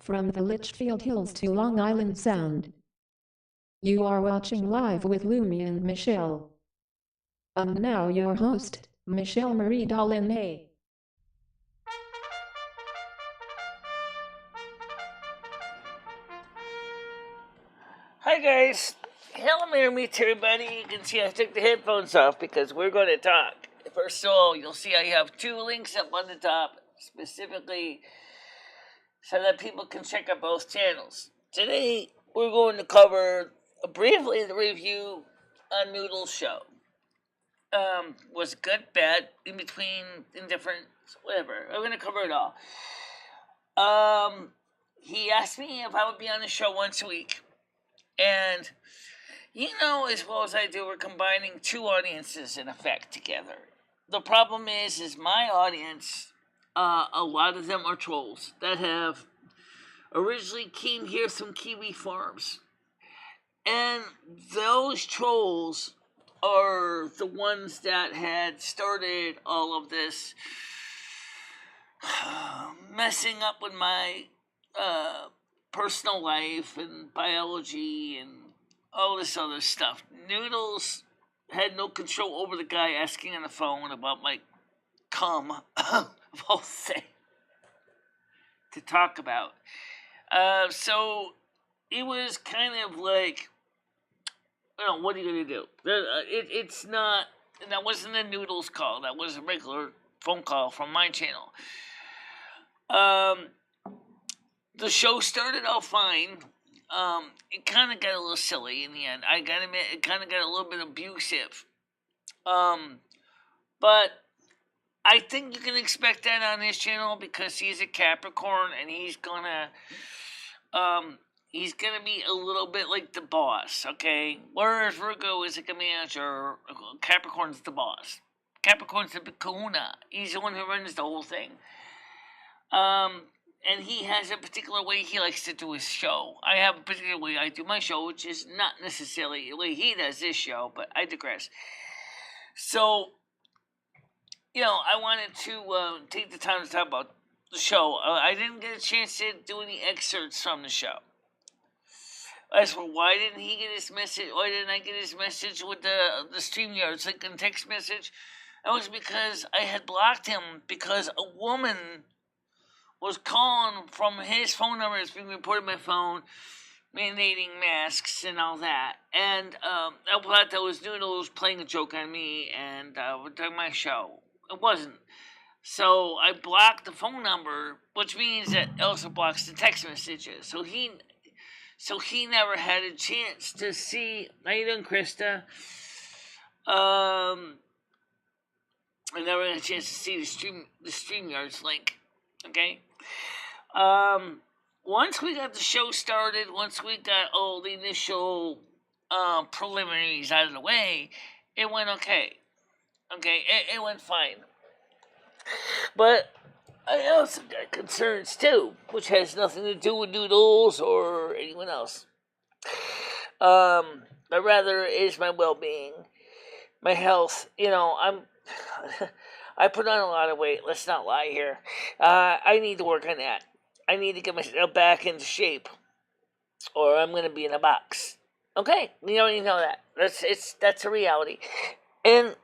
From the Litchfield Hills to Long Island Sound. You are watching Live with Lumi and Michelle. And now your host, MicheleMarieDalene. Hi guys, hello meet everybody. You can see I took the headphones off because we're going to talk. First of all, you'll see I have two links up on the top, specifically so that people can check out both channels. Today, we're going to cover briefly the review on Noodles' show. Was it good, bad, in between, indifferent, whatever. I'm going to cover it all. He asked me if I would be on the show once a week. And you know as well as I do, we're combining two audiences in effect together. The problem is my audience, a lot of them are trolls that have originally came here from Kiwi farms. And those trolls are the ones that had started all of this messing up with my personal life and biology and all this other stuff. Noodles had no control over the guy asking on the phone about my cum of all things to talk about. So it was kind of like, what are you going to do? It's not, and that wasn't a Noodles call. That was a regular phone call from my channel. The show started out fine. It kind of got a little silly in the end. I gotta admit, it kind of got a little bit abusive. But I think you can expect that on his channel because he's a Capricorn and he's gonna be a little bit like the boss, okay? Whereas Virgo is like a manager, Capricorn's the boss. Capricorn's the big kahuna. He's the one who runs the whole thing. And he has a particular way he likes to do his show. I have a particular way I do my show, which is not necessarily the way he does his show, but I digress. So, I wanted to take the time to talk about the show. I didn't get a chance to do any excerpts from the show. As for why didn't he get his message, why didn't I get his message with the StreamYard link and text message? That was because I had blocked him because a woman was calling from his phone number. It's being reported by phone, mandating masks and all that. And I thought that was Noodles playing a joke on me and during my show. It wasn't. So I blocked the phone number, which means that it also blocks the text messages. So he never had a chance to see. How you doing, Krista? I never had a chance to see the StreamYard's link. Okay. Once we got the show started, once we got all the initial preliminaries out of the way, it went okay. Okay, it went fine. But I also got concerns too, which has nothing to do with Noodles or anyone else. But rather is my well-being, my health. I put on a lot of weight. Let's not lie here. I need to work on that. I need to get myself back into shape, or I'm going to be in a box. Okay, you already know that. That's a reality. And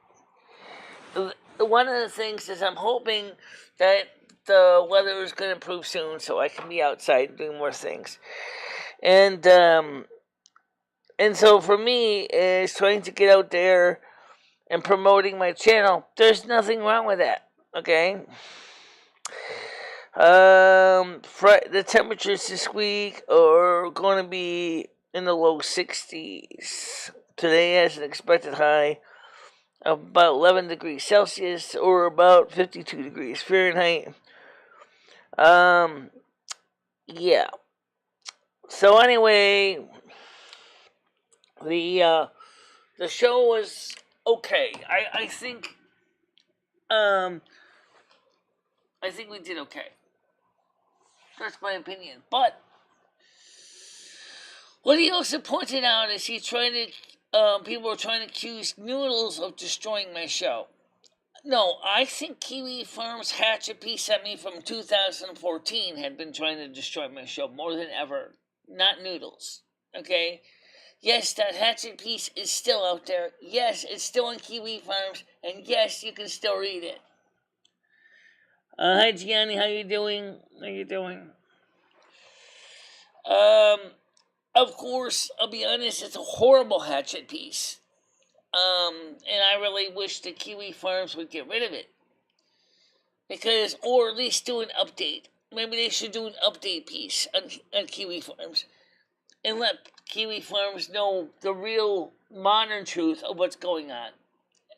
one of the things is I'm hoping that the weather is going to improve soon, so I can be outside doing more things. And so for me, is trying to get out there and promoting my channel. There's nothing wrong with that, okay? The temperatures this week are going to be in the low 60s. Today has an expected high of about 11 degrees Celsius or about 52 degrees Fahrenheit. Yeah. So anyway, the show was okay. I think we did okay. That's my opinion. But what he also pointed out is people were trying to accuse Noodles of destroying my show. No, I think Kiwi Farms hatchet piece sent me from 2014 had been trying to destroy my show more than ever. Not Noodles. Okay? Yes, that hatchet piece is still out there. Yes, it's still on Kiwi Farms. And yes, you can still read it. Hi, Gianni. How you doing? How you doing? Of course, I'll be honest, it's a horrible hatchet piece. And I really wish the Kiwi Farms would get rid of it. Because, or at least do an update. Maybe they should do an update piece on Kiwi Farms. And let Kiwi Farms know the real modern truth of what's going on.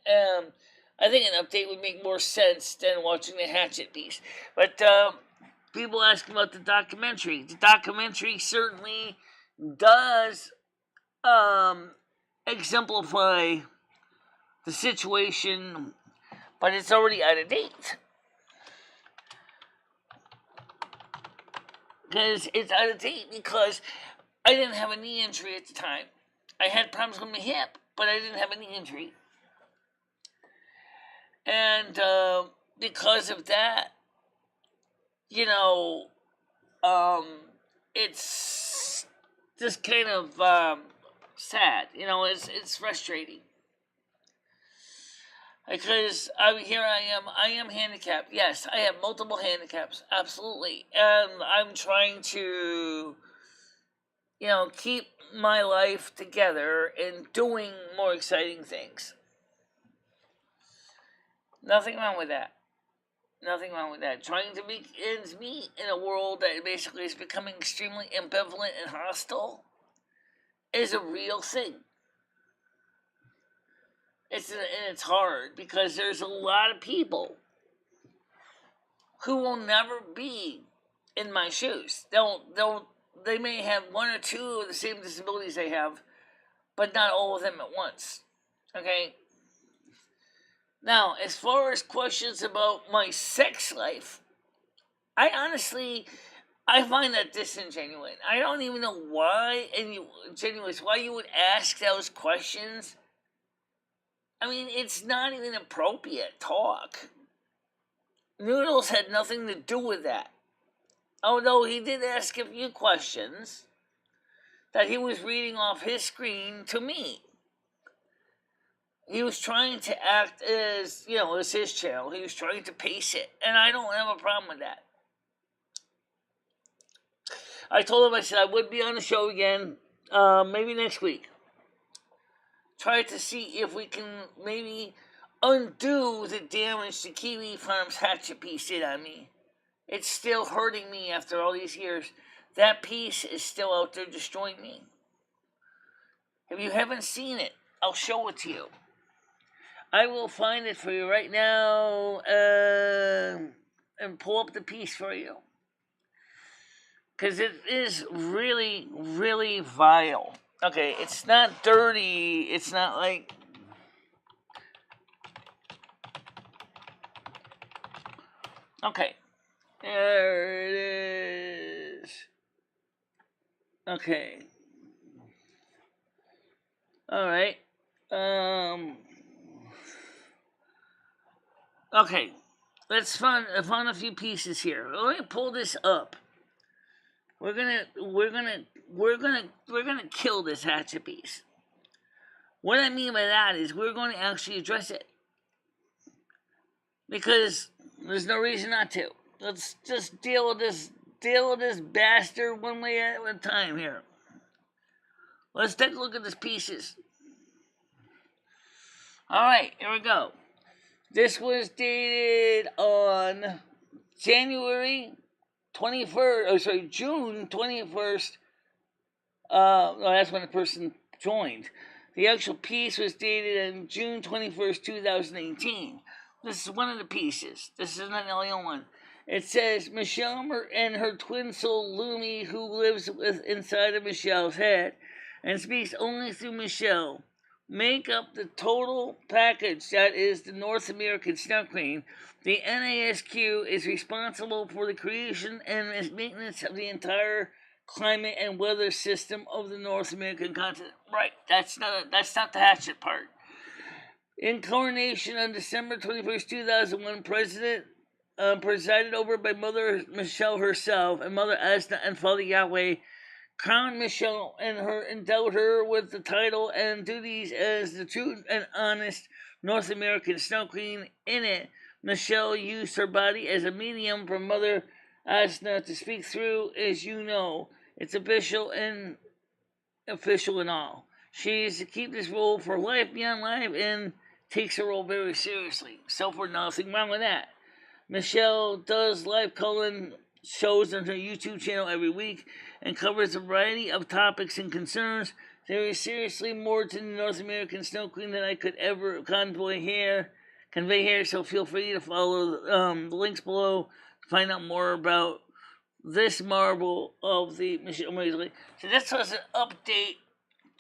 I think an update would make more sense than watching the hatchet piece. But people ask about the documentary. The documentary certainly does exemplify the situation, but it's already out of date. Because it's out of date because I didn't have a knee injury at the time. I had problems with my hip, but I didn't have a knee injury. And because of that, you know, it's just kind of sad. You know, it's frustrating. Because here I am handicapped. Yes, I have multiple handicaps, absolutely. And I'm trying to, keep my life together and doing more exciting things. Nothing wrong with that. Nothing wrong with that. Trying to make ends meet in a world that basically is becoming extremely ambivalent and hostile is a real thing. It's hard because there's a lot of people who will never be in my shoes. They may have one or two of the same disabilities I have, but not all of them at once. Okay? Now, as far as questions about my sex life, I find that disingenuous. I don't even know why why you would ask those questions. I mean, it's not even appropriate talk. Noodles had nothing to do with that. Although he did ask a few questions that he was reading off his screen to me. He was trying to act as, as his channel. He was trying to pace it. And I don't have a problem with that. I told him, I said I would be on the show again, maybe next week. Try to see if we can maybe undo the damage the Kiwi Farms hatchet piece did on me. It's still hurting me after all these years. That piece is still out there destroying me. If you haven't seen it, I'll show it to you. I will find it for you right now and pull up the piece for you. Because it is really, really vile. Okay, it's not dirty. It's not like... Okay. There it is. Okay. Alright. Okay. Let's find a few pieces here. Let me pull this up. We're gonna kill this hatchet piece. What I mean by that is we're going to actually address it. Because there's no reason not to. Let's just deal with this bastard one way at a time here. Let's take a look at these pieces. Alright, here we go. This was dated on June 21st. That's when the person joined. The actual piece was dated on June 21st, 2018. This is one of the pieces. This is not the only one. It says, Michelle and her twin soul, Lumi, who lives inside of Michelle's head and speaks only through Michelle, make up the total package that is the North American snow queen. The NASQ is responsible for the creation and maintenance of the entire climate and weather system of the North American continent. Right, that's not the hatchet part. In Coronation on December 21st, 2001, presided over by Mother Michele herself and Mother Asna and Father Yahweh, crowned Michele and endowed her with the title and duties as the true and honest North American Snow Queen. In it, Michele used her body as a medium for Mother Asna to speak through, as you know. It's official and all. She is to keep this role for life beyond life and takes her role very seriously. So for nothing wrong with that. Michele does live call-in shows on her YouTube channel every week and covers a variety of topics and concerns. There is seriously more to the North American Snow Queen than I could ever convey here. So feel free to follow the links below to find out more about this marvel of the MicheleMarieDalene. So this was an update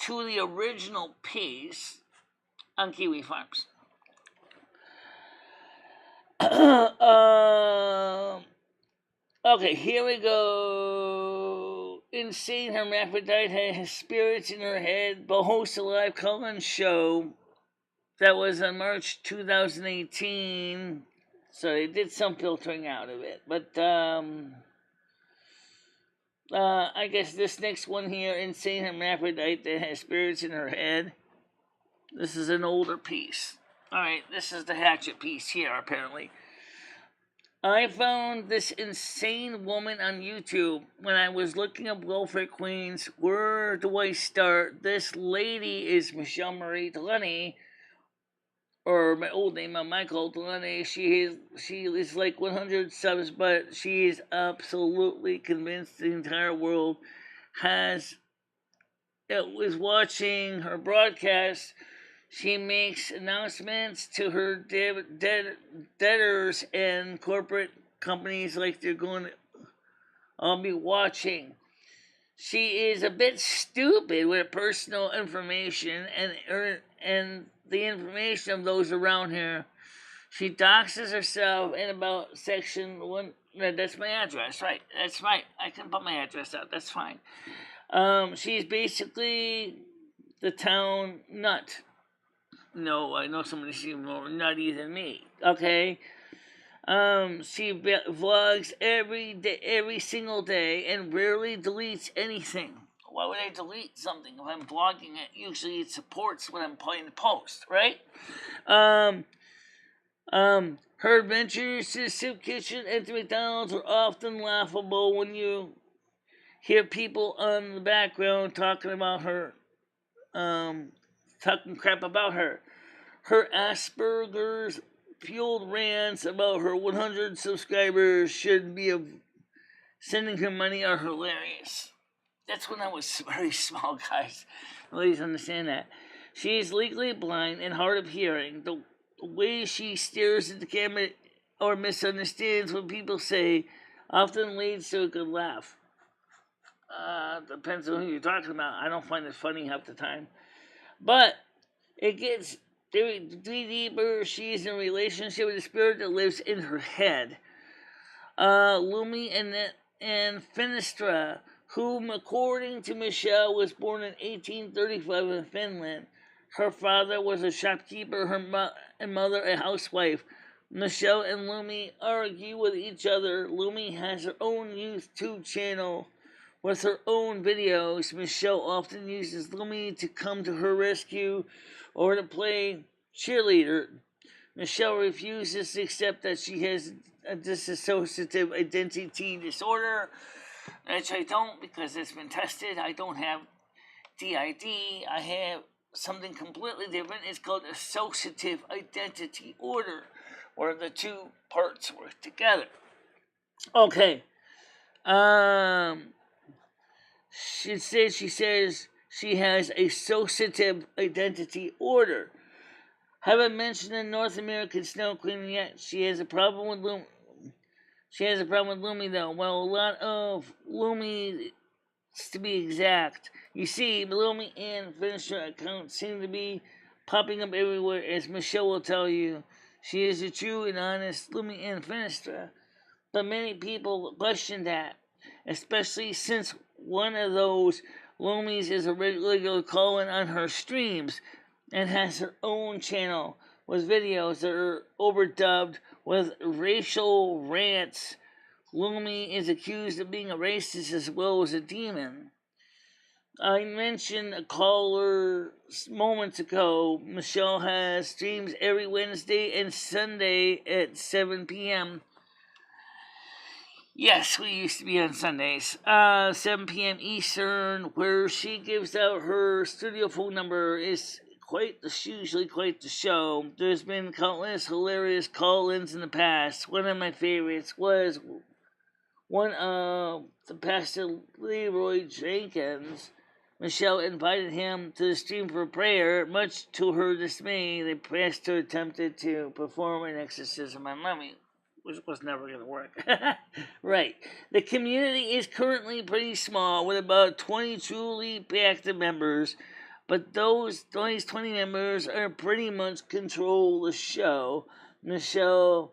to the original piece on Kiwi Farms. Okay, here we go. Insane hermaphrodite has spirits in her head, but hosts a live call-in show that was on March 2018. So they did some filtering out of it, but I guess this next one here, Insane hermaphrodite that has spirits in her head. This is an older piece. Alright, this is the hatchet piece here, apparently. I found this insane woman on YouTube when I was looking up welfare queens. Where do I start? This lady is MicheleMarieDalene, or my old name, MicheleDalene. She is like 100 subs, but she is absolutely convinced the entire world was watching her broadcast. She makes announcements to her debtors and corporate companies like they're going to all be watching. She is a bit stupid with personal information and the information of those around her. She doxes herself in about section 1. That's my address, right? That's right. I can put my address out. That's fine. She's basically the town nut. No, I know somebody's even more nutty than me. Okay. She vlogs every single day, and rarely deletes anything. Why would I delete something if I'm vlogging it? Usually, it supports what I'm planning to post, right? Her adventures to the soup kitchen and to McDonald's are often laughable when you hear people on the background talking about her, talking crap about her. Her Asperger's fueled rants about her 100 subscribers should be sending her money are hilarious. That's when I was very small, guys. Ladies understand that. She is legally blind and hard of hearing. The way she stares at the camera or misunderstands what people say often leads to a good laugh. Depends on who you're talking about. I don't find it funny half the time. But it gets deeper. She's in a relationship with a spirit that lives in her head. Lumi and Finestra, whom, according to Michele, was born in 1835 in Finland. Her father was a shopkeeper, and mother a housewife. Michele and Lumi argue with each other. Lumi has her own YouTube channel with her own videos. Michele often uses Lumi to come to her rescue or to play cheerleader. Michele refuses to accept that she has a dissociative identity disorder, which I don't because it's been tested. I don't have DID. I have something completely different. It's called associative identity order, where the two parts work together. Okay. She says she has a associative identity order. Haven't mentioned the North American Snow Queen yet. She has a problem with Lumi though. Well, a lot of Lumi, to be exact. You see, Lumi and Finisher accounts seem to be popping up everywhere, as Michele will tell you. She is a true and honest Lumi and Finisher, but many people question that, especially since one of those Lumis is a regular call-in on her streams and has her own channel. with videos that are overdubbed with racial rants. Lumi is accused of being a racist as well as a demon. I mentioned a caller moments ago. Michelle has streams every Wednesday and Sunday at 7 p.m. Yes, we used to be on Sundays, 7 p.m. Eastern, where she gives out her studio phone number. It's usually quite the show. There's been countless hilarious call-ins in the past. One of my favorites was one of the Pastor Leroy Jenkins. Michelle invited him to the stream for prayer. Much to her dismay, the pastor attempted to perform an exorcism on Lemmy, which was never going to work. Right. The community is currently pretty small, with about 20 truly active members, but those 20 members are pretty much control the show. Michelle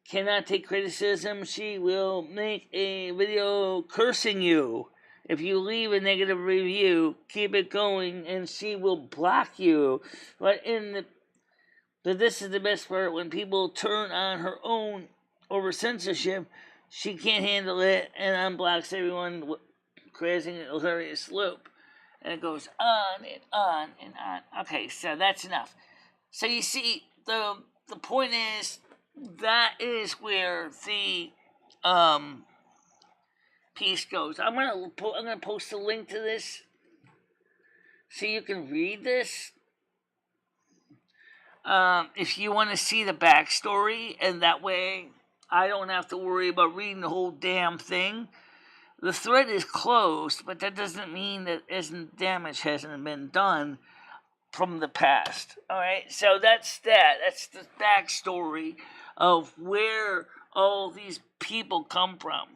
cannot take criticism. She will make a video cursing you. If you leave a negative review, keep it going, and she will block you. But this is the best part. When people turn on her own over censorship, she can't handle it and unblocks everyone, creating a hilarious loop. And it goes on and on and on. Okay, so that's enough. So you see, the point is, that is where the piece goes. I'm gonna post a link to this so you can read this. If you want to see the backstory, and that way I don't have to worry about reading the whole damn thing. The thread is closed, but that doesn't mean that damage hasn't been done from the past. Alright, so that's that. That's the backstory of where all these people come from.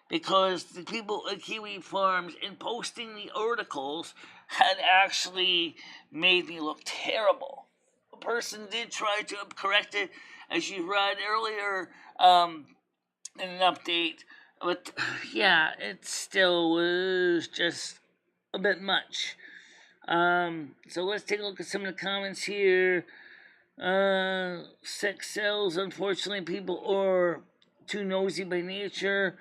Because the people at Kiwi Farms, in posting the articles, had actually made me look terrible. A person did try to correct it, as you read earlier, in an update. But yeah, it still was just a bit much. So let's take a look at some of the comments here. Sex sells. Unfortunately, people are too nosy by nature.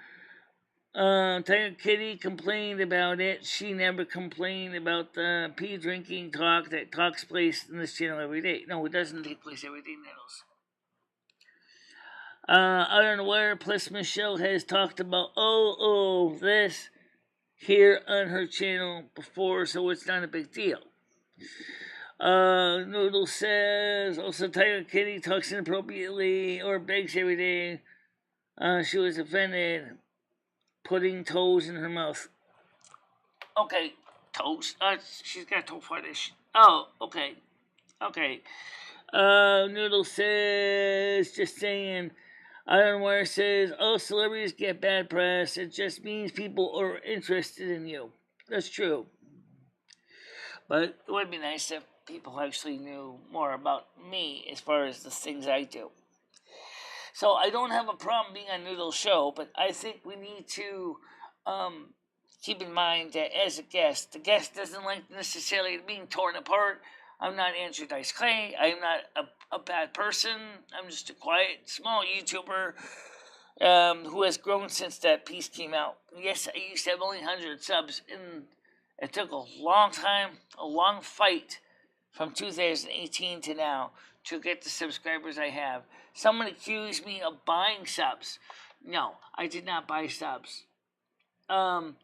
Tiger Kitty complained about it. She never complained about the pee drinking talk that takes place in this channel every day. No, it doesn't take place every day, Noodles. Unaware, plus Michelle has talked about this here on her channel before, so it's not a big deal. Noodles says, also Tiger Kitty talks inappropriately or begs every day. She was offended, putting toes in her mouth. Okay, toes? She's got toe fetish. Oh, okay. Noodles says, just saying. Ironwire says, celebrities get bad press. It just means people are interested in you. That's true. But it would be nice if people actually knew more about me as far as the things I do. So I don't have a problem being on Noodle's show, but I think we need to keep in mind that as a guest, the guest doesn't like necessarily being torn apart. I'm not Andrew Dice Clay. I'm not a bad person. I'm just a quiet, small YouTuber who has grown since that piece came out. Yes, I used to have only 100 subs, and it took a long time, a long fight from 2018 to now to get the subscribers I have. Someone accused me of buying subs. No, I did not buy subs. Although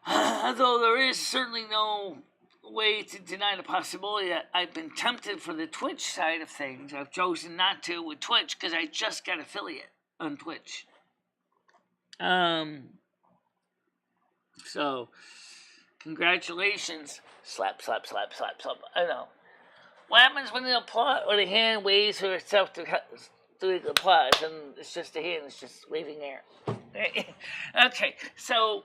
there is certainly no way to deny the possibility that I've been tempted for the Twitch side of things. I've chosen not to with Twitch because I just got affiliate on Twitch. So, congratulations. Slap. I know. What happens when the applause, or the hand waves for itself to do the applause, and it's just the hand, it's just waving air. Okay, so,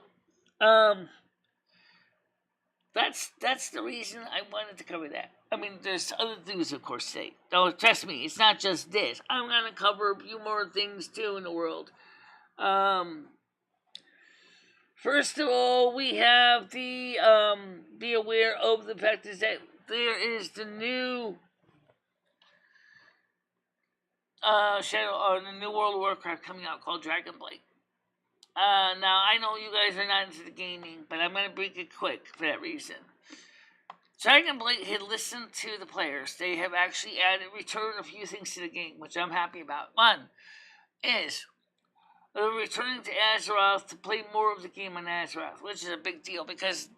that's the reason I wanted to cover that. I mean, there's other things, of course, to say. Oh, trust me, it's not just this. I'm going to cover a few more things, too, in the world. First of all, we have the, be aware of the fact is that there is the new the new World of Warcraft coming out called Dragonblight. Now I know you guys are not into the gaming, but I'm gonna break it quick for that reason. Dragonblight had listened to the players. They have actually returned a few things to the game, which I'm happy about. One is they're returning to Azeroth to play more of the game on Azeroth, which is a big deal because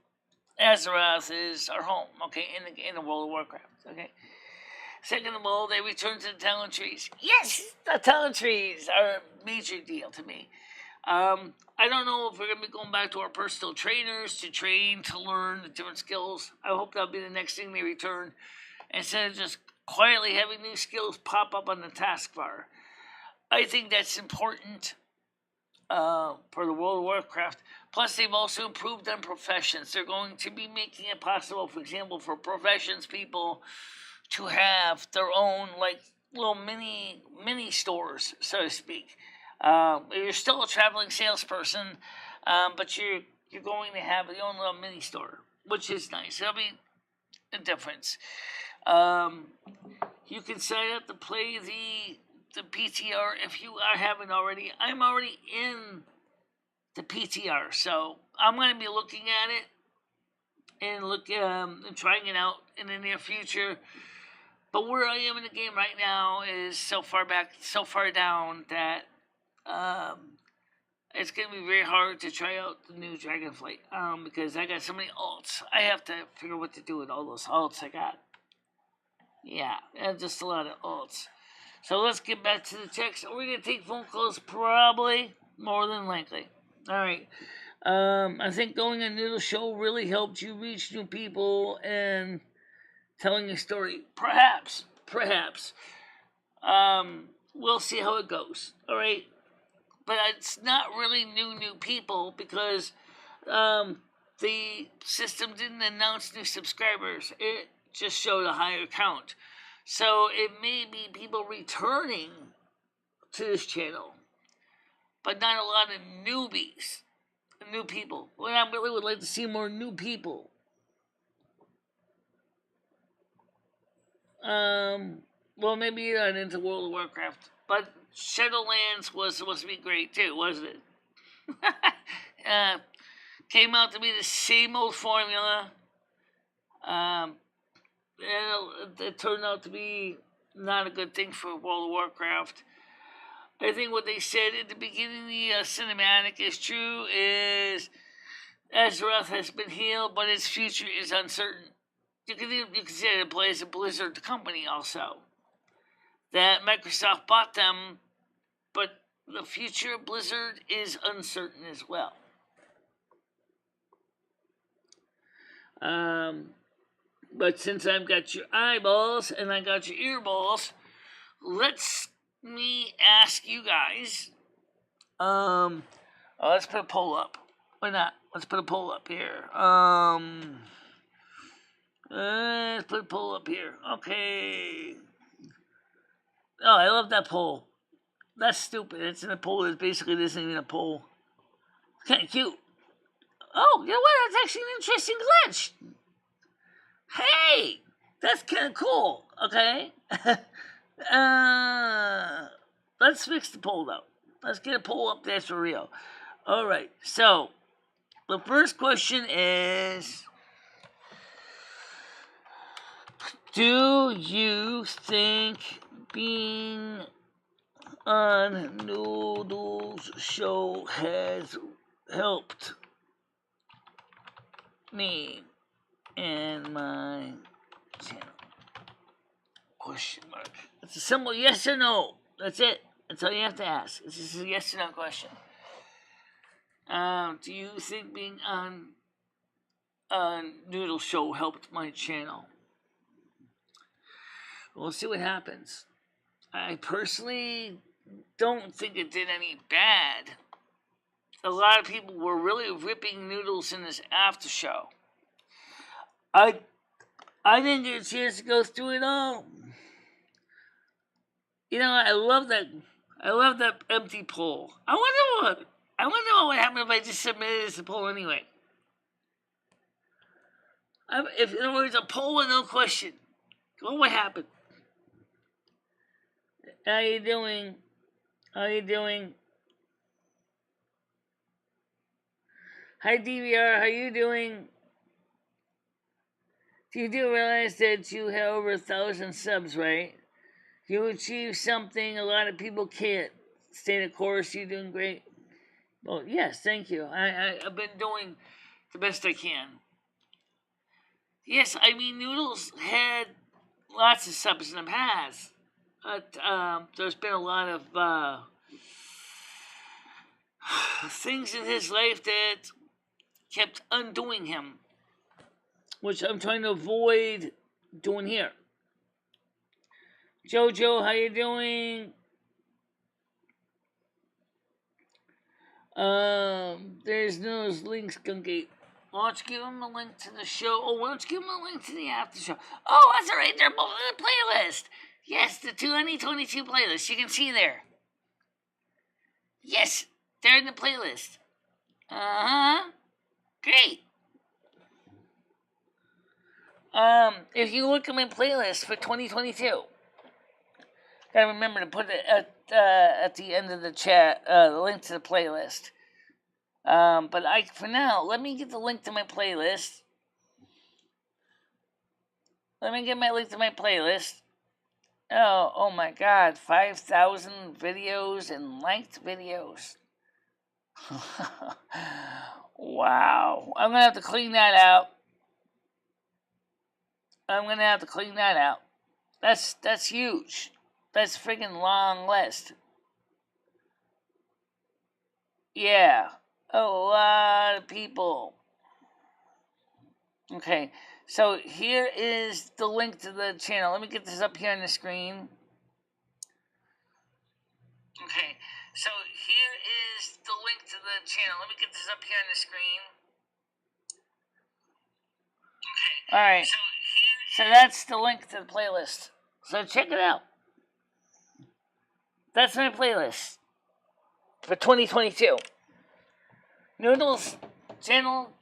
Azeroth is our home, okay, in the World of Warcraft, okay. Second of all, they return to the talent trees. Yes, the talent trees are a major deal to me. I don't know if we're going to be going back to our personal trainers to train, to learn the different skills. I hope that'll be the next thing they return, instead of just quietly having new skills pop up on the taskbar. I think that's important for the World of Warcraft. Plus, they've also improved on professions. They're going to be making it possible, for example, for professions people to have their own like little mini stores, so to speak. You're still a traveling salesperson, but you're going to have your own little mini store, which is nice. That'll be a difference. You can sign up to play the PTR if you haven't already. I'm already in the PTR, so I'm going to be looking at it and trying it out in the near future. But where I am in the game right now is so far down that it's going to be very hard to try out the new Dragonflight because I got so many alts. I have to figure out what to do with all those alts I got. Yeah, just a lot of alts. So let's get back to the text. We're going to take phone calls probably, more than likely. All right. I think going on Noodles show really helped you reach new people and telling a story. Perhaps. We'll see how it goes. All right. But it's not really new people because the system didn't announce new subscribers. It just showed a higher count. So it may be people returning to this channel, but not a lot of newbies, new people. Well, I really would like to see more new people. Well, maybe you're not into World of Warcraft, but Shadowlands was supposed to be great too, wasn't it? Came out to be the same old formula. It turned out to be not a good thing for World of Warcraft. I think what they said at the beginning of the cinematic is true, is Azeroth has been healed, but its future is uncertain. You can say it plays a Blizzard company also. That Microsoft bought them, but the future of Blizzard is uncertain as well. But since I've got your eyeballs and I got your earballs, let's me ask you guys. Let's put a poll up. Why not? Let's put a poll up here. Let's put a poll up here. Okay. Oh, I love that poll. That's stupid. It's in a poll. It's basically this isn't even a poll. It's kind of cute. Oh, you know what? That's actually an interesting glitch. Hey, that's kind of cool. Okay. Let's fix the poll though. Let's get a poll up there for real. All right. So the first question is: do you think being on Noodles show has helped me and my channel? Question mark. It's a simple yes or no. That's it. That's all you have to ask. It's just a yes or no question. Do you think being on Noodle Show helped my channel? We'll see what happens. I personally don't think it did any bad. A lot of people were really ripping Noodles in this after show. I didn't get a chance to go through it all. You know, I love that empty poll. I wonder what would happen if I just submitted it as a poll anyway. If there was a poll with no question, what would happen? How you doing? How you doing? Hi DVR, how you doing? You do realize that you have over 1,000 subs, right? You achieve something a lot of people can't. Stay the course, you're doing great. Well, yes, thank you. I've been doing the best I can. Yes, I mean, Noodles had lots of subs in the past. But there's been a lot of things in his life that kept undoing him, which I'm trying to avoid doing here. Jojo, how you doing? There's no links, Gunky. Why don't you give him a link to the show? Oh, why don't you give him a link to the after show? Oh, that's alright, they're both in the playlist. Yes, the 2022 playlist. You can see there. Yes, they're in the playlist. Uh-huh. Great. If you look at my playlist for 2022, gotta remember to put it at the end of the chat, the link to the playlist. But for now, let me get the link to my playlist. Let me get my link to my playlist. Oh my God, 5,000 videos and liked videos. Wow. I'm gonna have to clean that out. That's huge. That's a freaking long list. Yeah. A lot of people. Okay. So here is the link to the channel. Let me get this up here on the screen. Okay. So here is the link to the channel. Let me get this up here on the screen. Okay. All right. So that's the link to the playlist. So check it out. That's my playlist for 2022. Noodles channel,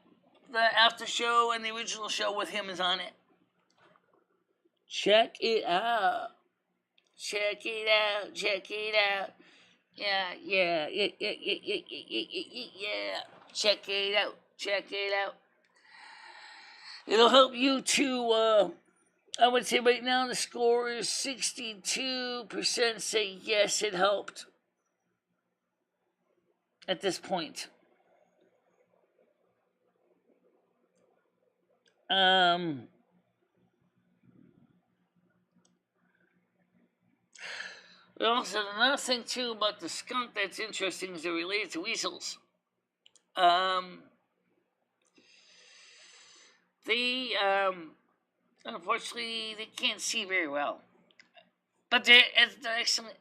the after show and the original show with him is on it. Check it out. Check it out. Check it out. Yeah. Check it out. Check it out. It'll help you to, I would say right now the score is 62% say yes, it helped. At this point. Also, another thing too about the skunk that's interesting is it related to weasels. They unfortunately they can't see very well, but they're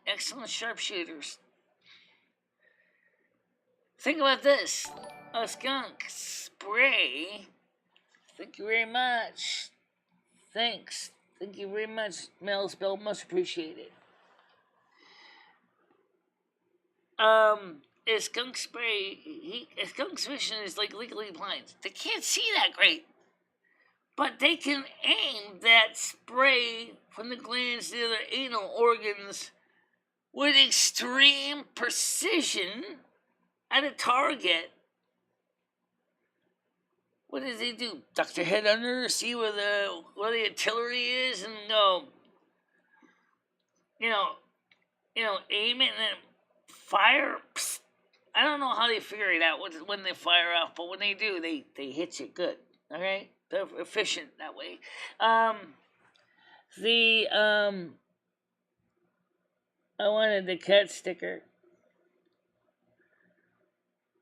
excellent sharpshooters. Think about this: a skunk spray. Thank you very much. Thanks. Thank you very much, Mel Spell. Much appreciated. A skunk spray, a skunk's vision is like legally blind. They can't see that great. But they can aim that spray from the glands to their anal organs with extreme precision at a target. What does they do? Duck their head under, see where the artillery is, and aim it and then fire. Psst. I don't know how they figure it out when they fire off, but when they do, they hit you good. All right, they're efficient that way. I wanted the cat sticker.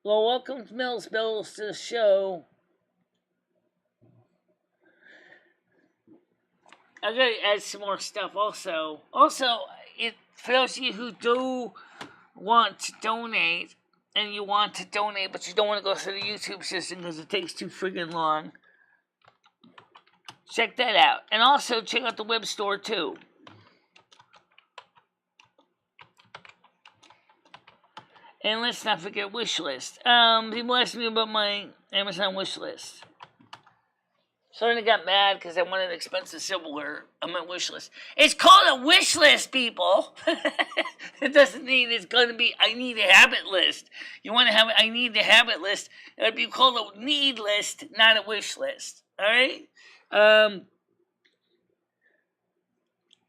Well, welcome to Mills Bills to the show. I gotta add some more stuff also. For those of you who do want to donate, and you want to donate, but you don't want to go through the YouTube system because it takes too friggin' long, check that out. And also check out the web store too. And let's not forget wish list. People ask me about my Amazon wish list. So then I got mad because I wanted expensive silverware on my wish list. It's called a wish list, people. It doesn't mean it's going to be, I need a habit list. You want to have, I need a habit list. It would be called a need list, not a wish list. All right?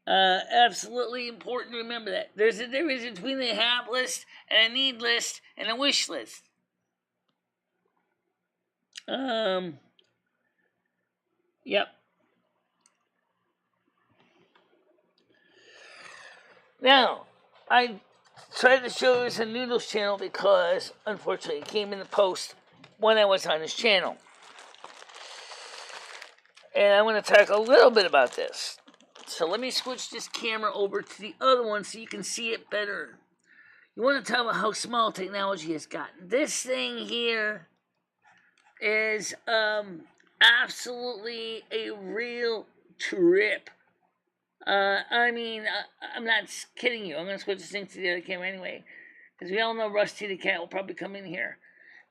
Absolutely important to remember that. There's a difference between a have list and a need list and a wish list. Yep. Now, I tried to show this on Noodles channel because, unfortunately, it came in the post when I was on his channel. And I want to talk a little bit about this. So let me switch this camera over to the other one so you can see it better. You want to talk about how small technology has gotten. This thing here is absolutely a real trip. I'm not kidding you. I'm going to switch this thing to the other camera anyway. Because we all know Rusty the cat will probably come in here.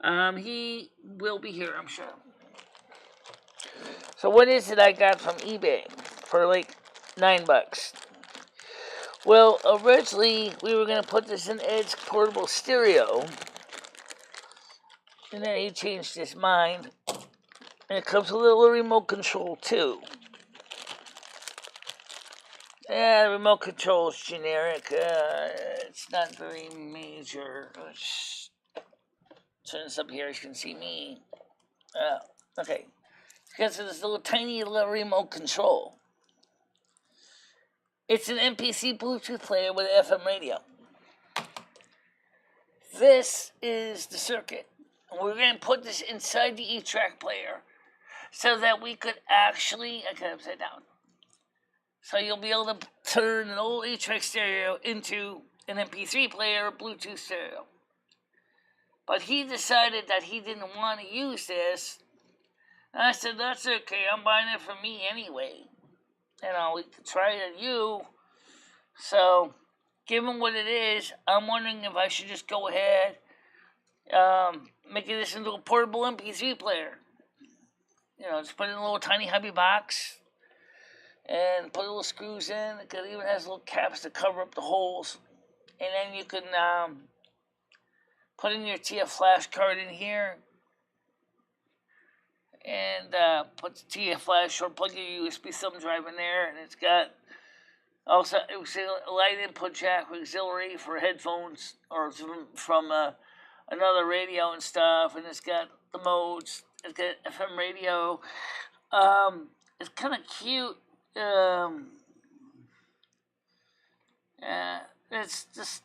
He will be here, I'm sure. So what is it I got from eBay for like $9? Well, originally we were going to put this in Ed's portable stereo. And then he changed his mind. And it comes with a little remote control too. Yeah, the remote control is generic. It's not very major. Let's turn this up here so you can see me. Okay. Because of this little tiny little remote control. It's an MPC Bluetooth player with FM radio. This is the circuit. We're going to put this inside the 8-track player so that we could actually, I got it upside down. So you'll be able to turn an old 8-track stereo into an MP3 player or Bluetooth stereo. But he decided that he didn't want to use this. And I said, that's okay, I'm buying it for me anyway. We could try it on you. So, given what it is, I'm wondering if I should just go ahead, making this into a portable MP3 player. Just put it in a little tiny hubby box. And put little screws in. It even has little caps to cover up the holes. And then you can put in your TF flash card in here. And put the TF flash or plug your USB thumb drive in there. And it's got also a light input jack with auxiliary for headphones or from another radio and stuff. And it's got the modes. It's got FM radio. It's kind of cute. It's just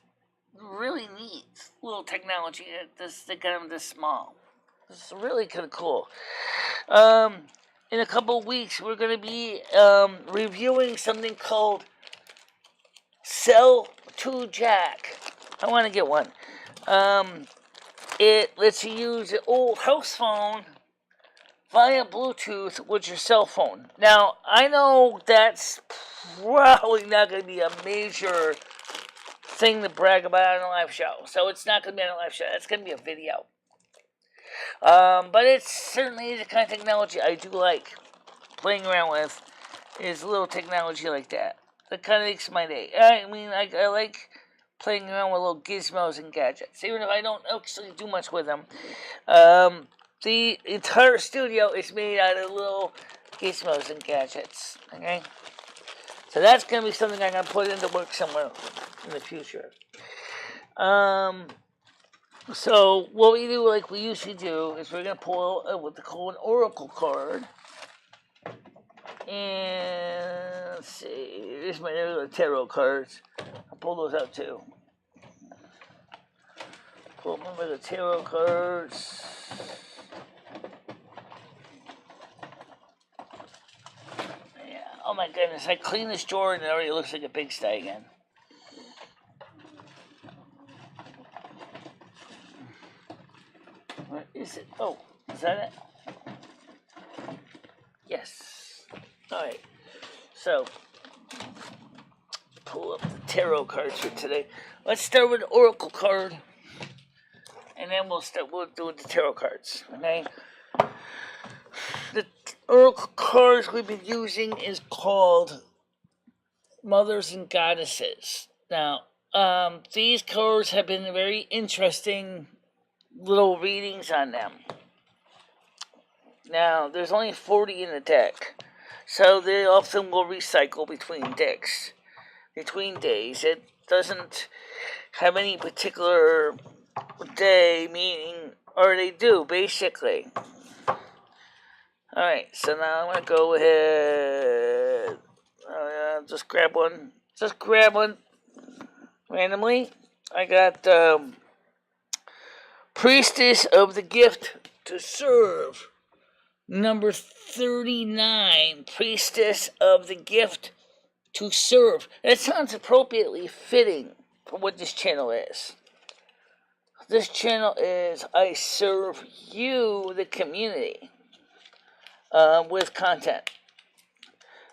really neat little technology. They got them this small. It's really kind of cool. In a couple of weeks, we're going to be reviewing something called Cell 2 Jack. I want to get one. It lets you use an old house phone via Bluetooth with your cell phone. Now, I know that's probably not going to be a major thing to brag about on a live show. So it's not going to be on a live show. It's going to be a video. But it certainly is the kind of technology I do like playing around with, is a little technology like that. That kind of makes my day. I like playing around with little gizmos and gadgets, even if I don't actually do much with them. The entire studio is made out of little gizmos and gadgets, okay? So that's going to be something I'm going to put into work somewhere in the future. So what we do, like we usually do, is we're going to pull what they call an oracle card. And let's see, here's my regular tarot cards. I'll pull those out too. Pull up my regular tarot cards. Oh my goodness, I cleaned this drawer and it already looks like a pigsty again. What is it? Oh, is that it? Yes. Alright, so pull up the tarot cards for today. Let's start with the oracle card. And then we'll do the tarot cards, okay? oracle cards we've been using is called Mothers and Goddesses. Now, these cards have been very interesting little readings on them. Now, there's only 40 in the deck, so they often will recycle between decks, between days. It doesn't have any particular day meaning, or they do, basically. Alright, so now I'm going to go ahead, just grab one randomly. I got Priestess of the Gift to Serve, number 39, Priestess of the Gift to Serve. That sounds appropriately fitting for what this channel is. This channel is I serve you, the community, with content.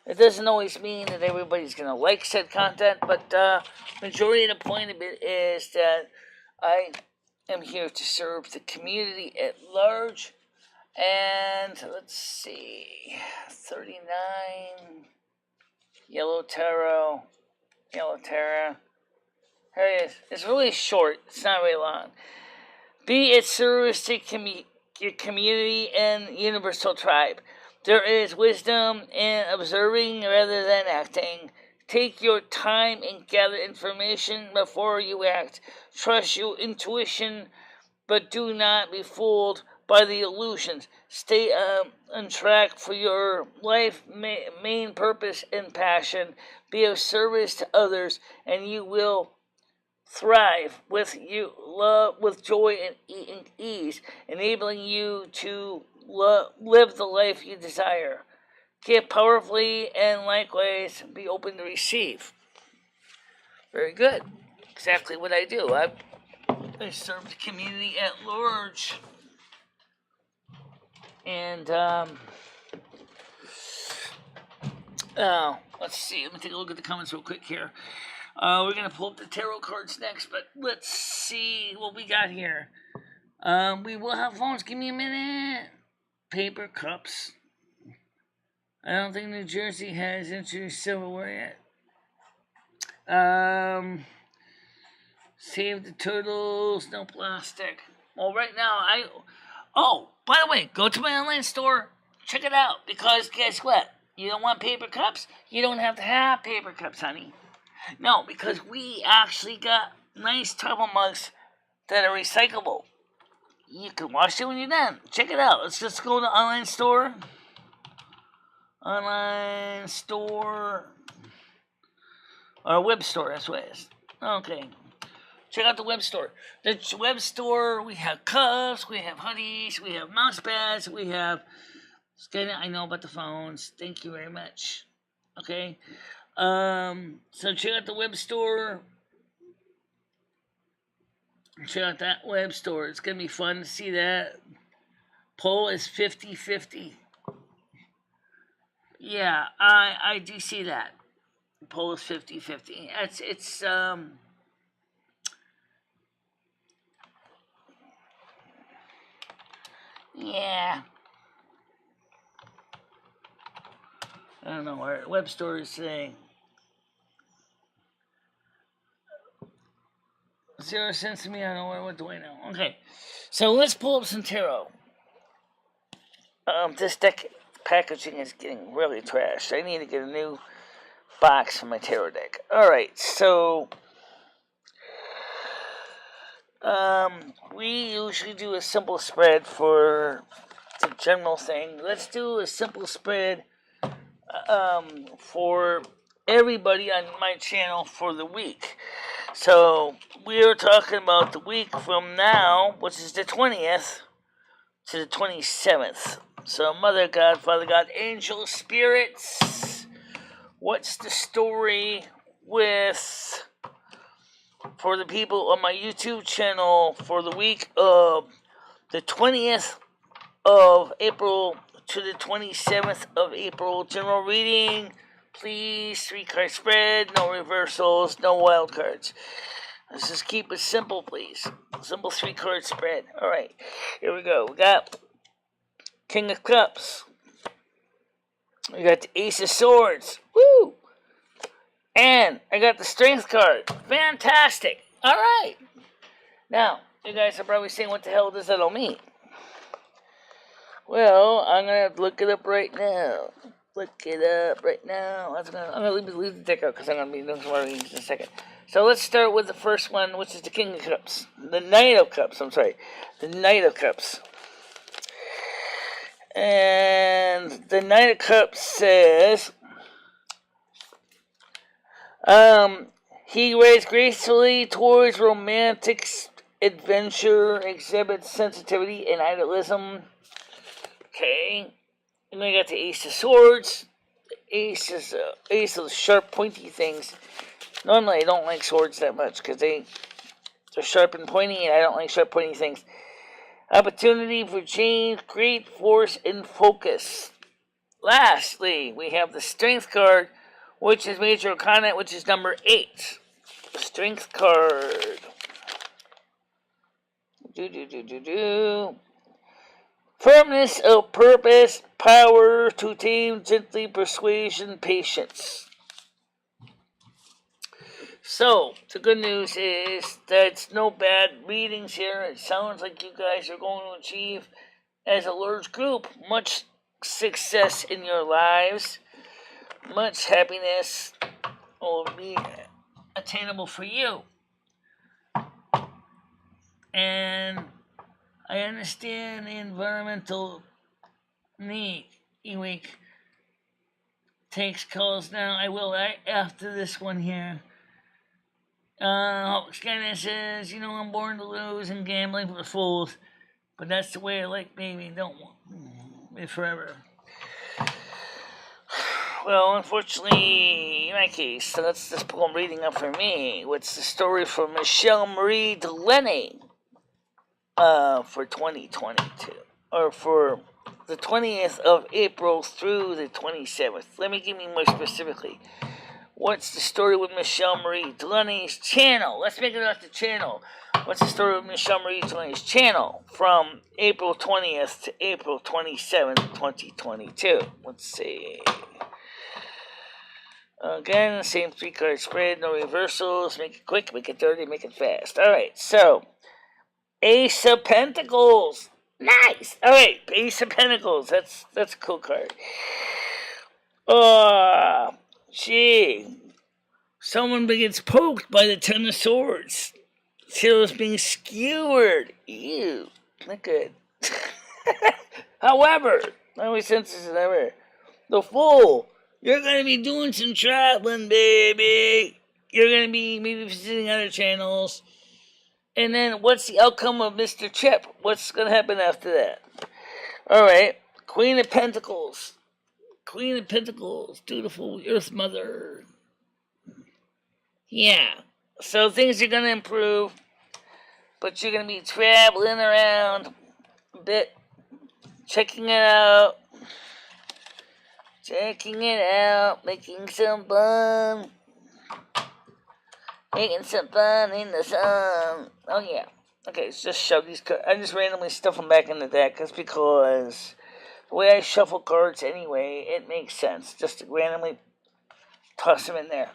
It doesn't always mean that everybody's going to like said content, but majority of the point of it is that I am here to serve the community at large. And let's see, 39, Yellow Tarot, Here it is. It's really short. It's not very long. Be at service to your community and universal tribe. There is wisdom in observing rather than acting. Take your time and gather information before you act. Trust your intuition, but do not be fooled by the illusions. Stay on track for your life main purpose and passion. Be of service to others, and you will thrive with joy and ease, enabling you to live the life you desire. Give powerfully and likewise be open to receive. Very good. Exactly what I do. I serve the community at large. And let's see. Let me take a look at the comments real quick here. We're going to pull up the tarot cards next, but let's see what we got here. We will have phones. Give me a minute. Paper cups. I don't think New Jersey has introduced silverware yet. Save the turtles. No plastic. Well, right now, by the way, go to my online store. Check it out. Because guess what? You don't want paper cups? You don't have to have paper cups, honey. No, because we actually got nice travel mugs that are recyclable. You can wash it when you're done. Check it out. Let's just go to online store. Online store. Or web store, that's what it is. Okay. Check out the web store. The web store, we have cups, we have hoodies, we have mouse pads, we have... I know about the phones. Thank you very much. Okay. So check out the web store. Check out that web store. It's going to be fun to see that. Poll is 50-50. Yeah, I do see that. Poll is 50-50. It's yeah. I don't know where the web store is saying. 0 cents to me, I don't know what do I know. Okay, so let's pull up some tarot. This deck packaging is getting really trashed. I need to get a new box for my tarot deck. Alright, so we usually do a simple spread for the general thing. Let's do a simple spread for everybody on my channel for the week. So we are talking about the week from now, which is the 20th to the 27th. So Mother God, Father God, Angel Spirits, what's the story for the people on my YouTube channel for the week of the 20th of April to the 27th of April? General reading, please. 3-card spread, no reversals, no wild cards. Let's just keep it simple, please. Simple 3-card spread. Alright, here we go. We got King of Cups, We got the Ace of Swords. Woo! And I got the Strength card. Fantastic. All right. Now, you guys are probably saying, what the hell does that all mean? Well, I'm going to have to look it up right now. I'm going to leave the deck out because I'm going to be doing some more readings in a second. So let's start with the first one, which is the King of Cups. The Knight of Cups, The Knight of Cups. And the Knight of Cups says, he rides gracefully towards romantic adventure, exhibits sensitivity and idealism. Okay. And then we got the Ace of Swords. Ace of sharp, pointy things. Normally, I don't like swords that much because they're sharp and pointy, and I don't like sharp, pointy things. Opportunity for change, great force, and focus. Lastly, we have the Strength card, which is Major Arcana, which is number 8. Strength card. Firmness of purpose, power to tame, gently persuasion, patience. So, the good news is that it's no bad readings here. It sounds like you guys are going to achieve, as a large group, much success in your lives. Much happiness will be attainable for you. And I understand the environmental need. Eweek takes calls now. I will after this one here. Skynet says, I'm born to lose and gambling for fools, but that's the way I like baby. Don't want it forever. Well, unfortunately, in my case, so that's this poem reading up for me. What's the story for MicheleMarieDalene for 2022, or for the 20th of April through the 27th. Let me give you more specifically. What's the story with MicheleMarieDalene's channel? Let's make it about the channel. What's the story with MicheleMarieDalene's channel from April 20th to April 27th, 2022? Let's see. Again, same 3-card spread, no reversals. Make it quick, make it dirty, make it fast. Alright, so Ace of Pentacles. Nice! Alright, Ace of Pentacles. That's a cool card. Someone gets poked by the Ten of Swords. Tails being skewered. Ew, not good. However, not my senses ever. The Fool. You're going to be doing some traveling, baby. You're going to be maybe visiting other channels. And then what's the outcome of Mr. Chip? What's going to happen after that? Alright, Queen of Pentacles. Queen of Pentacles, dutiful Earth Mother. Yeah, so things are going to improve, but you're going to be traveling around a bit, checking it out, making some fun in the sun. Oh yeah. Okay, let's just shove these cards. I just randomly stuff them back in the deck just because the way I shuffle cards anyway, it makes sense just to randomly toss them in there.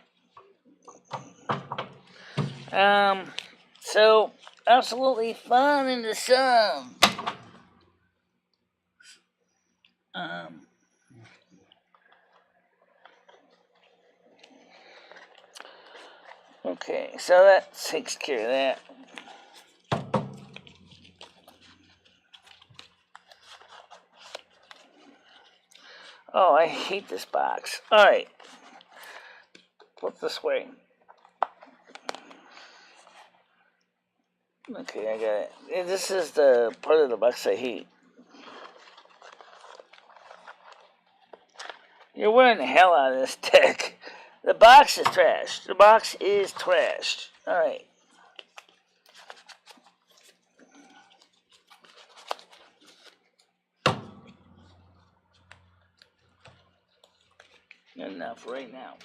So absolutely fun in the sun. Okay, so that takes care of that. Oh, I hate this box. Alright. Flip this way. Okay, I got it. This is the part of the box I hate. You're wearing the hell out of this deck. The box is trashed. Alright. Enough right now.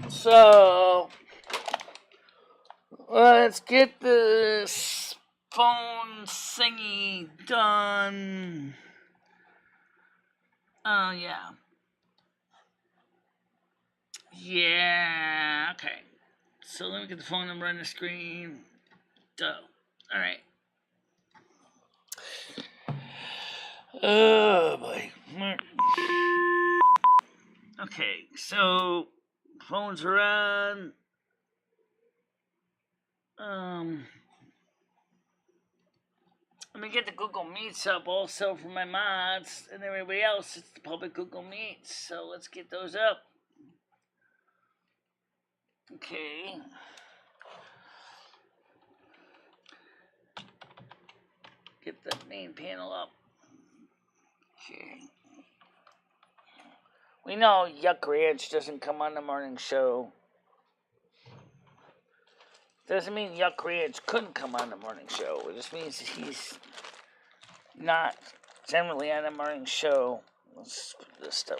So, let's get this phone thingy done. Yeah. Yeah, okay. So let me get the phone number on the screen. Duh. Alright. Oh, boy. Okay, so phones are on. Let me get the Google Meets up also for my mods and everybody else. It's the public Google Meets, so let's get those up. Okay. Get the main panel up. Okay. We know Yuck Ranch doesn't come on the morning show. Doesn't mean Yuck Ranch couldn't come on the morning show. It just means he's not generally on the morning show. Let's put this stuff.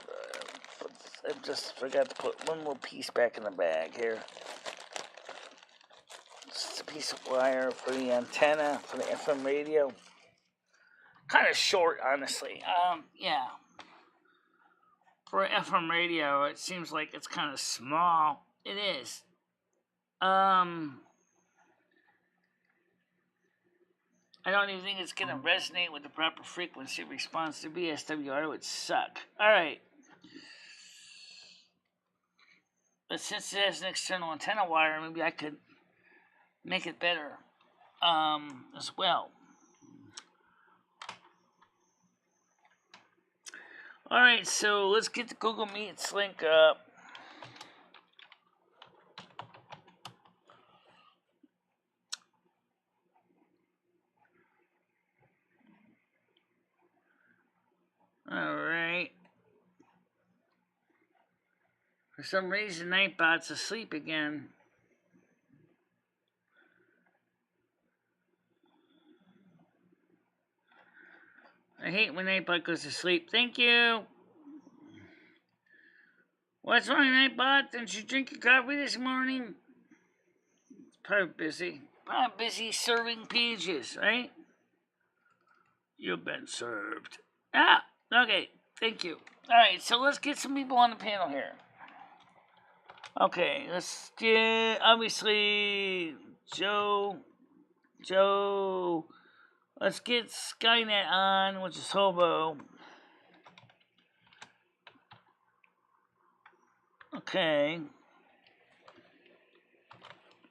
I just forgot to put one more piece back in the bag here. It's a piece of wire for the antenna for the FM radio. Kind of short, honestly. Yeah. For FM radio, it seems like it's kind of small. It is. I don't even think it's going to resonate with the proper frequency response to BSWR. It would suck. Alright. But since it has an external antenna wire, maybe I could make it better as well. Alright, so let's get the Google Meets link up. Alright. For some reason, Nightbot's asleep again. I hate when Nightbot goes to sleep. Thank you. What's wrong, Nightbot? Didn't you drink your coffee this morning? It's probably busy. Probably busy serving pages, right? You've been served. Ah, okay. Thank you. Alright, so let's get some people on the panel here. Okay, let's get, obviously, Joe. Let's get Skynet on, which is Hobo. Okay.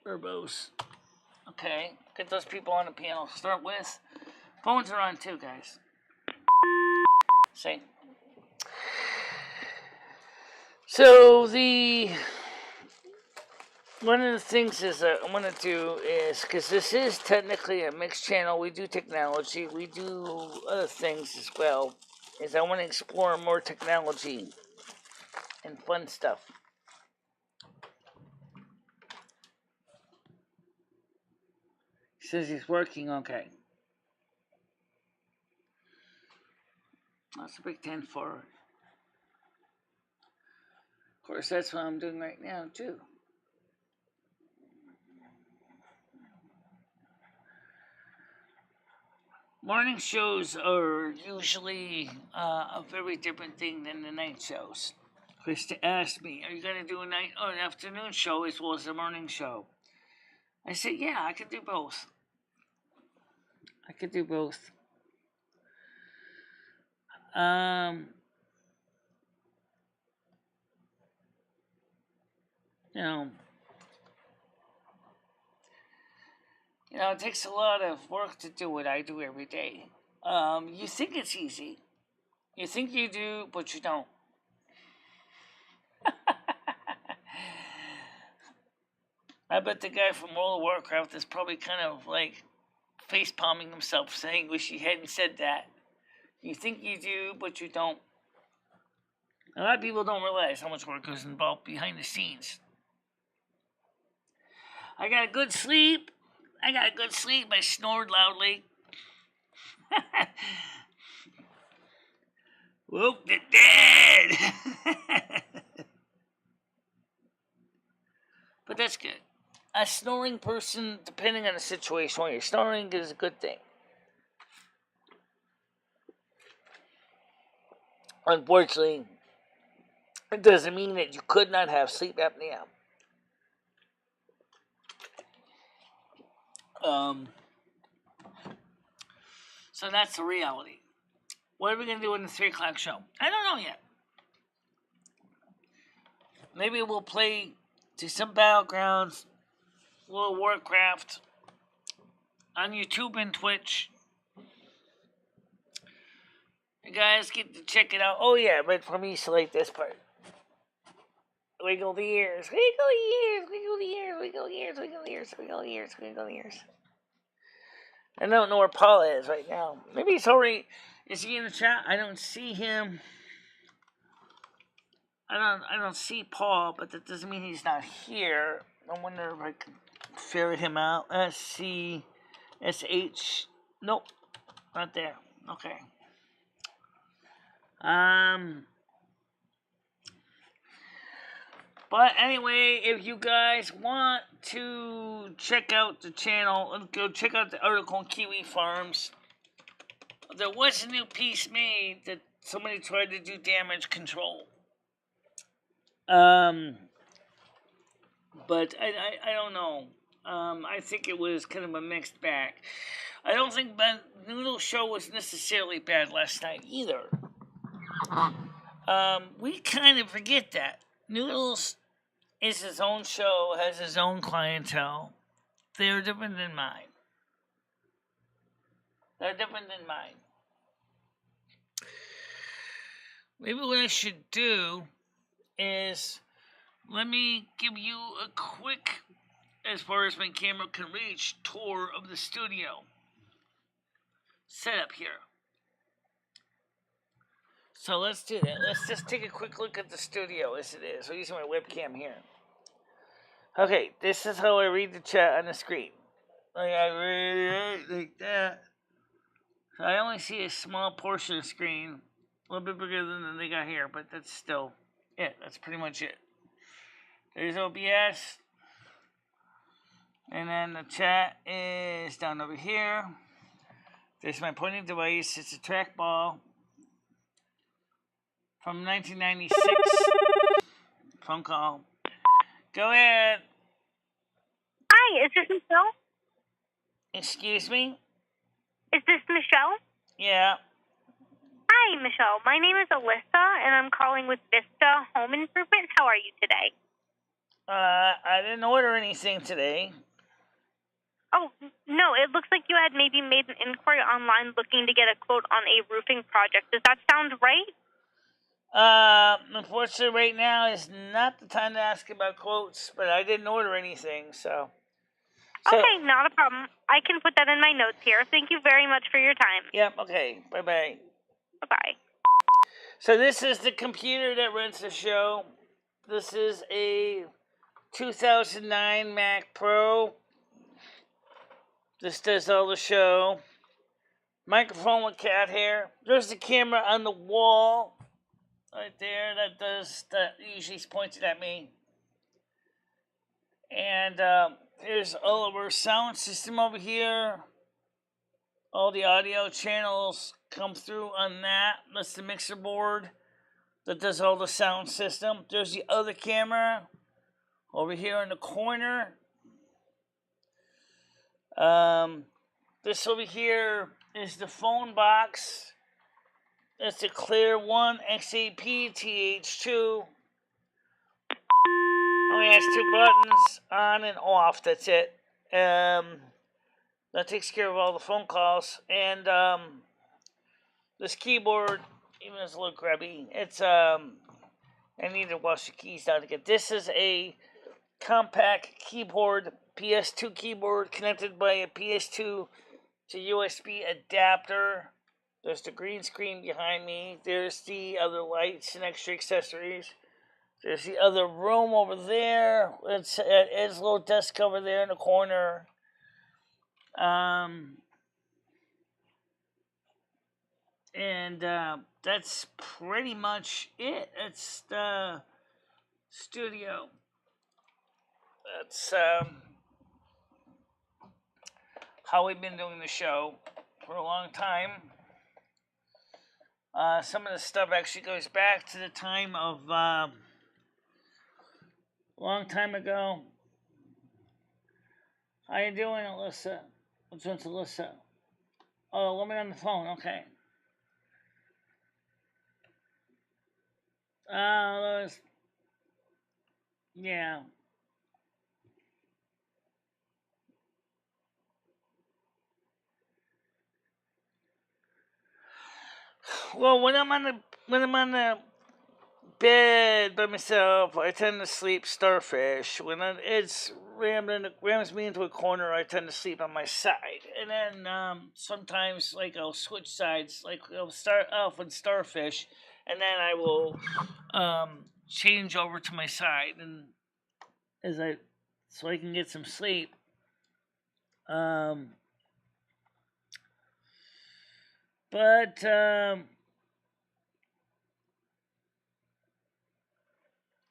Verbose. Okay, get those people on the panel to start with. Phones are on too, guys. See? So one of the things is I want to do is, because this is technically a mixed channel, we do technology, we do other things as well, is I want to explore more technology and fun stuff. He says he's working, okay. That's a big 10 forward. Of course, that's what I'm doing right now, too. Morning shows are usually a very different thing than the night shows. Krista asked me, are you going to do a night or an afternoon show as well as a morning show? I said, yeah, I could do both. It takes a lot of work to do what I do every day. You think it's easy. You think you do, but you don't. I bet the guy from World of Warcraft is probably kind of like face palming himself, saying, wish he hadn't said that. You think you do, but you don't. A lot of people don't realize how much work goes involved behind the scenes. I got a good sleep. I snored loudly. Woke the dead. But that's good. A snoring person, depending on the situation, when you're snoring is a good thing. unfortunately, it doesn't mean that you could not have sleep apnea. So that's the reality. What are we going to do in the 3 o'clock show? I don't know yet. Maybe we'll play to some Battlegrounds, a little Warcraft on YouTube and Twitch. You guys get to check it out. Oh yeah, but for me, select this part. Wiggle the ears, wiggle the ears, wiggle the ears, wiggle the ears, wiggle the ears, wiggle the ears, wiggle the ears. I don't know where Paul is right now. Maybe he's already. Is he in the chat? I don't see him. I don't see Paul, but that doesn't mean he's not here. I wonder if I can ferret him out. SCSH. Nope, not there. Okay. But anyway, if you guys want to check out the channel, go check out the article on Kiwi Farms. There was a new piece made that somebody tried to do damage control. But I don't know. I think it was kind of a mixed bag. I don't think Noodles' show was necessarily bad last night either. We kind of forget that. Noodles is his own show, has his own clientele. They're different than mine. Maybe what I should do is let me give you a quick, as far as my camera can reach, tour of the studio setup here. So let's do that. Let's just take a quick look at the studio as it is. I'm using my webcam here. Okay, this is how I read the chat on the screen. Like I read it like that. So I only see a small portion of the screen, a little bit bigger than they got here, but that's still it. That's pretty much it. There's OBS. And then the chat is down over here. There's my pointing device. It's a trackball from 1996. Phone call. Go ahead. Hi, is this Michelle? Excuse me? Is this Michelle? Yeah. Hi, Michelle. My name is Alyssa, and I'm calling with Vista Home Improvement. How are you today? I didn't order anything today. Oh, no, it looks like you had maybe made an inquiry online looking to get a quote on a roofing project. Does that sound right? Unfortunately, right now is not the time to ask about quotes, but I didn't order anything, so. Okay, not a problem. I can put that in my notes here. Thank you very much for your time. Yep, okay. Bye-bye. Bye-bye. So this is the computer that runs the show. This is a 2009 Mac Pro. This does all the show. Microphone with cat hair. There's the camera on the wall. Right there. That usually points it at me. And here's all of our sound system over here. All the audio channels come through on that. That's the mixer board that does all the sound system. There's the other camera over here in the corner. This over here is the phone box. That's the Clear 1 XAP TH2. Only has 2 buttons, on and off. That's it. That takes care of all the phone calls. And this keyboard, even though it's a little grubby, it's I need to wash the keys down again. This is a compact keyboard, PS2 keyboard connected by a PS2 to USB adapter. There's the green screen behind me. There's the other lights and extra accessories. There's the other room over there. It's Ed's little desk over there in the corner. And that's pretty much it. It's the studio. That's how we've been doing the show for a long time. Some of the stuff actually goes back to the time of long time ago. How you doing, Alyssa? What's with Alyssa? Oh, woman on the phone. Okay. Yeah. Well, when I'm on the bed by myself, I tend to sleep starfish. When it's rams me into a corner, I tend to sleep on my side. And then sometimes, like, I'll switch sides. Like, I'll start off with starfish, and then I will change over to my side, and so I can get some sleep. But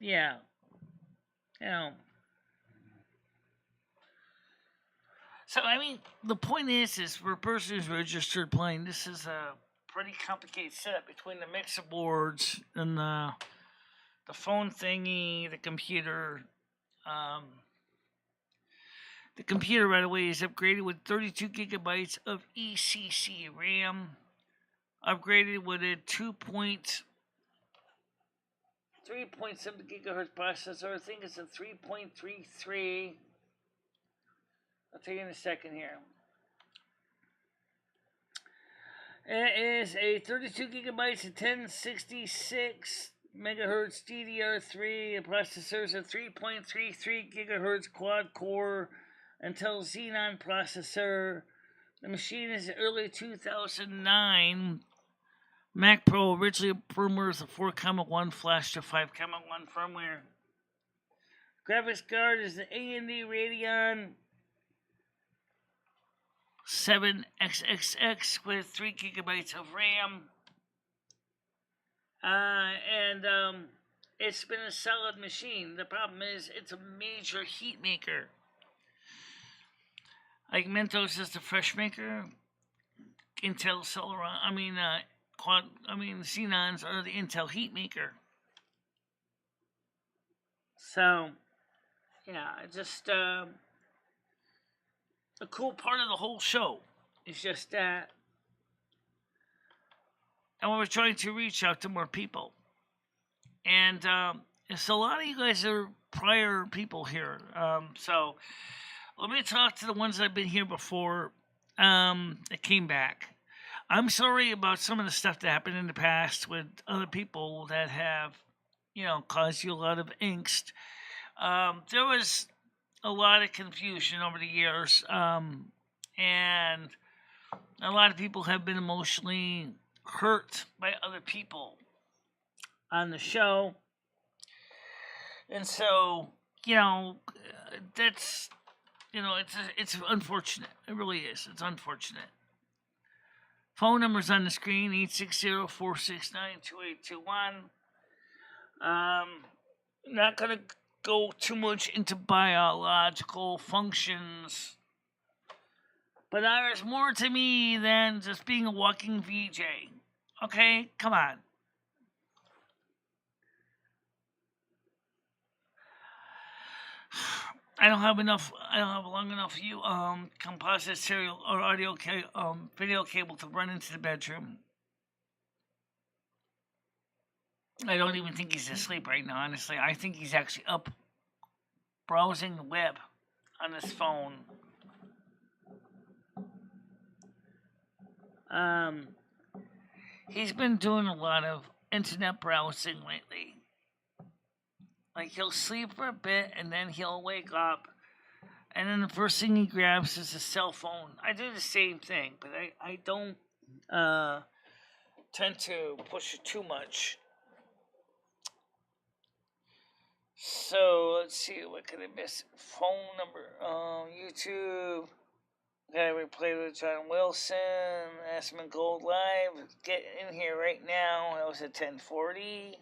yeah, you know. So I mean, the point is for a person who's registered playing, this is a pretty complicated setup between the mixer boards and the phone thingy, the computer. The computer, right away, is upgraded with 32 gigabytes of ECC RAM. Upgraded with a 3.7 gigahertz processor. I think it's a 3.33. I'll tell you in a second here. It is a 32 gigabytes of 1066 megahertz DDR3. The processor is a 3.33 gigahertz quad core Intel Xenon processor. The machine is early 2009 Mac Pro. Originally firmware is a 4.1 flash to 5.1 firmware. Graphics card is the AMD Radeon 7XXX with 3 gigabytes of RAM. And it's been a solid machine. The problem is it's a major heat maker. Like Mentos is the fresh maker. Intel Celeron, Xenons are the Intel heat maker. So, yeah, just a cool part of the whole show is just that. And we're trying to reach out to more people. And so a lot of you guys are prior people here. So let me talk to the ones that have been here before that came back. I'm sorry about some of the stuff that happened in the past with other people that have, caused you a lot of angst. There was a lot of confusion over the years, and a lot of people have been emotionally hurt by other people on the show. And so, that's, it's unfortunate. It really is. It's unfortunate. Phone number's on the screen, 860-469-2821. Not going to go too much into biological functions, but there's more to me than just being a walking VJ. Okay? Come on. I don't have long enough composite serial or video cable to run into the bedroom. I don't even think he's asleep right now, honestly. I think he's actually up browsing the web on his phone. He's been doing a lot of internet browsing lately. Like, he'll sleep for a bit, and then he'll wake up, and then the first thing he grabs is a cell phone. I do the same thing, but I don't tend to push it too much. So, let's see, what could I miss? Phone number, YouTube. Gotta replay with John Wilson, Aspen Gold Live. Get in here right now. That was at 10:40.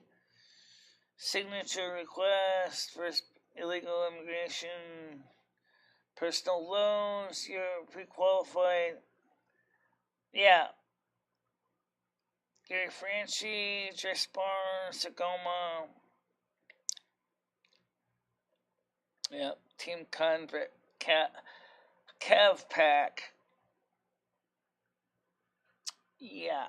Signature request for illegal immigration, personal loans, you're pre-qualified. Yeah. Gary Franchi, Dressbar, Sagoma. Yep, Team Convict, Cav Pack. Yeah.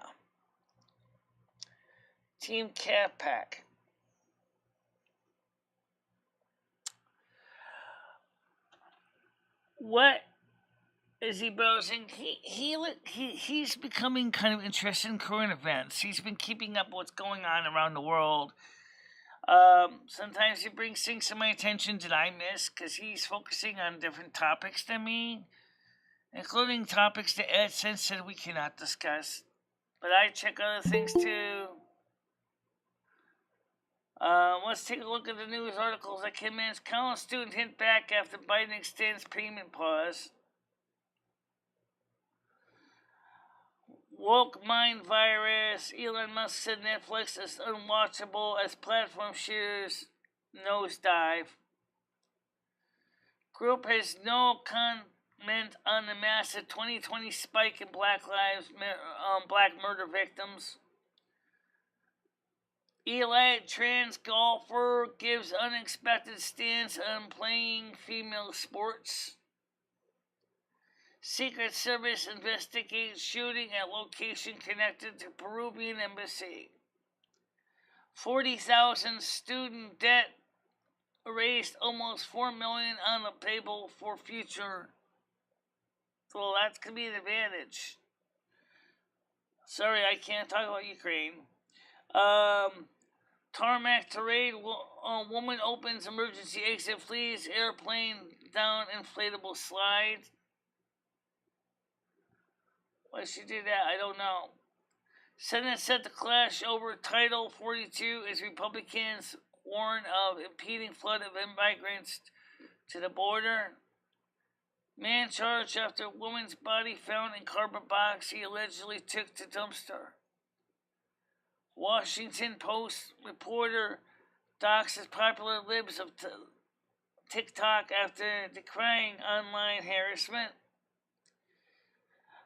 Team Cav Pack. What is he browsing? He's becoming kind of interested in current events. He's been keeping up what's going on around the world. Sometimes he brings things to my attention that I miss because he's focusing on different topics than me, including topics that AdSense said we cannot discuss. But I check other things too. Let's take a look at the news articles that came in. College student hit back after Biden extends payment pause. Woke mind virus. Elon Musk said Netflix is unwatchable as platform shares nosedive. Group has no comment on the massive 2020 spike in black murder victims. Elite trans golfer gives unexpected stance on playing female sports. Secret Service investigates shooting at location connected to Peruvian embassy. 40,000 student debt raised almost $4 million on the table for future. So that's gonna be an advantage. Sorry, I can't talk about Ukraine. Tarmac parade. Woman opens emergency exit, flees airplane down inflatable slide. Why she did that, I don't know. Senate set to clash over Title 42 as Republicans warn of impeding flood of immigrants to the border. Man charged after woman's body found in cardboard box he allegedly took to dumpster. Washington Post reporter doxes popular libs of TikTok after decrying online harassment.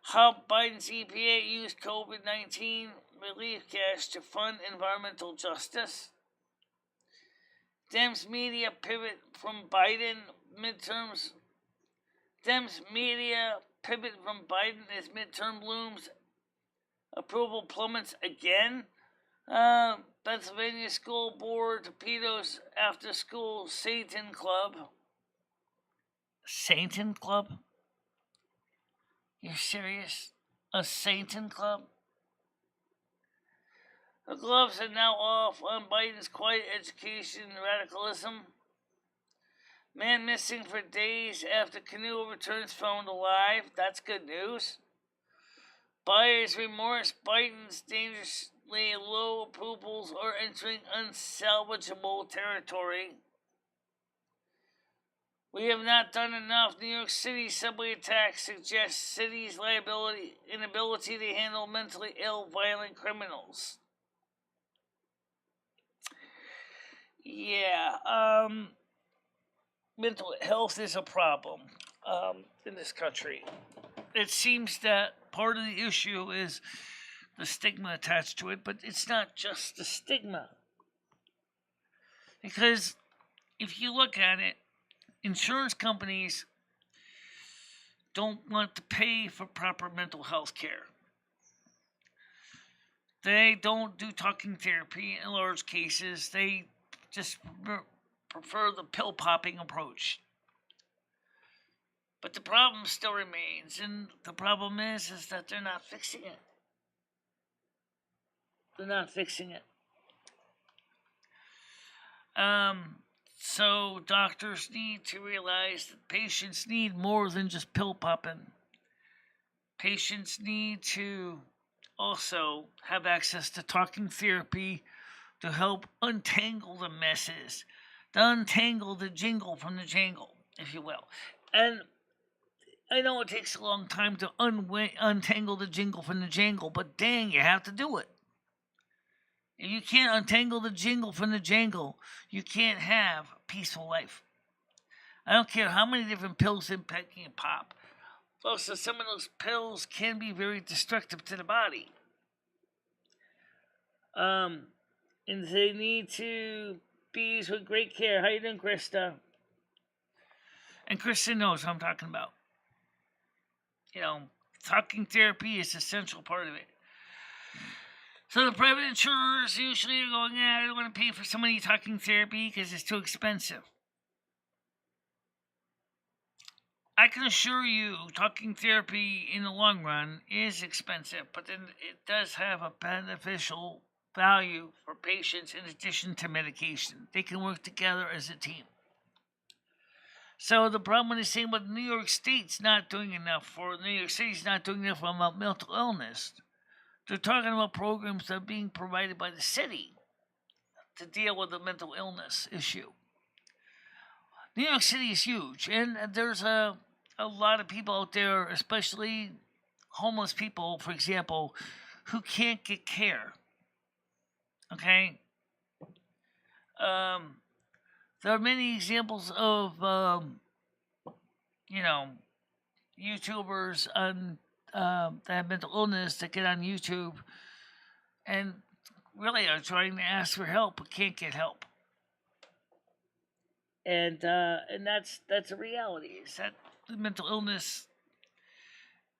How Biden's EPA used COVID-19 relief cash to fund environmental justice. Dems media pivot from Biden midterms. Dems media pivot from Biden as midterm looms. Approval plummets again. Pennsylvania School Board torpedoes after school Satan Club. Satan Club? You're serious? A Satan Club? The gloves are now off on Biden's quiet education radicalism. Man missing for days after canoe returns found alive. That's good news. Buyer's remorse. Biden's dangerously low approvals are entering unsalvageable territory. We have not done enough. New York City subway attack suggests city's inability to handle mentally ill, violent criminals. Yeah, mental health is a problem in this country. It seems that part of the issue is the stigma attached to it, but it's not just the stigma. Because if you look at it, insurance companies don't want to pay for proper mental health care. They don't do talking therapy in large cases. They just prefer the pill popping approach. But the problem still remains, and the problem is that they're not fixing it. They're not fixing it. So doctors need to realize that patients need more than just pill popping. Patients need to also have access to talking therapy to help untangle the messes, to untangle the jingle from the jangle, if you will. And I know it takes a long time to untangle the jingle from the jangle, but dang, you have to do it. If you can't untangle the jingle from the jangle, you can't have a peaceful life. I don't care how many different pills you can pop. Also, some of those pills can be very destructive to the body. And they need to be used with great care. How you doing, Krista? And Krista knows what I'm talking about. Talking therapy is a central part of it. So the private insurers usually are going, I don't want to pay for somebody talking therapy because it's too expensive. I can assure you, talking therapy in the long run is expensive, but then it does have a beneficial value for patients in addition to medication. They can work together as a team. So the problem is saying what New York State's not doing enough, or New York City's not doing enough about mental illness. They're talking about programs that are being provided by the city to deal with the mental illness issue. New York City is huge, and there's a lot of people out there, especially homeless people, for example, who can't get care. Okay? There are many examples of, YouTubers that have mental illness that get on YouTube and really are trying to ask for help but can't get help. And that's a reality. Is that mental illness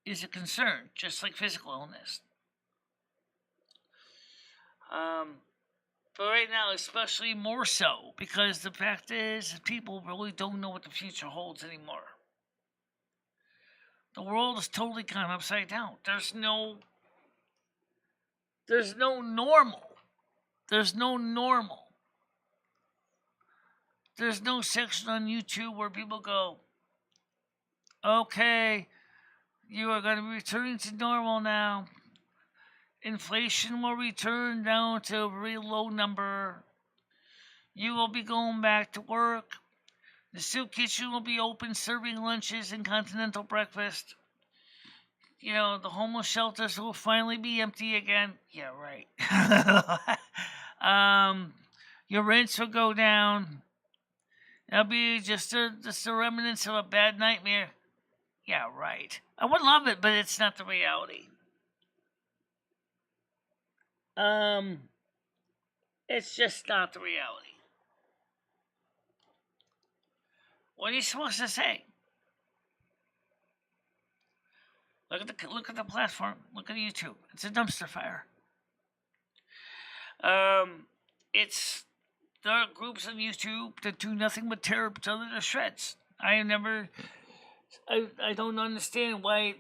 is a concern, just like physical illness. But right now, especially more so, because the fact is people really don't know what the future holds anymore. The world is totally gone upside down. There's no normal. There's no normal. There's no section on YouTube where people go, okay, you are going to be returning to normal now. Inflation will return down to a very low number. You will be going back to work. The soup kitchen will be open, serving lunches and continental breakfast. The homeless shelters will finally be empty again. Yeah, right. Your rents will go down. It'll be just the remnants of a bad nightmare. Yeah, right. I would love it, but it's not the reality. It's just not the reality. What are you supposed to say? Look at the platform. Look at YouTube. It's a dumpster fire. There are groups on YouTube that do nothing but tear each other to shreds. I don't understand why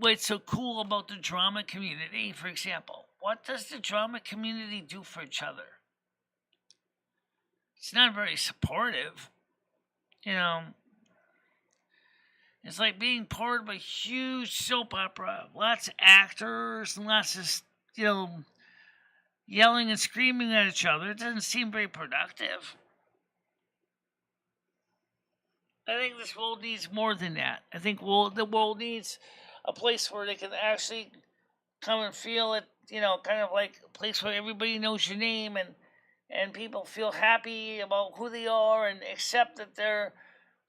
it's so cool about the drama community, for example. What does the drama community do for each other? It's not very supportive. It's like being part of a huge soap opera. Lots of actors and lots of, yelling and screaming at each other. It doesn't seem very productive. I think this world needs more than that. I think the world needs a place where they can actually come and feel it, kind of like a place where everybody knows your name and people feel happy about who they are and accept that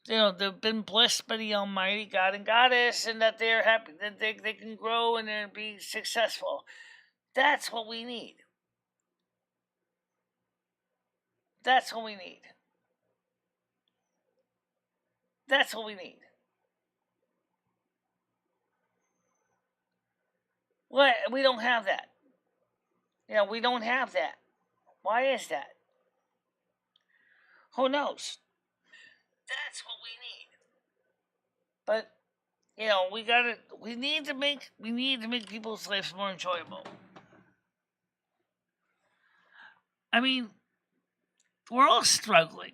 they've been blessed by the Almighty God and Goddess, and that they're happy, that they can grow and be successful. That's what we need. That's what we need. That's what we need. What? We don't have that. We don't have that. Why is that? Who knows? That's what we need. But we need to make people's lives more enjoyable. I mean, we're all struggling.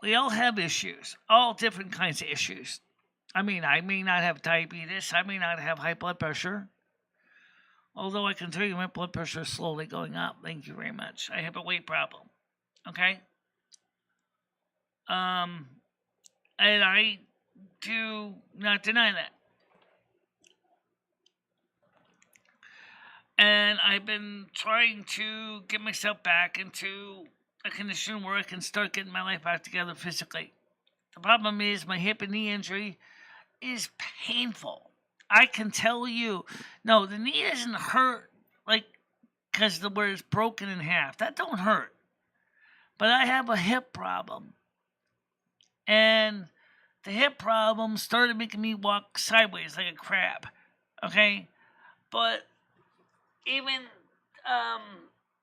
We all have issues, all different kinds of issues. I mean, I may not have diabetes. I may not have high blood pressure. Although I can tell you my blood pressure is slowly going up. Thank you very much. I have a weight problem. Okay? And I do not deny that. And I've been trying to get myself back into a condition where I can start getting my life back together physically. The problem is my hip and knee injury is painful. I can tell you. No, the knee doesn't hurt like because the word is broken in half. That don't hurt. But I have a hip problem. And the hip problem started making me walk sideways like a crab. Okay? But even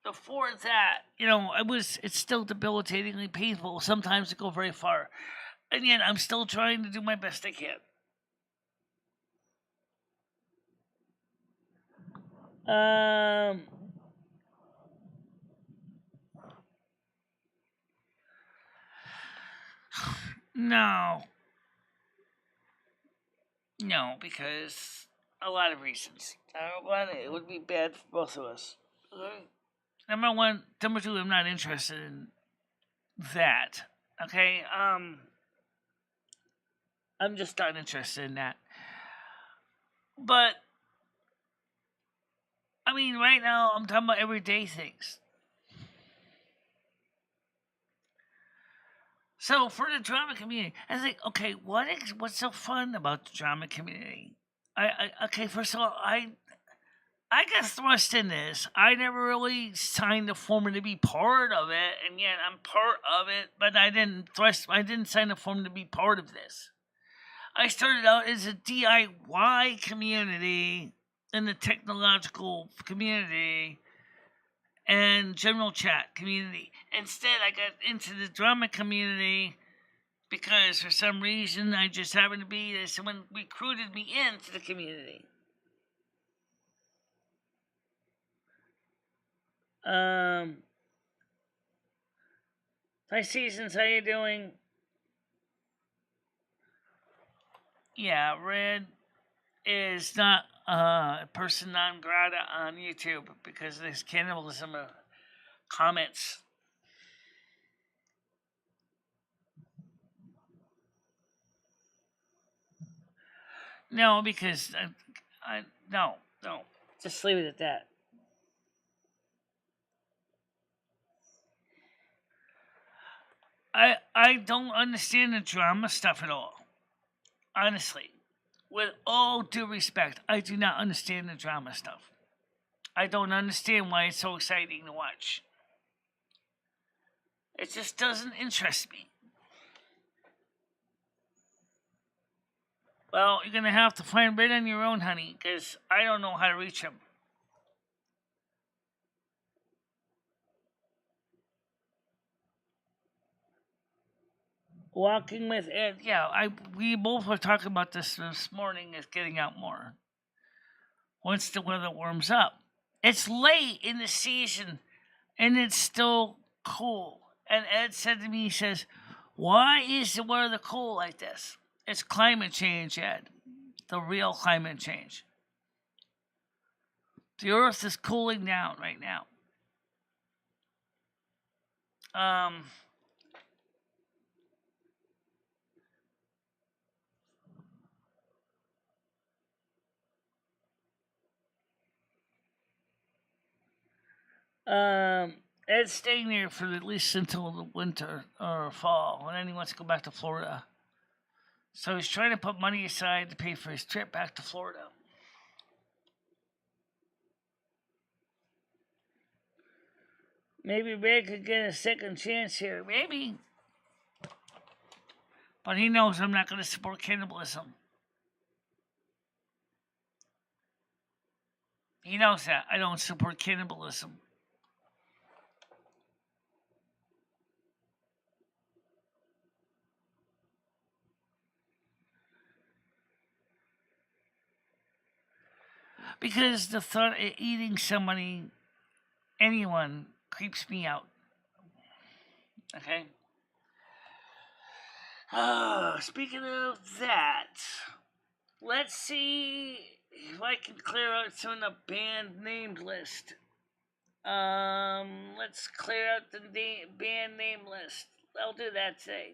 before that, it's still debilitatingly painful. Sometimes it go very far. And yet I'm still trying to do my best I can. No, because a lot of reasons. It would be bad for both of us. Okay? Number one, number two, I'm not interested in that. Okay, I'm just not interested in that. But I mean, right now I'm talking about everyday things. So for the drama community, I think, okay, what's so fun about the drama community? Okay, first of all, I got thrust in this. I never really signed the form to be part of it, and yet I'm part of it. But I didn't sign the form to be part of this. I started out as a DIY community in the technological community and general chat community. Instead, I got into the drama community because for some reason I just happened to be there. Someone recruited me into the community. Hi Seasons, how you doing? Yeah, Red is not a person non grata on YouTube because there's cannibalism of comments. No, because no, just leave it at that. I don't understand the drama stuff at all. Honestly, with all due respect, I do not understand the drama stuff. I don't understand why it's so exciting to watch. It just doesn't interest me. Well, you're going to have to find Red on your own, honey, because I don't know how to reach him. Walking with Ed, yeah, we both were talking about this morning, is getting out more. Once the weather warms up. It's late in the season, and it's still cool. And Ed said to me, he says, why is the weather cool like this? It's climate change, Ed. The real climate change. The earth is cooling down right now. Ed's staying there for at least until the winter or fall, and then he wants to go back to Florida. So he's trying to put money aside to pay for his trip back to Florida. Maybe Red could get a second chance here. Maybe. But he knows I'm not going to support cannibalism. He knows that. I don't support cannibalism. Because the thought of eating somebody, anyone, creeps me out. Okay? Speaking of that, let's see if I can clear out some of the band named list. Let's clear out the band name list. I'll do that today,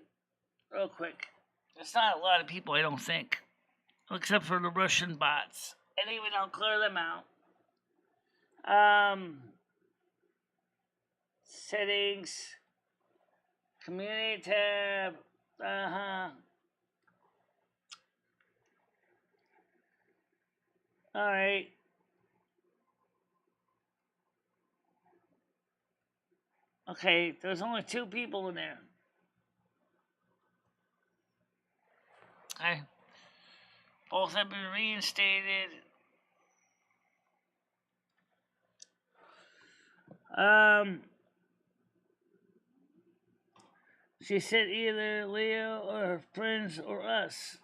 real quick. There's not a lot of people, I don't think, except for the Russian bots. And even I'll clear them out. Settings, community tab. All right. Okay, there's only 2 people in there. Okay. Both have been reinstated. She said either Leo or her friends or us.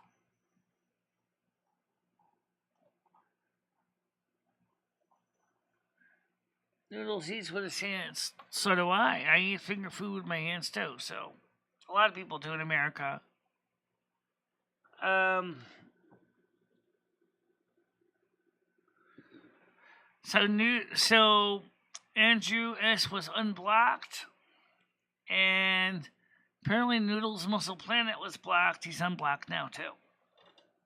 Noodles eats with his hands. So do I. I eat finger food with my hands too. So a lot of people do in America. So Andrew S was unblocked, and apparently Noodles Muscle Planet was blocked. He's unblocked now too.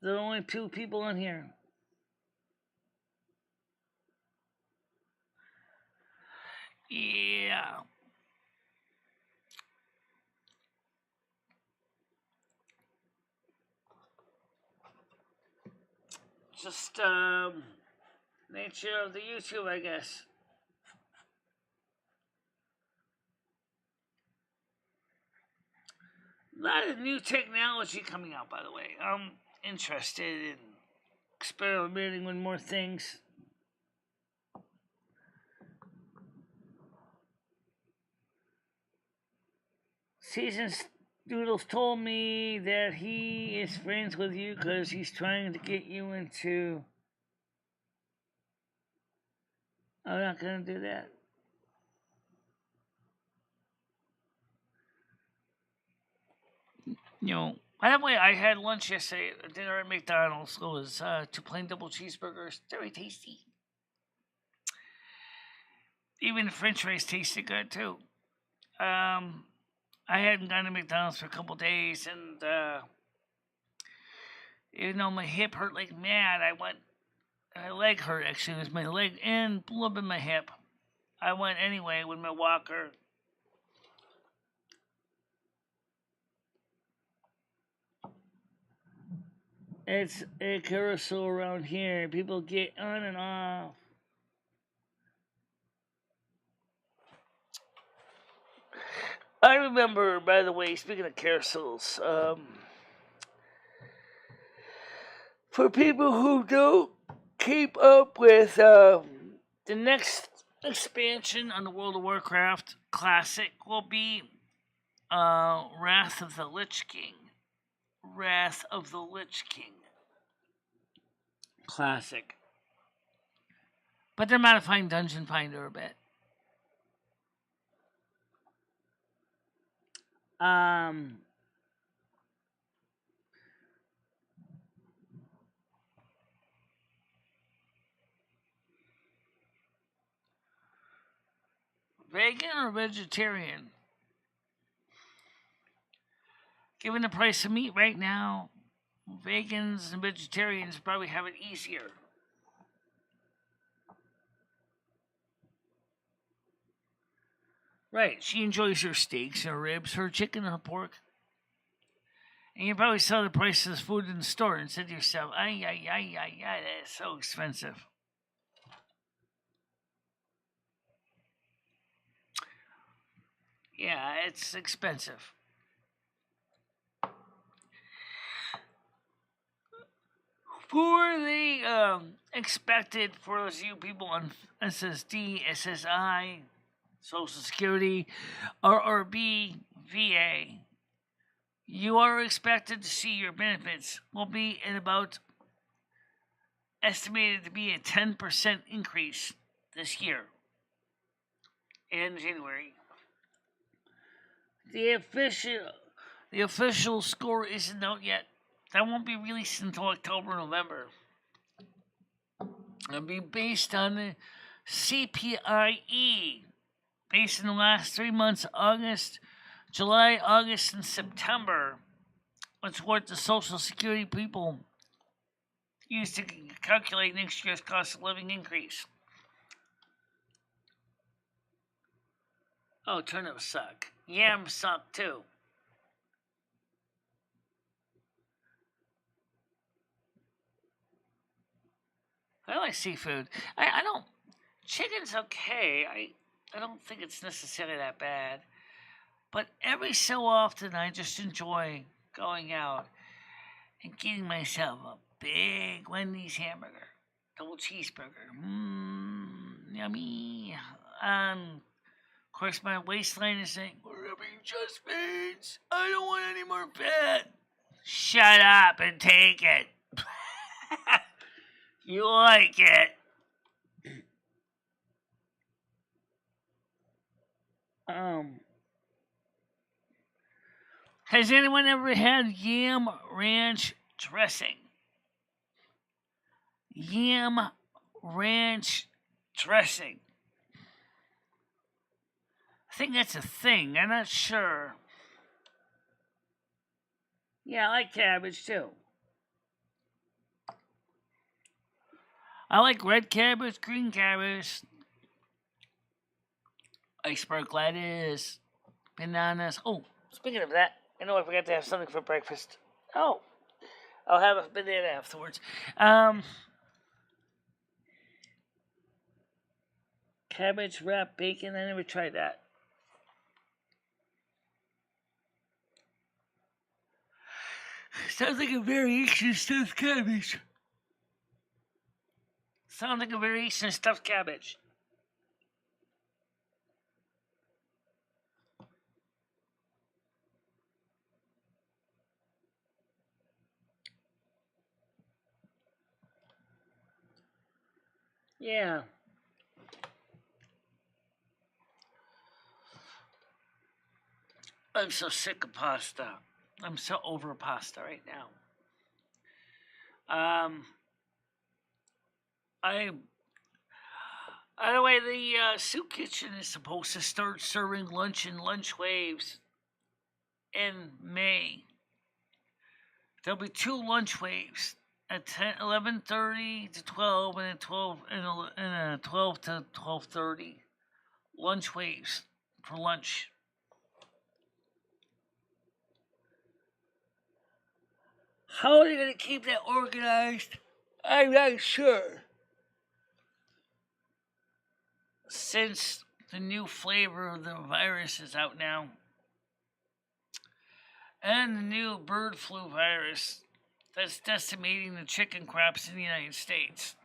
There are only 2 people in here. Yeah. Just nature of the YouTube, I guess. A lot of new technology coming out, by the way. I'm interested in experimenting with more things. Seasons Doodles told me that he is friends with you because he's trying to get you into. I'm not going to do that. By the way, I had lunch yesterday, dinner at McDonald's. It was 2 plain double cheeseburgers. Very tasty. Even the French fries tasted good too. I hadn't gone to McDonald's for a couple days, and even though my hip hurt like mad, my leg hurt actually. It was my leg and a little bit my hip. I went anyway with my walker. It's a carousel around here. People get on and off. I remember, by the way, speaking of carousels, for people who don't keep up with the next expansion on the World of Warcraft Classic will be Wrath of the Lich King. Wrath of the Lich King. Classic. But they're modifying Dungeon Finder a bit. Vegan or vegetarian? Given the price of meat right now, vegans and vegetarians probably have it easier. Right, she enjoys her steaks, her ribs, her chicken, her pork. And you probably saw the price of this food in the store and said to yourself, ay, that is so expensive. Yeah, it's expensive. For the expected, for those of you people on SSD, SSI, Social Security, RRB, VA, you are expected to see your benefits will be at about estimated to be a 10% increase this year in January. The official score isn't out yet. That won't be released until October, November. It'll be based on the CPIE, based in the last 3 months, July, August, and September. It's what the Social Security people use to calculate next year's cost of living increase. Oh, turnips suck. Yams suck too. I like seafood. I don't. Chicken's okay. I don't think it's necessarily that bad. But every so often, I just enjoy going out and getting myself a big Wendy's hamburger, double cheeseburger. Yummy. Of course, my waistline is saying, "We're having just means. I don't want any more fat." Shut up and take it. You like it. Has anyone ever had yam ranch dressing? Yam ranch dressing. I think that's a thing. I'm not sure. Yeah, I like cabbage too. I like red cabbage, green cabbage, iceberg lettuce, bananas. Oh, speaking of that, I know I forgot to have something for breakfast. Oh, I'll have a banana afterwards. Cabbage wrapped bacon. I never tried that. Sounds like a variation of stuffed cabbage. Sounds like a variation of stuffed cabbage. Yeah. I'm so sick of pasta. I'm so over pasta right now. By the way, the soup kitchen is supposed to start serving lunch in lunch waves in May. There'll be 2 lunch waves at 11:30 to 12 and at 12 and 12 to 12:30. Lunch waves for lunch. How are they going to keep that organized? I'm not sure. Since the new flavor of the virus is out now, and the new bird flu virus that's decimating the chicken crops in the United States.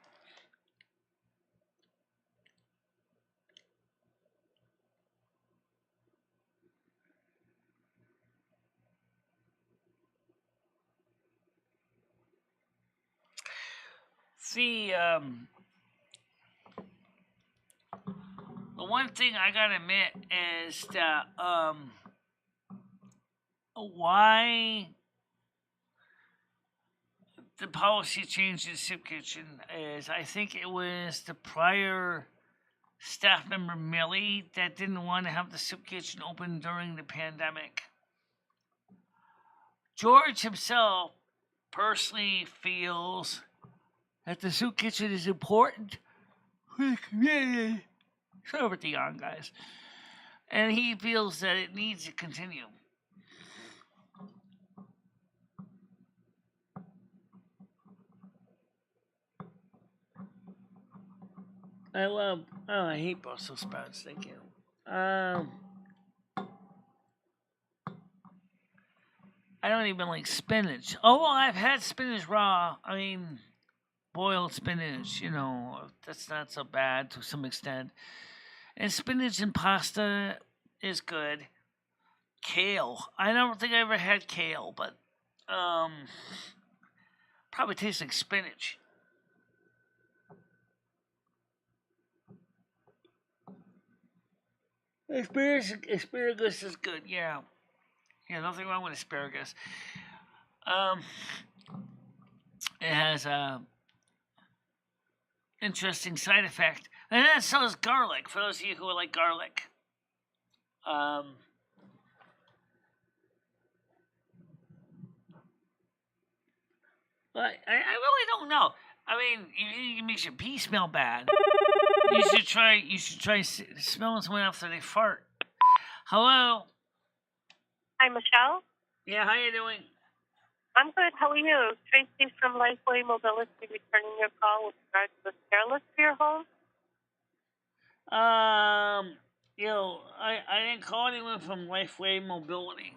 The one thing I gotta admit is that why the policy change in soup kitchen is I think it was the prior staff member Millie that didn't want to have the soup kitchen open during the pandemic. George himself personally feels that the soup kitchen is important for the community. Sorry about the yawn, guys. And he feels that it needs to continue. I hate Brussels sprouts, thank you. I don't even like spinach. Oh, well, I've had spinach raw. I mean, boiled spinach, that's not so bad to some extent. And spinach and pasta is good. Kale. I don't think I ever had kale, but probably tastes like spinach. Asparagus is good, yeah. Yeah, nothing wrong with asparagus. It has a interesting side effect. And that so is garlic, for those of you who like garlic. I really don't know. I mean, it makes your pee smell bad. You should try smelling someone after they fart. Hello. Hi, Michelle. Yeah, how you doing? I'm good. How are you? Tracy from Lifeway Mobility returning your call with regards to the stair lift for your home. I didn't call anyone from Lifeway Mobility.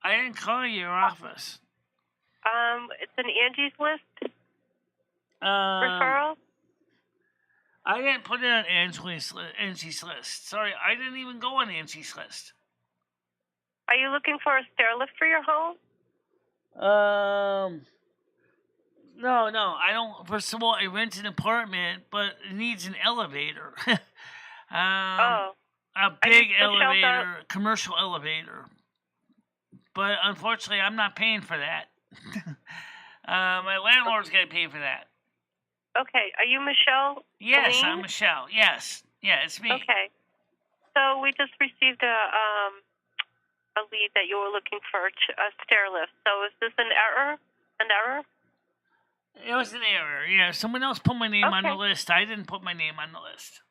I didn't call your office. It's an Angie's List referral. I didn't put it on Angie's list. Sorry, I didn't even go on Angie's list. Are you looking for a stair lift for your home? No, I don't. First of all, I rent an apartment, but it needs an elevator. A big elevator, commercial elevator. But unfortunately, I'm not paying for that. My landlord's going to pay for that. Okay. Are you Michelle? Yes, Dalene? I'm Michelle. Yes. Yeah, it's me. Okay. So we just received a lead that you were looking for a stair lift. So is this an error? An error? It was an error. Yeah, someone else put my name on the list. I didn't put my name on the list.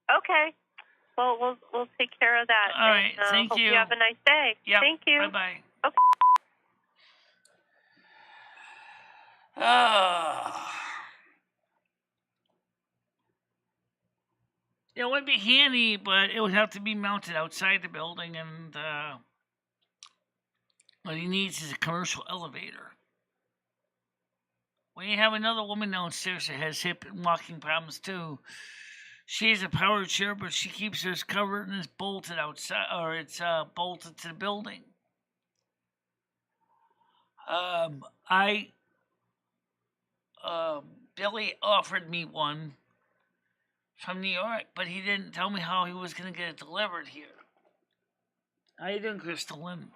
Okay. Well, we'll take care of that. All right. Thank hope you. you have a nice day. Yep. Thank you. Bye-bye. Okay. It would be handy, but it would have to be mounted outside the building, and what he needs is a commercial elevator. When you have another woman downstairs that has hip and walking problems too, she has a power chair, but she keeps hers covered and it's bolted outside, or it's bolted to the building. Billy offered me one from New York, but he didn't tell me how he was going to get it delivered here. How you doing, Crystalline?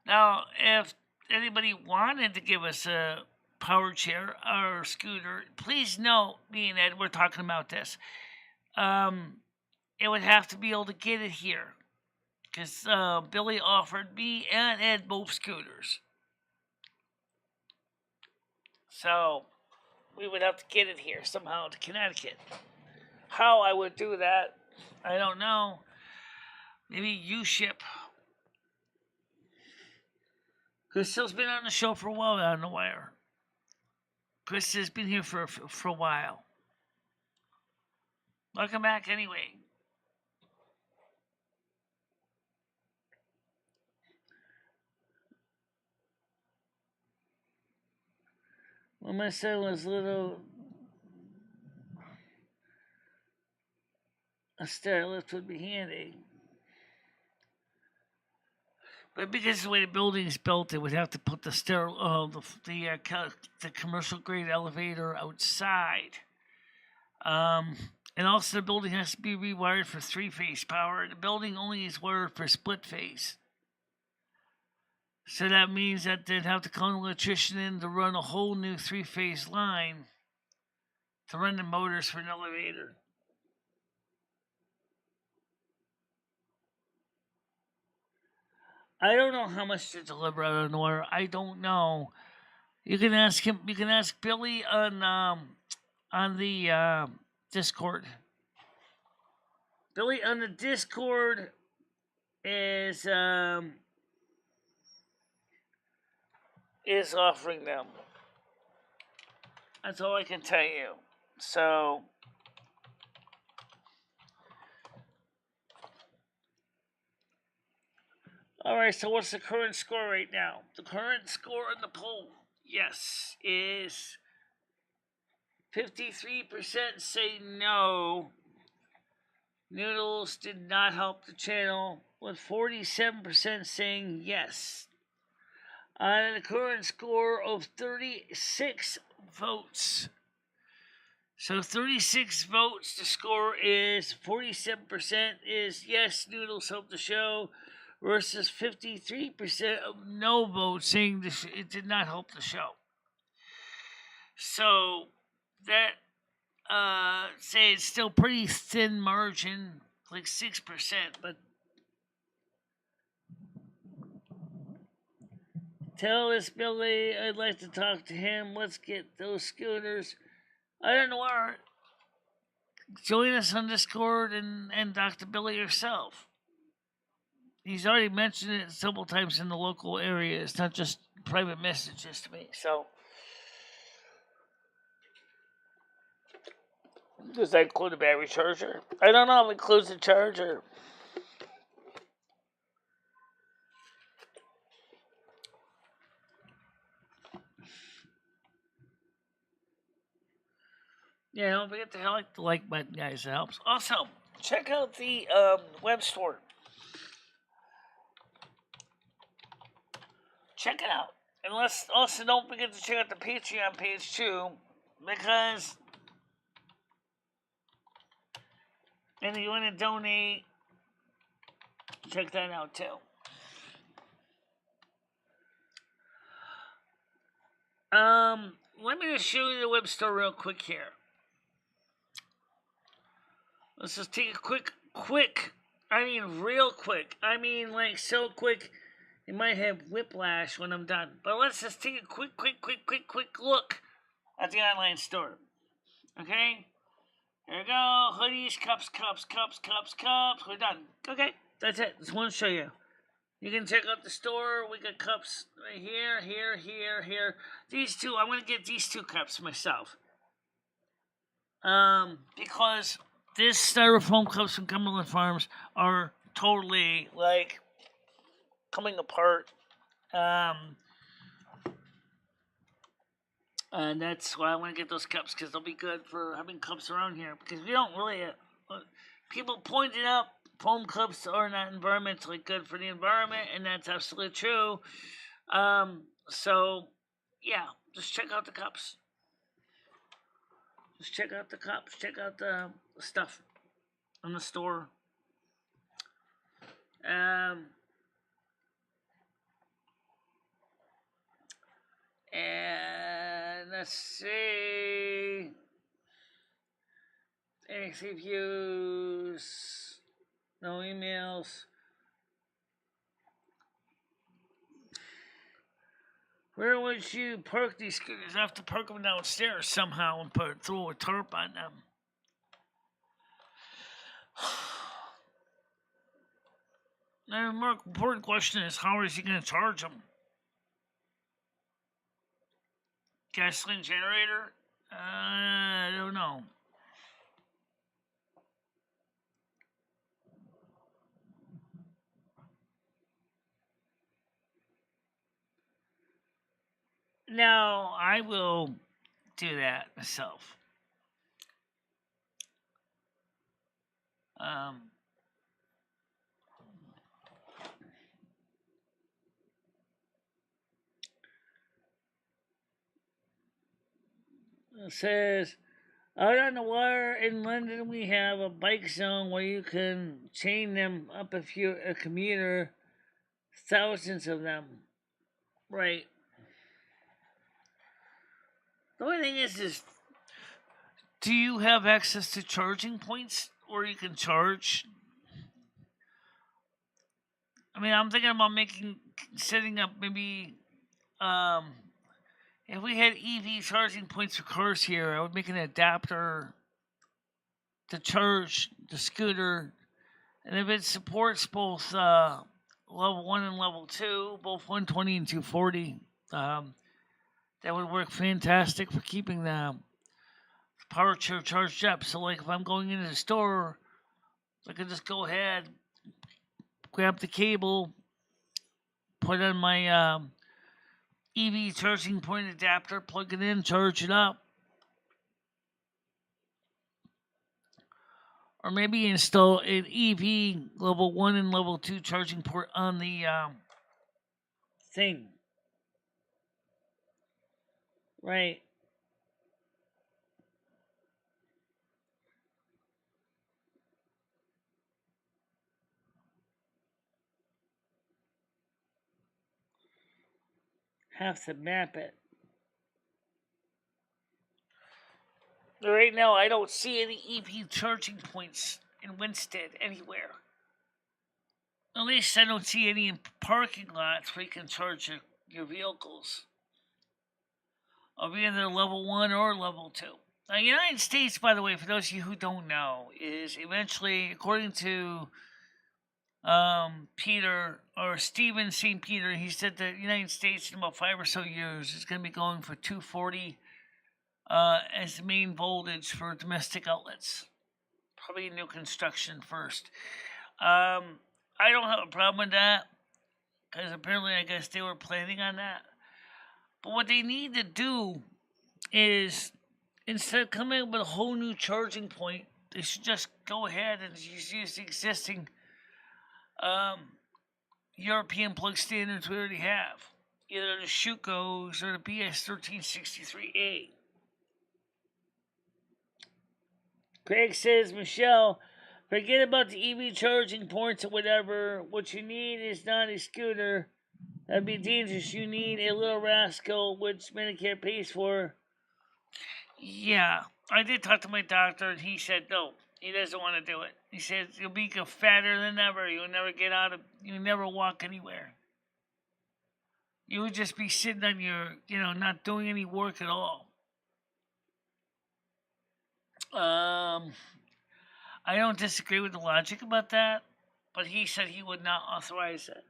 Now, if anybody wanted to give us a power chair or scooter, please note, me and Ed, we're talking about this. It would have to be able to get it here, because Billy offered me and Ed both scooters. So we would have to get it here somehow to Connecticut. How I would do that, I don't know. Maybe U-ship. Crystal's been on the show for a while on the wire. Chris has been here for a while. Welcome back anyway. When my son was little, a stair lift would be handy. But because of the way the building is built, they would have to put the commercial grade elevator outside. And also the building has to be rewired for 3-phase power. The building only is wired for split phase. So that means that they'd have to call an electrician in to run a whole new 3-phase line to run the motors for an elevator. I don't know how much to deliver out of the wire. I don't know. You can ask him. You can ask Billy on the Discord. Billy on the Discord is offering them. That's all I can tell you. So. All right, so what's the current score right now? The current score in the poll, yes, is 53% say no. Noodles did not help the channel, with 47% saying yes. On a current score of 36 votes. So 36 votes, the score is 47% is yes, Noodles helped the show, versus 53% of no votes saying it did not help the show. So that say it's still pretty thin margin, like 6%, but tell this Billy I'd like to talk to him. Let's get those scooters. I don't know where. Join us on Discord and Dr. Billy yourself. He's already mentioned it several times in the local area. It's not just private messages to me. So, Does that include a battery charger? I don't know if it includes a charger. Yeah, don't forget to hit the like button, guys. It helps. Also, check out the web store. Check it out. And also don't forget to check out the Patreon page too, because if you want to donate, check that out too. Let me just show you the web store real quick here. Let's just take a quick, I mean real quick. I mean like so quick, you might have whiplash when I'm done. But let's just take a quick look at the online store. Okay? Here we go. Hoodies, cups. We're done. Okay, that's it. Just want to show you. You can check out the store. We got cups right here. These two, I'm going to get these two cups myself. Because this styrofoam cups from Cumberland Farms are totally, like, coming apart. And that's why I want to get those cups, because they'll be good for having cups around here. Because we don't really... people pointed out foam cups are not environmentally good for the environment, and that's absolutely true. So, yeah, just check out the cups. Just check out the cups. Check out the stuff in the store. And let's see. NASQ views. No emails. Where would you park these scooters? I have to park them downstairs somehow and throw a tarp on them. The more important question is, how is he going to charge them? Gasoline generator? I don't know. No, I will do that myself. It says, out on the water in London, we have a bike zone where you can chain them up if you're a commuter. Thousands of them. Right. The only thing is do you have access to charging points where you can charge? I mean, I'm thinking about setting up maybe, if we had EV charging points for cars here, I would make an adapter to charge the scooter. And if it supports both level 1 and level 2, both 120 and 240, that would work fantastic for keeping the power charged up. So, like, if I'm going into the store, I could just go ahead, grab the cable, put on my EV charging point adapter, plug it in, charge it up. Or maybe install an EV level 1 and level 2 charging port on the thing. Right. Have to map it. Right now, I don't see any EV charging points in Winstead anywhere. At least I don't see any in parking lots where you can charge your vehicles. Of either level 1 or level 2. Now, the United States, by the way, for those of you who don't know, is eventually, according to Peter, or Stephen St. Peter, he said that the United States in about 5 or so years is going to be going for 240 as the main voltage for domestic outlets. Probably new construction first. I don't have a problem with that, because apparently I guess they were planning on that. But what they need to do is, instead of coming up with a whole new charging point, they should just go ahead and use the existing European plug standards we already have. Either the Schuco's or the BS1363A. Craig says, Michelle, forget about the EV charging ports or whatever. What you need is not a scooter. That'd be dangerous. You need a little rascal, which Medicare pays for. Yeah, I did talk to my doctor, and he said no. He doesn't want to do it. He says you'll be fatter than ever. You'll never walk anywhere. You would just be sitting on your, not doing any work at all. I don't disagree with the logic about that, but he said he would not authorize it.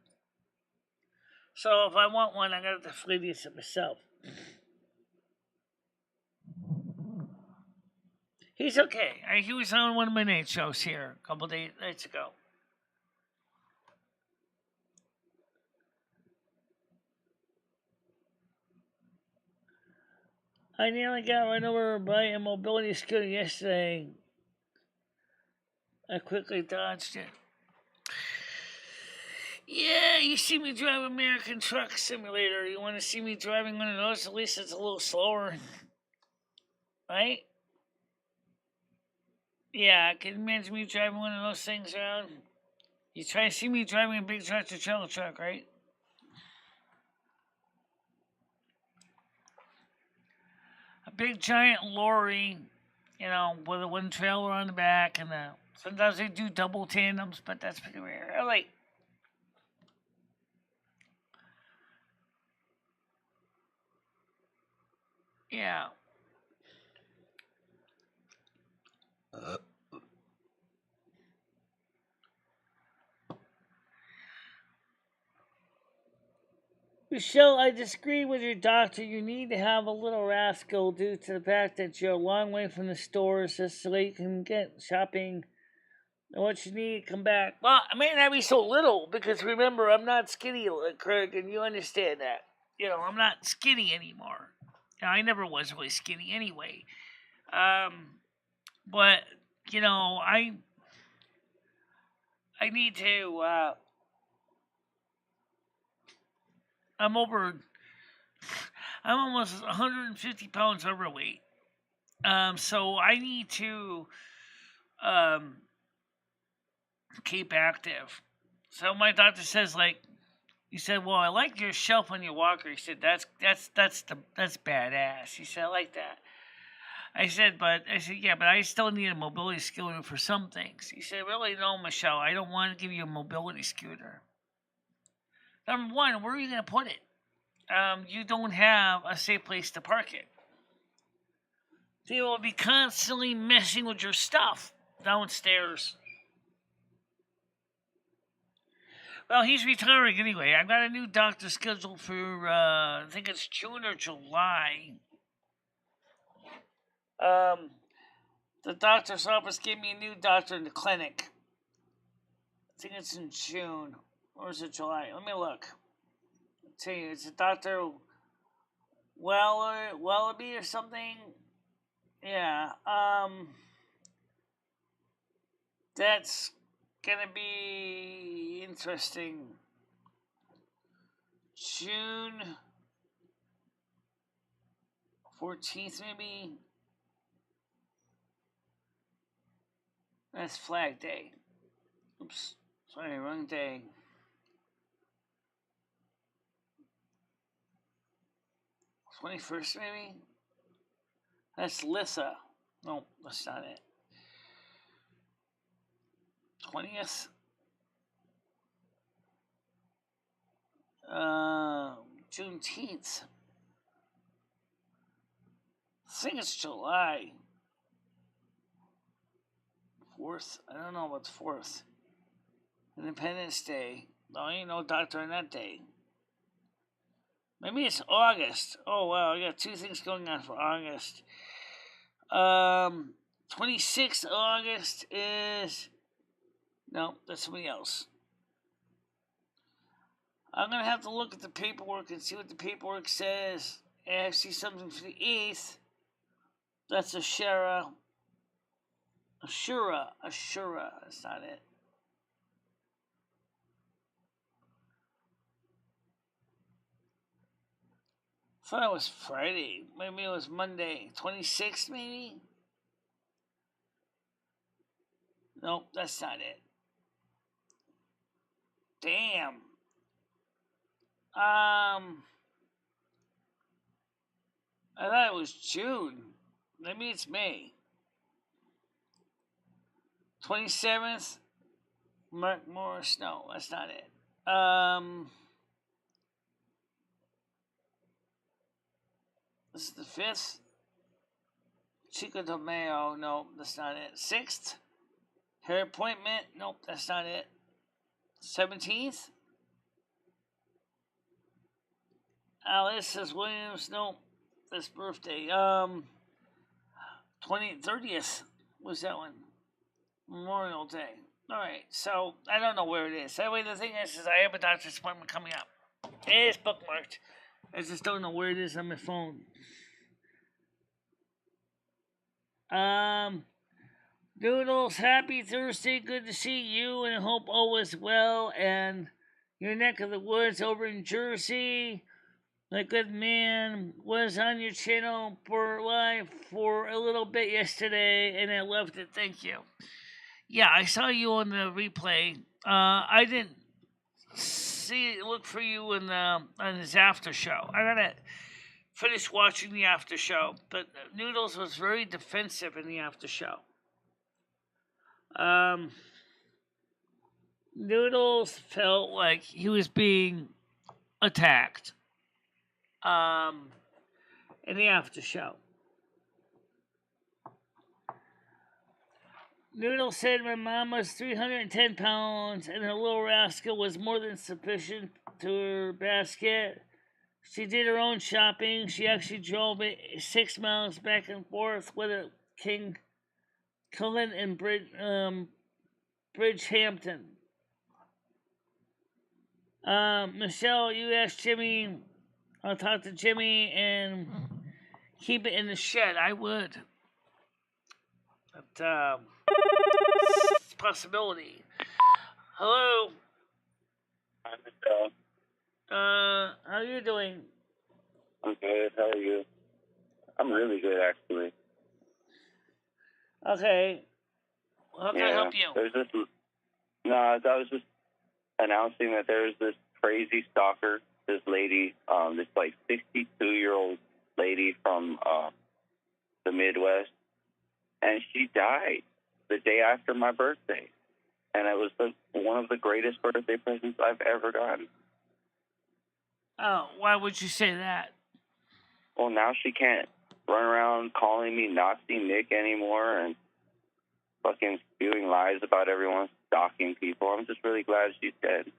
So if I want one, I got to flee it myself. He's okay. He was on one of my night shows here a couple nights ago. I nearly got run over by a mobility scooter yesterday. I quickly dodged it. Yeah, you see me drive American Truck Simulator. You want to see me driving one of those? At least it's a little slower. Right? Yeah, I can imagine me driving one of those things around. You try to see me driving a big tractor trailer truck, right? A big giant lorry, with a one trailer on the back, and sometimes they do double tandems, but that's pretty rare. Yeah. Michelle, I disagree with your doctor. You need to have a little rascal due to the fact that you're a long way from the stores, just so you can get shopping and what you need to come back. Well, I may not be so little, because remember, I'm not skinny, Craig, and you understand that. I'm not skinny anymore. I never was really skinny anyway. But, I need to, I'm almost 150 pounds overweight. So I need to keep active. So my doctor says, he said, well, I like your shelf on your walker. He said, that's badass. He said, I like that. I said, yeah, but I still need a mobility scooter for some things. He said, really, no, Michelle, I don't want to give you a mobility scooter. Number one, where are you going to put it? You don't have a safe place to park it. They will be constantly messing with your stuff downstairs. Well, he's retiring anyway. I've got a new doctor scheduled for, I think it's June or July. The doctor's office gave me a new doctor in the clinic. I think it's in June. Or is it July? Let me look. I'll tell you, it's a Dr. Wellaby or something. Yeah. That's gonna be interesting. June 14th, maybe. That's Flag Day. Oops. Sorry, wrong day. – 21st, maybe? That's Lissa. No, that's not it. 20th? Juneteenth. I think it's July 4th. I don't know what's 4th. Independence Day. No, ain't no doctor on that day. Maybe it's August. Oh, wow, I got two things going on for August. 26th August is... No, that's somebody else. I'm going to have to look at the paperwork and see what the paperwork says. And I see something for the 8th. That's Ashura. That's not it. I thought it was Friday. Maybe it was Monday. 26th, maybe? Nope, that's not it. Damn. I thought it was June. Maybe it's May. 27th, Mark Morris. No, that's not it. This is the 5th. Chico de Mayo. No, that's not it. 6th. Her appointment. Nope, that's not it. 17th. Alice Williams. Nope, that's birthday. 30th was that one. Memorial Day. Alright, so I don't know where it is. Anyway, the thing is I have a doctor's appointment coming up. It is bookmarked. I just don't know where it is on my phone. Noodles, happy Thursday. Good to see you and I hope all is well. And your neck of the woods over in Jersey. My good man was on your channel for live for a little bit yesterday and I loved it. Thank you. Yeah, I saw you on the replay. I didn't look for you on his after show. I gotta finish watching the after show, but Noodles was very defensive in the after show. Noodles felt like he was being attacked. In the after show. Noodle said my mom was 310 pounds and her little rascal was more than sufficient to her basket. She did her own shopping. She actually drove it 6 miles back and forth with a King Cullen and Bridgehampton. Michelle, you asked Jimmy. I'll talk to Jimmy and keep it in the shed. I would. But, it's a possibility. Hello. Hi, Michelle. How are you doing? I'm good. How are you? I'm really good, actually. Okay. Well, how can I help you? There's this. No, I was just announcing that there's this crazy stalker. This lady, this like 62-year-old lady from the Midwest, and she died the day after my birthday, and it was one of the greatest birthday presents I've ever gotten. Oh, why would you say that? Well, now she can't run around calling me Nazi Nick anymore and fucking spewing lies about everyone stalking people. I'm just really glad she's dead.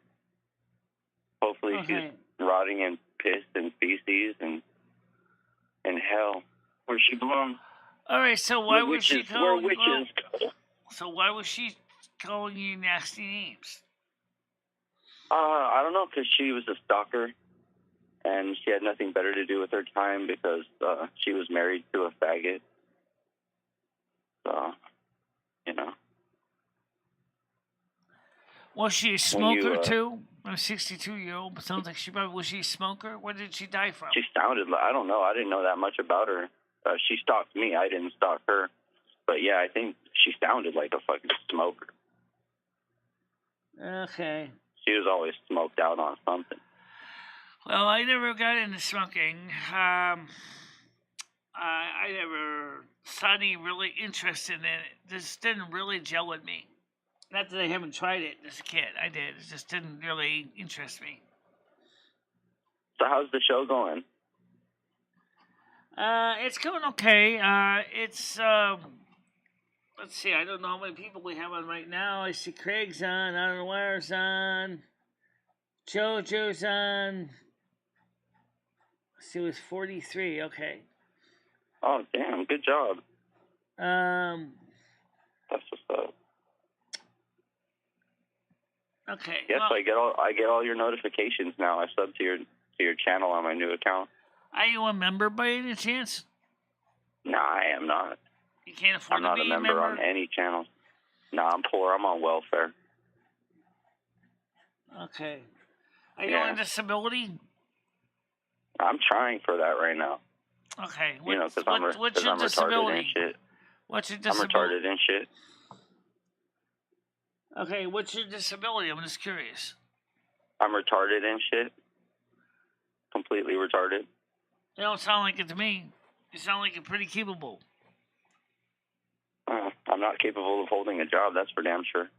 Hopefully she's rotting in piss and feces and in hell where she belongs. All right, so why was she calling? Where witches go. So why was she calling you nasty names? I don't know, because she was a stalker, and she had nothing better to do with her time because she was married to a faggot. So, you know. Was she a smoker too? A 62-year-old sounds like was she a smoker? Where did she die from? She sounded like, I don't know. I didn't know that much about her. She stalked me. I didn't stalk her. But yeah, I think she sounded like a fucking smoker. Okay. She was always smoked out on something. Well, I never got into smoking. I never saw any really interest in it. This didn't really gel with me. Not that I haven't tried it as a kid. I did. It just didn't really interest me. So how's the show going? It's going okay. It's, let's see. I don't know how many people we have on right now. I see Craig's on. I don't know where's on. JoJo's on. Let's see, it was 43. Okay. Oh, damn. Good job. That's what's up. Okay. Yes, well, I get all your notifications now. I sub to your channel on my new account. Are you a member by any chance? No, I am not. You can't afford I'm not to be a member on any channel. No, I'm poor. I'm on welfare. Okay. Are you on disability? I'm trying for that right now. Okay. Because what's your I'm disability? retarded and shit. What's your I'm disability? retarded and shit. Okay, what's your disability? I'm just curious. I'm retarded and shit. Completely retarded. You don't sound like it to me. You sound like you're pretty capable. I'm not capable of holding a job, that's for damn sure.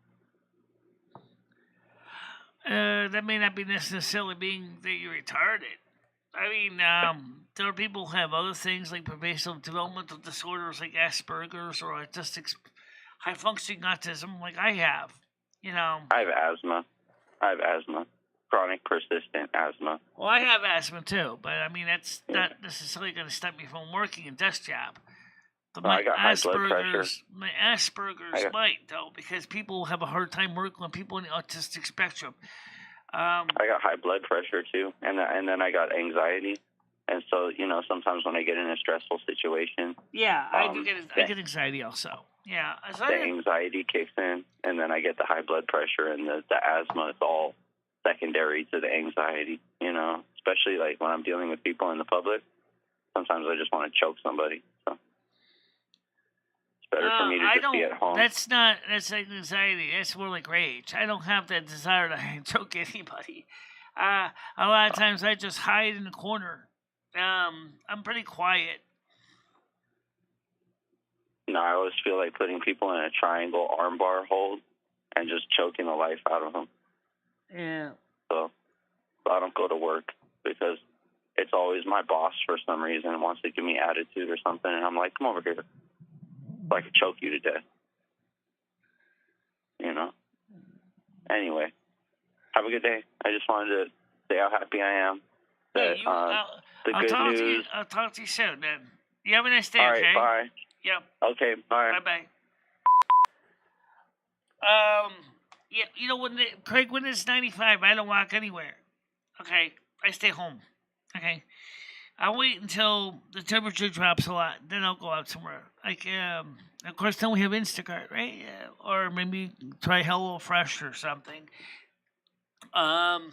That may not be necessarily being that you're retarded. I mean, there are people who have other things like pervasive developmental disorders like Asperger's or autistic high-functioning autism like I have. I have asthma. Chronic persistent asthma. Well, I have asthma too, but I mean, that's not necessarily going to stop me from working a desk job. But I got high blood pressure. My Asperger's might, though, because people have a hard time working with people in the autistic spectrum. I got high blood pressure too, and then I got anxiety, and so sometimes when I get in a stressful situation, I get anxiety also. Yeah, the anxiety kicks in, and then I get the high blood pressure and the asthma. It's all secondary to the anxiety, especially like when I'm dealing with people in the public. Sometimes I just want to choke somebody. So it's better for me to just be at home. That's like anxiety. That's more like rage. I don't have that desire to choke anybody. A lot of times I just hide in the corner. I'm pretty quiet. No, I always feel like putting people in a triangle armbar hold and just choking the life out of them. Yeah. So I don't go to work because it's always my boss for some reason wants to give me attitude or something, and I'm like, come over here, so I can choke you to death. Anyway, have a good day. I just wanted to say how happy I am. That, good news. I'll talk to you soon, then. You have a nice day, all right, okay? Bye. Yep. Okay, bye. Bye-bye. Yeah, Craig, when it's 95, I don't walk anywhere. Okay? I stay home. Okay? I'll wait until the temperature drops a lot, then I'll go out somewhere. Like, of course, then we have Instacart, right? Or maybe try HelloFresh or something. When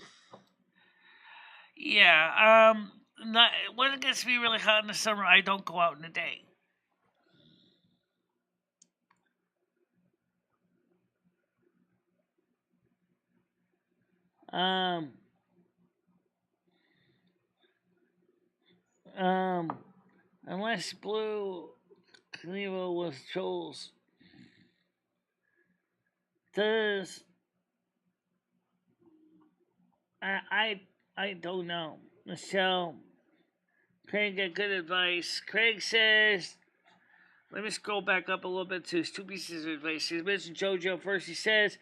it gets to be really hot in the summer, I don't go out in the day. Unless Blue Clevo was trolls. I don't know. Michelle, Craig got good advice. Craig says, let me scroll back up a little bit to his two pieces of advice. He mentioned JoJo first. He says,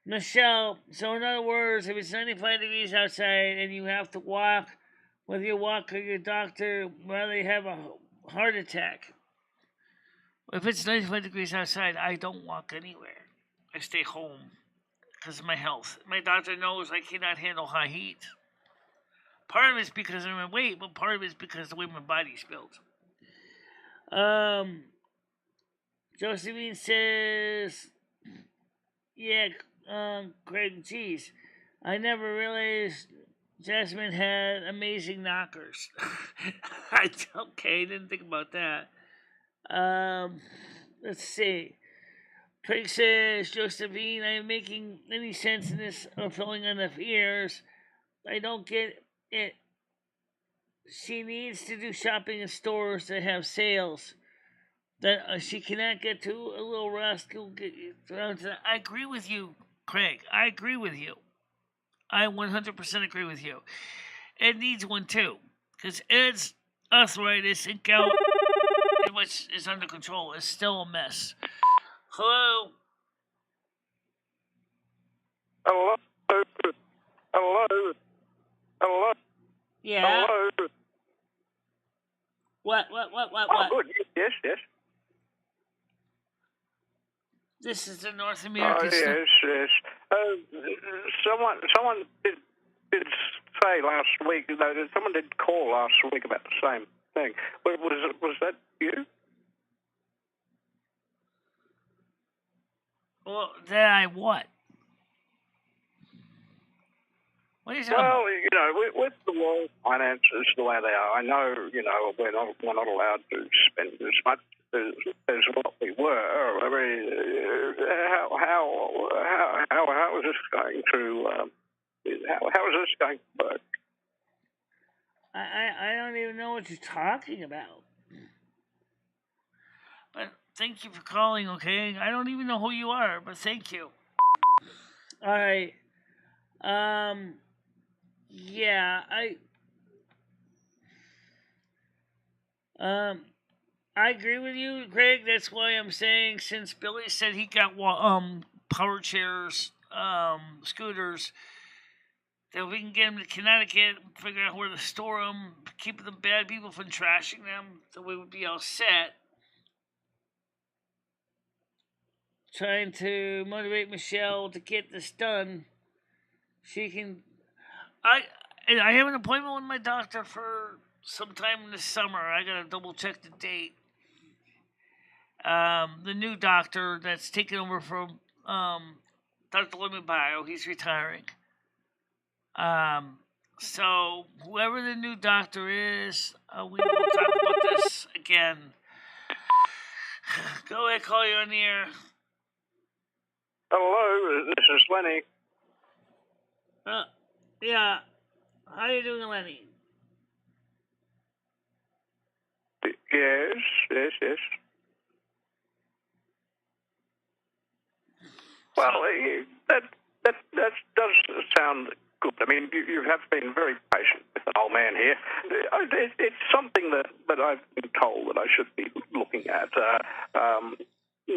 Michelle, so in other words, if it's 95 degrees outside and you have to walk, whether you walk or your doctor, whether you have a heart attack. If it's 95 degrees outside, I don't walk anywhere. I stay home because of my health. My doctor knows I cannot handle high heat. Part of it's because of my weight, but part of it's because of the way my body's built. Josephine says, yeah, Craig, geez, I never realized Jasmine had amazing knockers. Okay, didn't think about that. Let's see. Craig says, Josephine, I am making any sense in this or filling enough ears. I don't get it. She needs to do shopping in stores that have sales. That she cannot get to a little rascal. I agree with you, Craig. I agree with you. I 100% agree with you. Ed needs one too, because Ed's arthritis and gout, which is under control, is still a mess. Hello? Hello? Hello? Hello? Yeah? Hello? What? Oh, good. Yes. This is the North Oh, American yes, yes. Someone did say last week, someone did call last week about the same thing. Was that you? Well, then I what? What are you talking about? Well, with the world finances the way they are, I know, we're not allowed to spend as much as what we were. I mean, how is this going to how is this going to work? I don't even know what you're talking about. But thank you for calling, okay? I don't even know who you are, but thank you. All right. Yeah, I agree with you, Greg. That's why I'm saying, since Billy said he got power chairs, scooters, that we can get them to Connecticut, figure out where to store them, keep the bad people from trashing them, so we would be all set. Trying to motivate Michelle to get this done. She can. I have an appointment with my doctor for sometime this summer. I gotta double check the date. The new doctor that's taking over from Dr. Lemon Bio, he's retiring. So whoever the new doctor is, we will talk about this again. Go ahead, call you on the air. Hello, this is Lenny. Yeah. How you doing, Lenny? Yes. Well, that does sound good. I mean, you have been very patient with an old man here. It's something that I've been told that I should be looking at.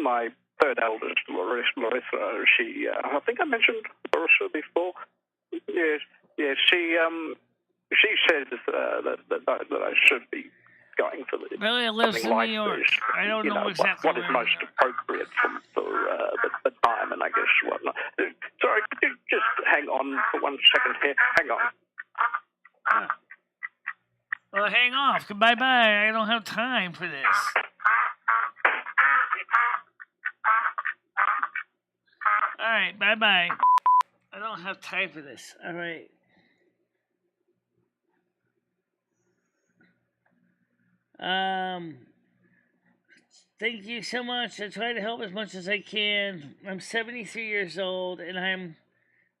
My third eldest, Larissa, she, I think I mentioned Larissa before. Yes. She said that I should be going for this. Billy lives in like New York. this. I don't know exactly what is most appropriate for the time and I guess whatnot. Sorry, could you just hang on for 1 second here? Hang on. Well, hang off. Bye-bye. I don't have time for this. All right, bye-bye. I don't have time for this. All right. Thank you so much. I try to help as much as I can. I'm 73 years old, and I'm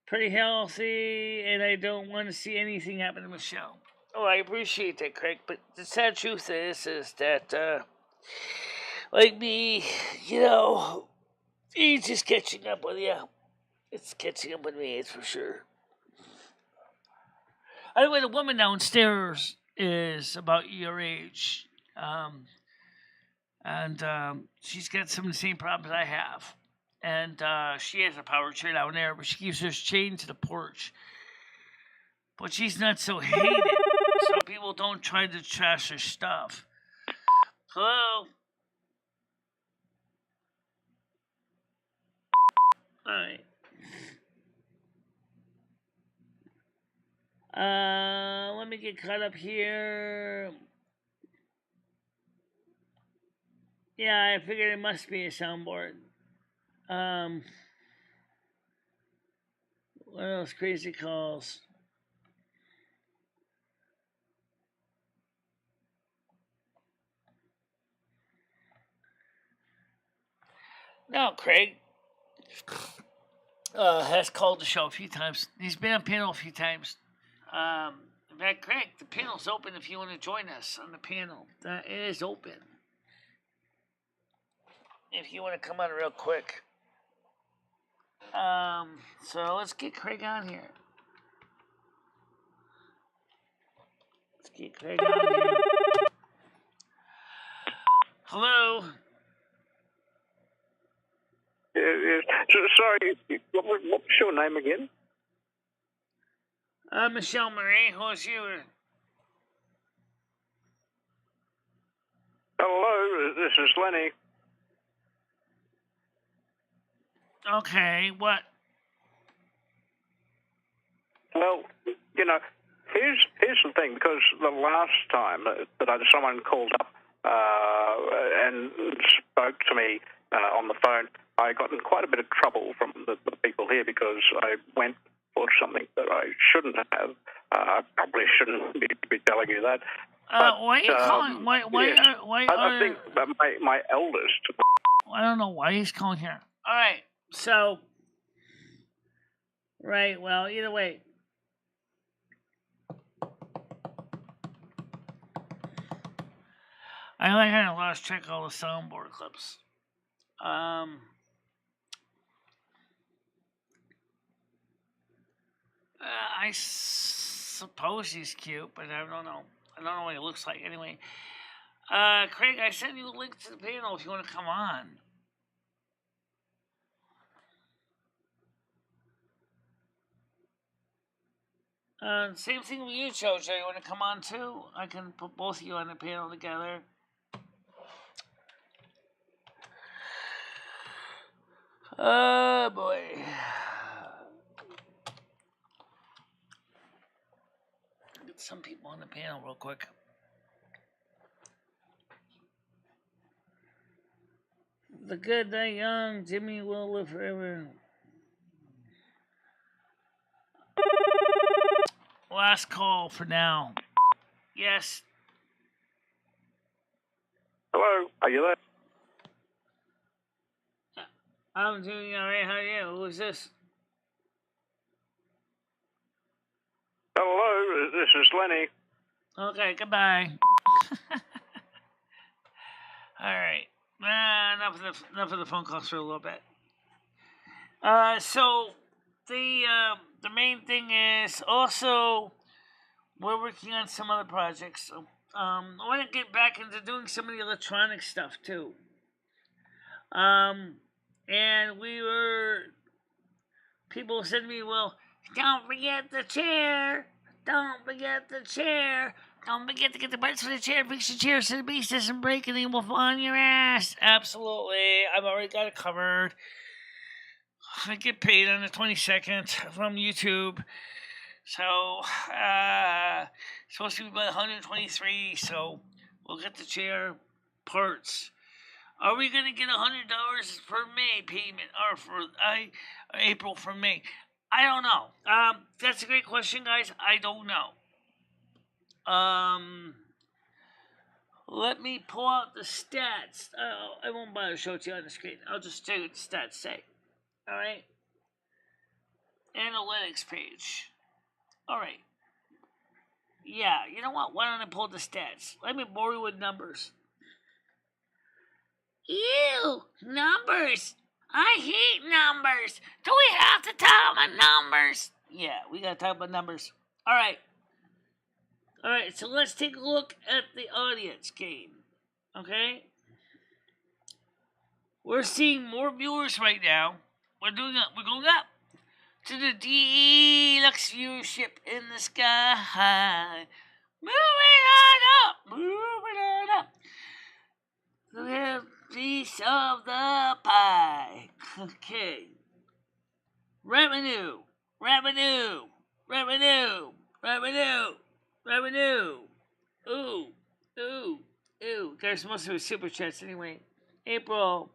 pretty healthy, and I don't want to see anything happen to Michelle. Oh, I appreciate that, Craig, but the sad truth is that, like me, age is catching up with you. It's catching up with me, it's for sure. By the way, the woman downstairs is about your age. And she's got some of the same problems I have. And she has a power chair down there, but she keeps her chained to the porch. But she's not so hated, so people don't try to trash her stuff. Hello? Alright. Let me get caught up here. Yeah, I figured it must be a soundboard. One of those crazy calls. No, Craig has called the show a few times. He's been on panel a few times. In fact, Craig, the panel's open if you want to join us on the panel. It is open. If you want to come on real quick. So let's get Craig on here. Hello? Yes. Sorry, what was your name again? Michelle Marie, who's you? Hello, this is Lenny. Okay, what? Well, you know, here's the thing, because the last time that someone called up and spoke to me on the phone, I got in quite a bit of trouble from the people here because I went for something that I shouldn't have. I probably shouldn't be telling you that. But, why are you calling? I think my eldest. I don't know why he's calling here. All right, so. Right, well, either way. I like how I lost track of all the soundboard clips. I suppose he's cute, but I don't know. I don't know what he looks like. Anyway, Craig, I sent you a link to the panel if you want to come on. Same thing with you, Jojo. You want to come on too? I can put both of you on the panel together. Oh boy. Get some people on the panel real quick. The good, the young, Jimmy will live forever. Last call for now. Yes. Hello, are you there? I'm doing all right. How are you? Who is this? Hello, this is Lenny. Okay, goodbye. All right. Enough of the phone calls for a little bit. So the main thing is also we're working on some other projects. So I want to get back into doing some of the electronic stuff too. And people said to me, well, don't forget the chair. Don't forget the chair. Don't forget to get the parts for the chair. Fix the chair so the base doesn't break and then we'll fall on your ass. Absolutely. I've already got it covered. I get paid on the 22nd from YouTube. So, it's supposed to be about 123, so we'll get the chair parts. Are we going to get $100 for May payment or for April for May? I don't know. That's a great question, guys. I don't know. Let me pull out the stats. I won't bother to show it to you on the screen. I'll just tell you what the stats say. All right. Analytics page. All right. Yeah, you know what? Why don't I pull the stats? Let me bore you with numbers. Ew, numbers. I hate numbers. Do we have to talk about numbers? Yeah, we got to talk about numbers. All right. All right, so let's take a look at the audience game. Okay? We're seeing more viewers right now. We're going up to the deluxe viewership in the sky. Moving on up. Moving on up. The piece of the pie. Okay. Revenue. Ooh. There's most of the super chats anyway. April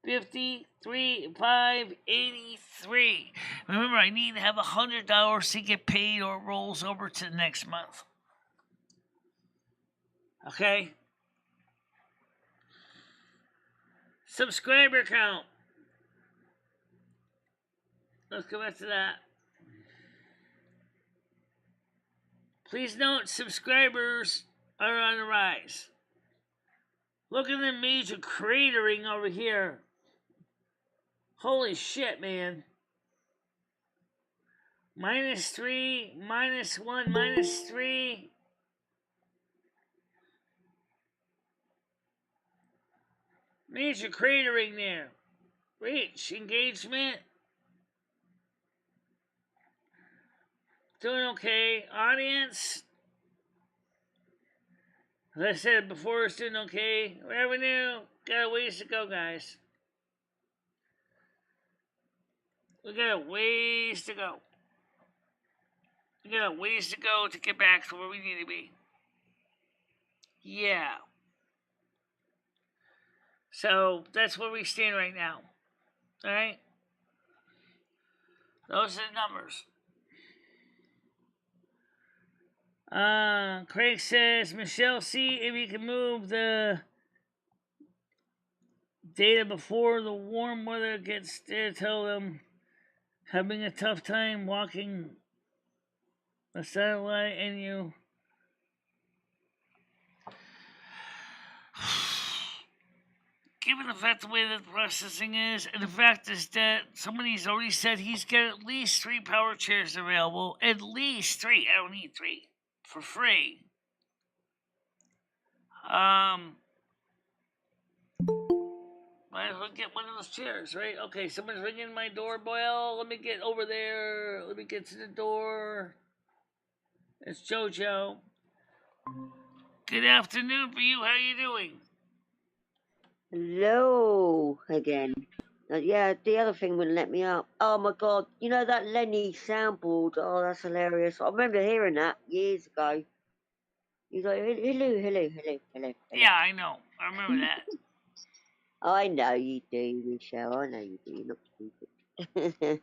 53,583. Remember, I need to have $100 to get paid or it rolls over to the next month. Okay? Subscriber count. Let's go back to that. Please note, subscribers are on the rise. Look at the major cratering over here. Holy shit, man. -3, -1, -3. Major cratering there. Reach, engagement. Doing okay. Audience. As I said before, it's doing okay. Revenue. Got a ways to go, guys. We got a ways to go. We got a ways to go to get back to where we need to be. Yeah. So that's where we stand right now. Alright? Those are the numbers. Craig says, Michelle, see if you can move the data before the warm weather gets there. Tell them having a tough time walking a satellite and you. Given the fact the way that the processing is, and the fact is that somebody's already said he's got at least 3 power chairs available. At least 3. I don't need 3. For free. Might as well get one of those chairs, right? Okay, someone's ringing my doorbell. Let me get over there. Let me get to the door. It's Jojo. Good afternoon for you. How you doing? Hello again. Yeah, the other thing wouldn't let me up. Oh my god, you know that Lenny soundboard? Oh, that's hilarious. I remember hearing that years ago. He's like, hello. Yeah, I know. I remember that. I know you do, Michelle. I know you do. You're not stupid.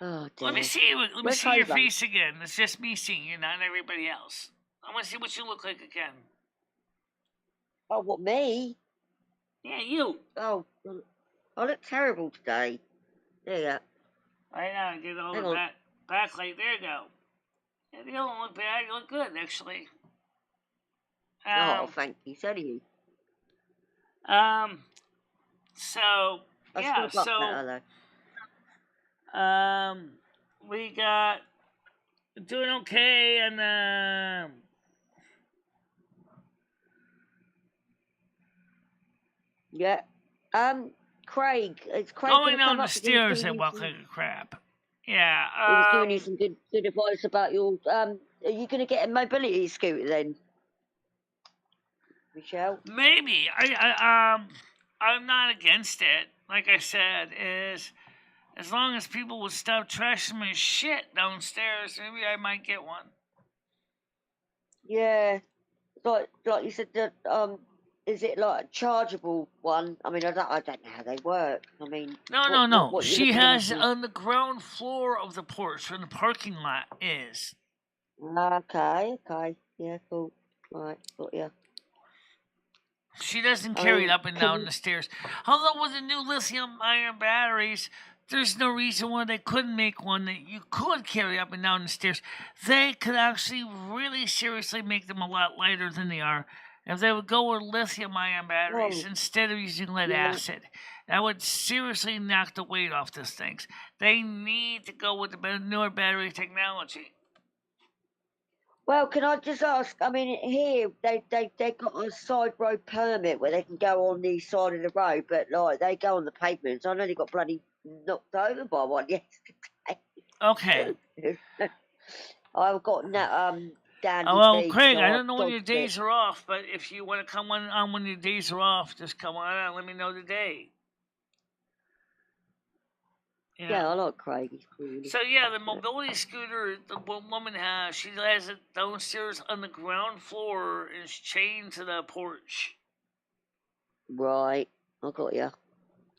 Oh, dear. Let me see you. Let me Where's see your Hobart? face again. It's just me seeing you, not everybody else. I want to see what you look like again. Oh, what, me? Yeah, you. Oh, I look terrible today. There you go. I know. Get all Hang the on. backlight. There you go. Yeah, you don't look bad. You look good, actually. Oh, thank you. So do you. So I yeah, still got better, though. we got doing okay, and Yeah. Craig. Is Craig going going to come down the up? Because he was stairs giving I you walk some, like a crap. Yeah. he was giving you some good advice about your. Are you going to get a mobility scooter then, Michelle? Maybe I'm not against it. Like I said, is as long as people would stop trashing my shit downstairs, maybe I might get one. Yeah. Like you said, that is it like a chargeable one? I mean, I don't know how they work. I mean, No. what you're She looking at has on the ground floor of the porch where the parking lot is. Okay. Yeah, cool. Right, got you. She doesn't I carry it mean, up and down the stairs. Although with the new lithium-ion batteries, there's no reason why they couldn't make one that you could carry up and down the stairs. They could actually really seriously make them a lot lighter than they are. If they would go with lithium-ion batteries Oh, instead of using lead yeah. acid, that would seriously knock the weight off these things. They need to go with the newer battery technology. Well, can I just ask? I mean, here they got a side road permit where they can go on the side of the road, but like they go on the pavements. I nearly got bloody knocked over by one yesterday. Okay. I've got Dandy Well, Beach, Craig, so I I've don't know when your dodged it. days are off, but if you want to come on when your days are off, just come on out and let me know the day. Yeah, I like Craig. He's cool. So yeah, the mobility scooter the woman has, she has it downstairs on the ground floor and it's chained to the porch. Right, I got you.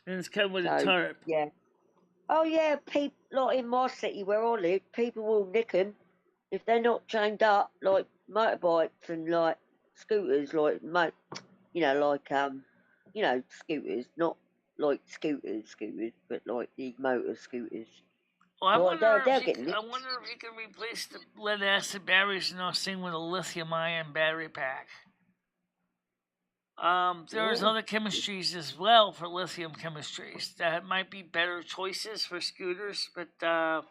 And it's covered with a So tarp. yeah. Oh yeah, people like in my city where I live, people will nick 'em if they're not chained up, like motorbikes and like scooters, like scooters, not like scooters, but like the motor scooters. Well, I Like wonder they'll if you get can, nicked. replace the lead acid batteries in those thing with a lithium-ion battery pack. There's Oh, other chemistries as well for lithium chemistries that might be better choices for scooters, but the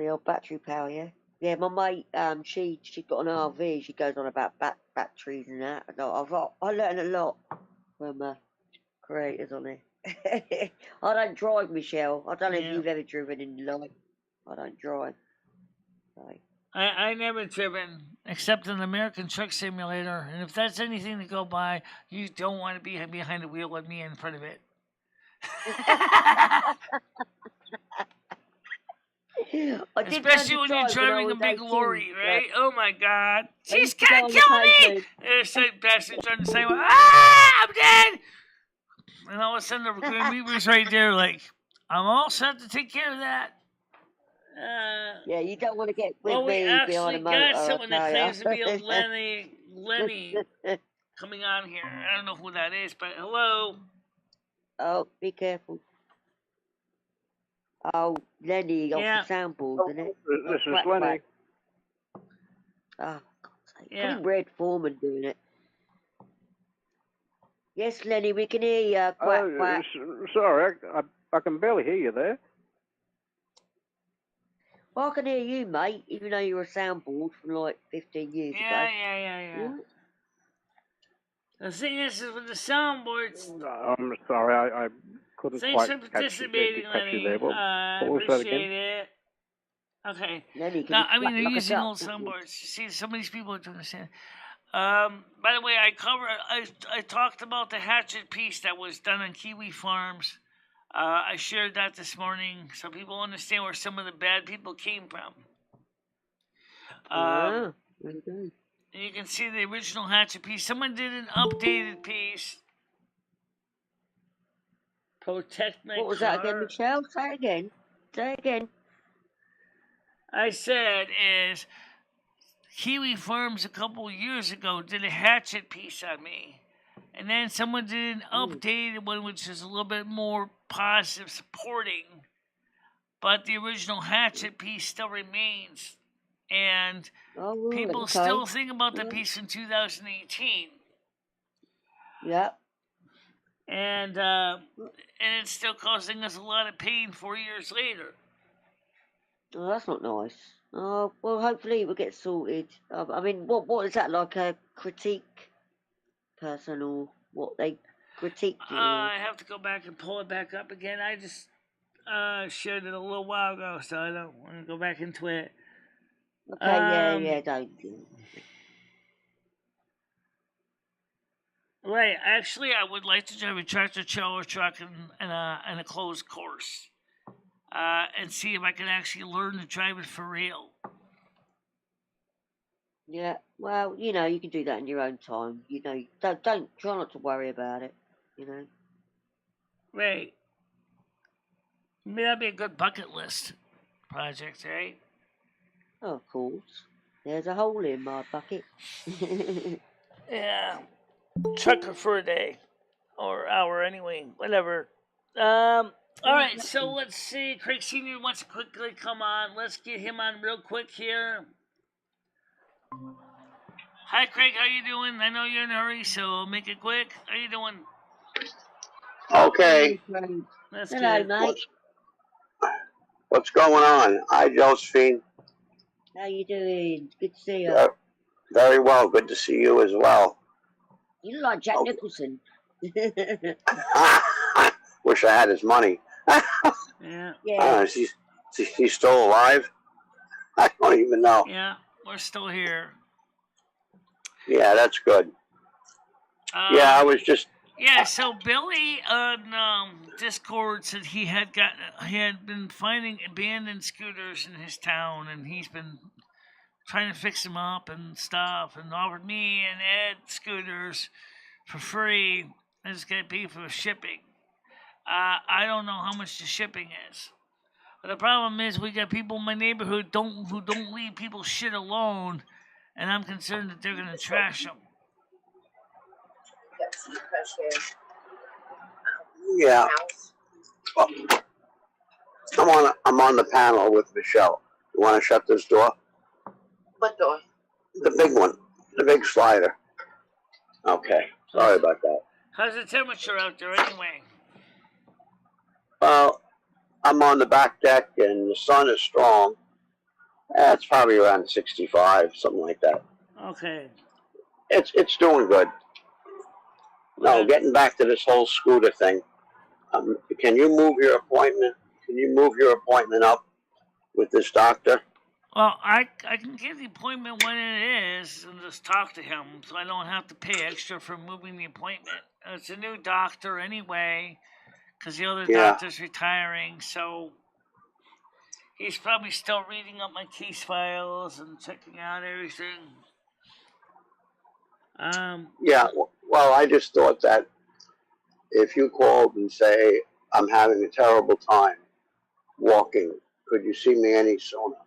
old battery power, yeah. Yeah, my mate, she got an RV. She goes on about batteries and that. And I learned a lot from creators on it. I don't drive, Michelle. I don't know if yeah. you've ever driven in your life. I don't drive. So. I never driven except an American Truck Simulator, and if that's anything to go by, you don't want to be behind the wheel with me in front of it. Especially when you're driving a big lorry, right? Oh my God. She's gonna kill me! There's some bastard trying to say, I'm dead! And all of a sudden the Grim Reaper's right there, like, I'm all set to take care of that. Yeah, you don't want to get with Well, we me behind actually a motor. got someone that claims to be a Lenny coming on here. I don't know who that is, but hello. Oh, be careful. Oh, Lenny off Yeah. the soundboard, isn't it? This is Lenny. Oh, God's sake. Yeah. Probably Red Foreman doing it. Yes, Lenny, we can hear you. Quack, quack. Sorry, I can barely hear you there. Well, I can hear you, mate, even though you were a soundboard from like 15 years ago. Yeah. What? The thing is with the soundboards. I'm sorry, I couldn't Thanks quite for catch you participating, there. Lenny. I appreciate it. Okay. Lenny, can Now, you I mean, quack they're like a using duck? old soundboards. You see, some of these people don't understand. By the way, I talked about the hatchet piece that was done on Kiwi Farms. I shared that this morning so people understand where some of the bad people came from. Okay. And you can see the original hatchet piece. Someone did an updated piece. Protect my What was car. that again, Michelle? Say it again. I said is Kiwi Farms a couple years ago did a hatchet piece on me. And then someone did an updated one, which is a little bit more positive, supporting. But the original hatchet piece still remains. And people still think about the piece in 2018. Yeah. And it's still causing us a lot of pain 4 years later. Oh, that's not nice. Oh, well, hopefully it will get sorted. I mean, what is that, like a critique person or what they critique you? I have to go back and pull it back up again. I just shared it a little while ago, so I don't want to go back into it. Okay, yeah, don't. Right, actually, I would like to drive a tractor trailer truck in a closed course. And see if I can actually learn to drive it for real. Yeah, well, you know, you can do that in your own time. You know, don't try not to worry about it. You know. Right. Maybe that'd be a good bucket list project, right? Oh, of course. There's a hole in my bucket. Yeah. Trucker for a day. Or hour anyway. Whatever. Alright, so let's see. Craig Sr. wants to quickly come on. Let's get him on real quick here. Hi, Craig. How you doing? I know you're in a hurry, so I'll make it quick. How you doing? Okay. That's Hello, good. mate. What's going on? Hi, Josephine. How you doing? Good to see you. Very well. Good to see you as well. You look like Jack Nicholson. Wish I had his money. Yeah. Is he still alive? I don't even know. Yeah, we're still here. Yeah, that's good. Yeah, I was just. Yeah, so Billy on Discord said he had been finding abandoned scooters in his town, and he's been trying to fix them up and stuff, and offered me and Ed scooters for free. It's gonna pay for shipping. I don't know how much the shipping is, but the problem is we got people in my neighborhood who don't leave people shit alone, and I'm concerned that they're gonna trash them. Yeah. Well, I'm on the panel with Michelle. You want to shut this door? What door? The big one. The big slider. Okay. Sorry about that. How's the temperature out there anyway? Well, I'm on the back deck and the sun is strong. It's probably around 65, something like that. Okay. It's doing good. No, Okay. getting back to this whole scooter thing. Can you move your appointment? Can you move your appointment up with this doctor? Well, I can get the appointment when it is and just talk to him, so I don't have to pay extra for moving the appointment. It's a new doctor anyway, because the other Yeah. doctor's retiring, so he's probably still reading up my case files and checking out everything. Yeah. Well, I just thought that if you called and say, I'm having a terrible time walking, could you see me any sooner?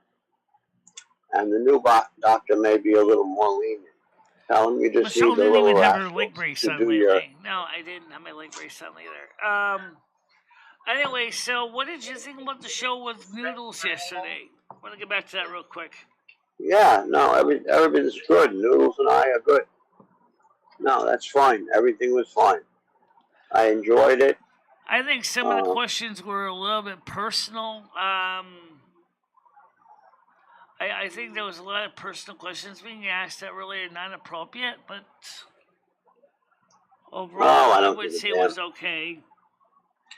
And the new doctor may be a little more lenient. Tell him you just Michelle need a didn't even little have her rascal leg brace to on do your. lately. No, I didn't have my leg brace on either. Anyway, so what did you think about the show with Noodles yesterday? I want to get back to that real quick. Yeah, no, everything's good. Noodles and I are good. No, that's fine. Everything was fine. I enjoyed it. I think some of the questions were a little bit personal. I think there was a lot of personal questions being asked that really are not appropriate, but overall, I would say it was okay.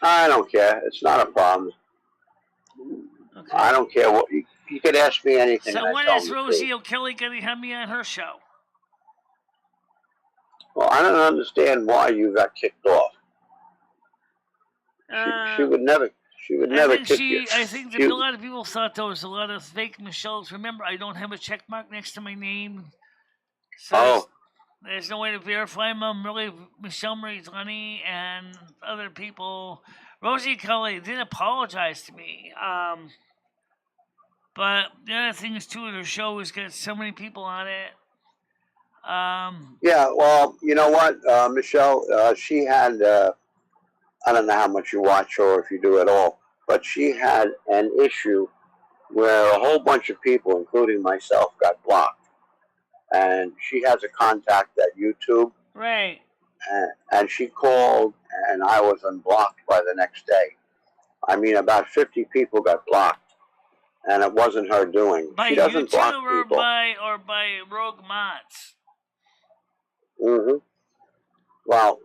I don't care. It's not a problem. Okay. I don't care what you could ask me anything. So when is Rosie O'Kelly going to have me on her show? Well, I don't understand why you got kicked off. She would never. She would never kick you. I think that a lot of people thought there was a lot of fake Michelles. Remember, I don't have a check mark next to my name. So there's no way to verify I'm really MicheleMarieDalene, and other people. Rosie Kelly did apologize to me. But the other thing is, too, her show has got so many people on it. Yeah, well, you know what, Michelle, she had, I don't know how much you watch her or if you do at all, but she had an issue where a whole bunch of people, including myself, got blocked. And she has a contact at YouTube. Right. And she called, and I was unblocked by the next day. I mean, about 50 people got blocked, and it wasn't her doing. By she doesn't YouTube block or people. by rogue mods? Mm-hmm. Well,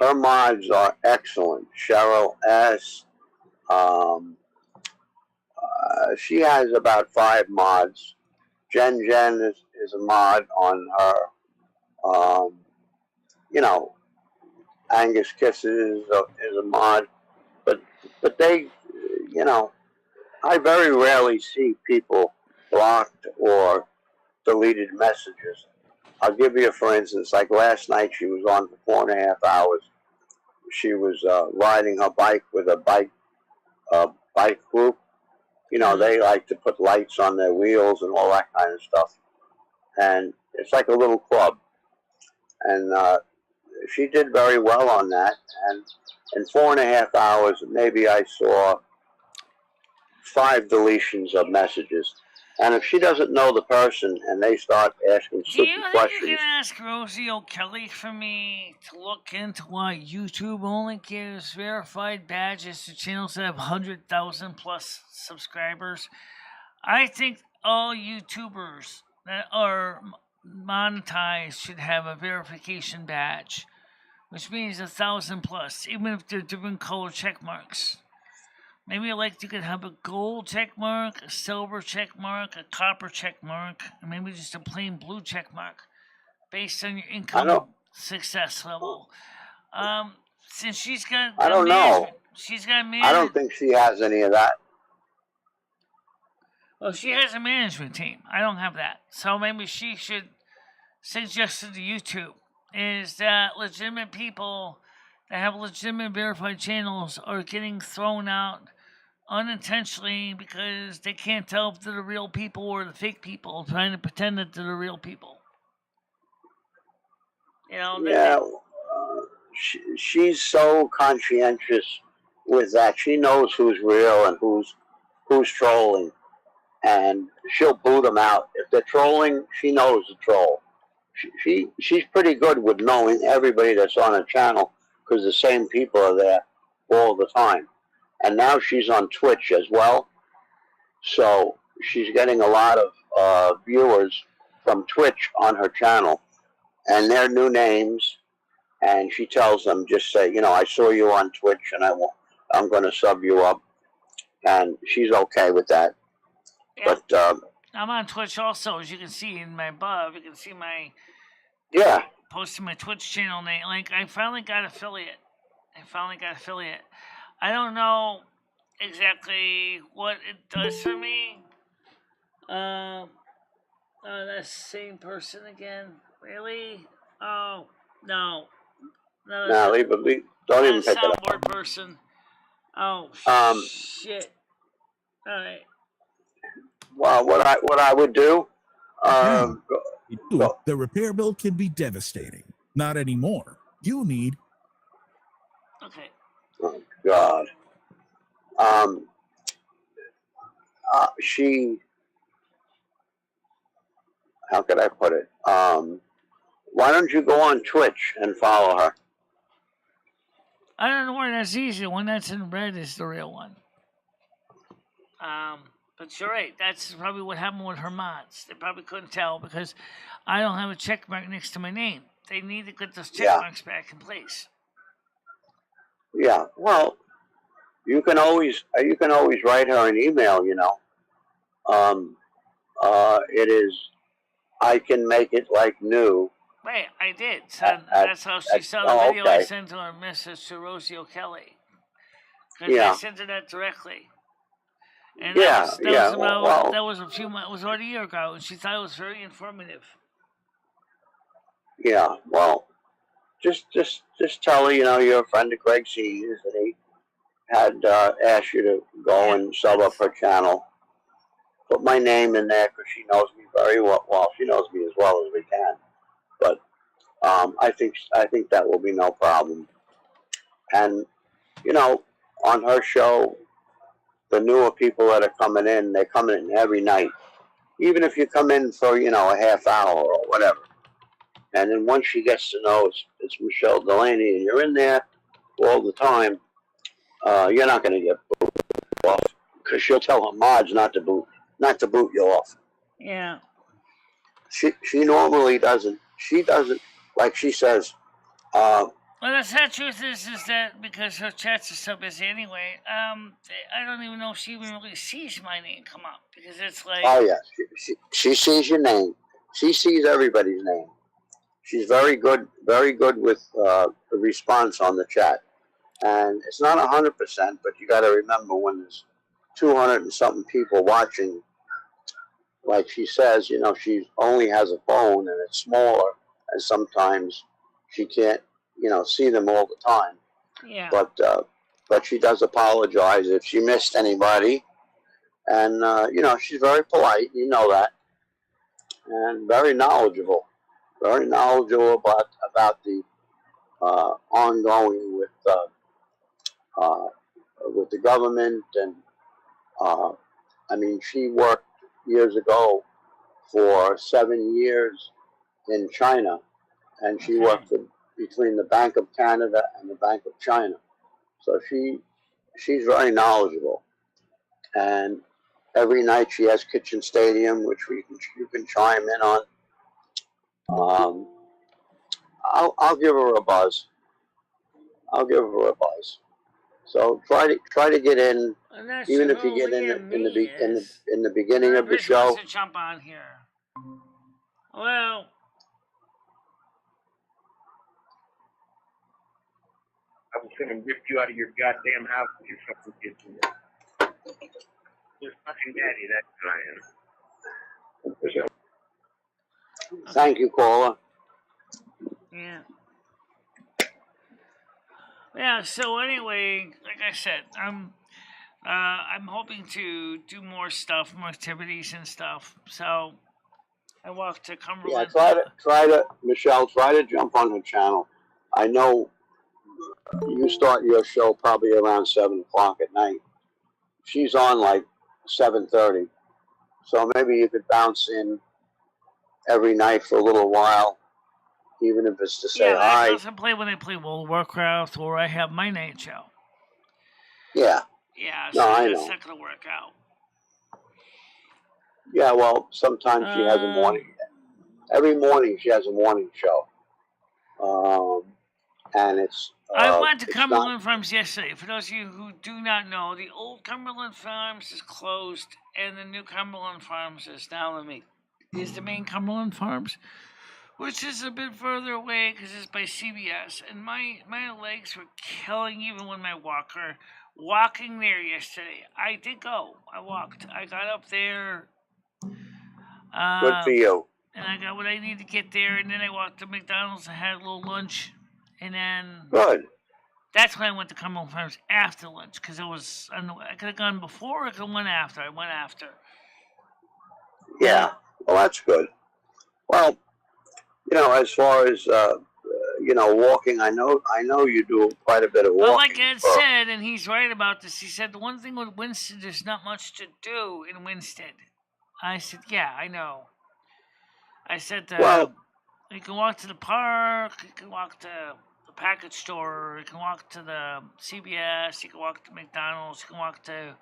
her mods are excellent. Cheryl S. She has about 5 mods. Jen is a mod on her. You know, Angus Kisses is a mod. But they, you know, I very rarely see people blocked or deleted messages. I'll give you, for instance, like last night she was on for 4.5 hours. She was riding her bike with a bike group. You know, they like to put lights on their wheels and all that kind of stuff. And it's like a little club. And she did very well on that. And in 4.5 hours, maybe I saw 5 deletions of messages. And if she doesn't know the person and they start asking stupid questions. Do you think you can ask Rosie O'Kelly for me to look into why YouTube only gives verified badges to channels that have 100,000 plus subscribers? I think all YouTubers that are monetized should have a verification badge, which means 1,000 plus, even if they're different color check marks. Maybe like you could have a gold check mark, a silver check mark, a copper check mark, and maybe just a plain blue check mark based on your income success level. Since she's got I don't know. She's got management. I don't think she has any of that. Well, she has a management team. I don't have that. So maybe she should suggest to YouTube is that legitimate people that have legitimate verified channels are getting thrown out unintentionally because they can't tell if they're the real people or the fake people trying to pretend that they're the real people. You know? Yeah, she's so conscientious with that. She knows who's real and who's trolling. And she'll boot them out. If they're trolling, she knows the troll. She's pretty good with knowing everybody that's on her channel because the same people are there all the time. And now she's on Twitch as well. So she's getting a lot of viewers from Twitch on her channel. And their new names. And she tells them, just say, you know, I saw you on Twitch and I'm going to sub you up. And she's okay with that. Yeah. But I'm on Twitch also, as you can see in my above. You can see my yeah, posting my Twitch channel name. Like I finally got affiliate. I finally got affiliate. I don't know exactly what it does for me. That same person again. Really? Oh no, no, that's Now, not, don't not even a pick it up. soundboard person. Oh Um, shit! All right. well, what I would do, Now, go, you, the repair bill can be devastating. Not anymore. You need Okay. oh God, she, how could I put it? Why don't you go on Twitch and follow her? I don't know where that's easy. The one that's in red is the real one. But you're right. That's probably what happened with her mods. They probably couldn't tell because I don't have a check mark next to my name. They need to get those check Yeah, marks back in place. yeah. Well, you can always write her an email. Um, it is, I can make it like new. Right, I did. So At, that's how she saw the oh, video I okay. sent to her message to Rosie O'Kelly. Because I Yeah, sent her that directly. And yeah, yeah. that was a few months, it was about a year ago, and she thought it was very informative. Yeah. Well, just tell her, you're a friend of Greg C's, and he had asked you to go and sub up her channel. Put my name in there because she knows me very well. Well, she knows me as well as we can. But I think that will be no problem. And on her show, the newer people that are coming in, they're coming in every night. Even if you come in for a half hour or whatever, and then once she gets to know it's MicheleDalene and you're in there all the time, you're not going to get booted off because she'll tell her mods not to boot you off. Yeah. She normally doesn't. She doesn't, like she says. Well, the sad truth is that because her chats are so busy anyway, I don't even know if she even really sees my name come up because it's like. Oh yeah, she sees your name. She sees everybody's name. She's very good with the response on the chat. And it's not 100%, but you got to remember when there's 200 and something people watching, like she says, she only has a phone and it's smaller, and sometimes she can't, see them all the time. Yeah. But she does apologize if she missed anybody, and she's very polite, that, and very knowledgeable about the ongoing with the government. And she worked years ago for 7 years in China, and she worked between the Bank of Canada and the Bank of China. So she's very knowledgeable. And every night she has Kitchen Stadium, which you can chime in on. I'll give her a buzz. So try to get in, even if you get in the beginning of the show. Wants to jump on here. Well, I was gonna rip you out of your goddamn house if you fucking did that. Your fucking daddy, that's lying. Thank you, caller. Yeah. Yeah. So anyway, like I said, I'm hoping to do more stuff, more activities and stuff. So I walked to Cumberland. Yeah, try to Michelle. Try to jump on her channel. I know you start your show probably around 7 o'clock at night. She's on like 7:30, so maybe you could bounce in every night for a little while, even if it's to say hi. I contemplate when I play World of Warcraft or I have my night show. Yeah. Yeah, no, so I that's know. not going to work out. Yeah, well, sometimes she has a morning. Every morning she has a morning show. And it's. I went to Cumberland Farms yesterday. For those of you who do not know, the old Cumberland Farms is closed, and the new Cumberland Farms is now the main Cumberland Farms, which is a bit further away because it's by CBS. And my legs were killing even with my walker. Walking there yesterday, I did go. I walked. I got up there. Good for you. And I got what I need to get there, and then I walked to McDonald's and had a little lunch, and then Good. that's when I went to Cumberland Farms after lunch because it was I could have gone before or I could have went after. I went after. Yeah. Well, that's good. Well, as far as walking, I know you do quite a bit of walking. Well, like Ed said, and he's right about this. He said the one thing with Winston, there's not much to do in Winston. I said, yeah, I know. I said, you can walk to the park, you can walk to the package store, you can walk to the CBS, you can walk to McDonald's, you can walk to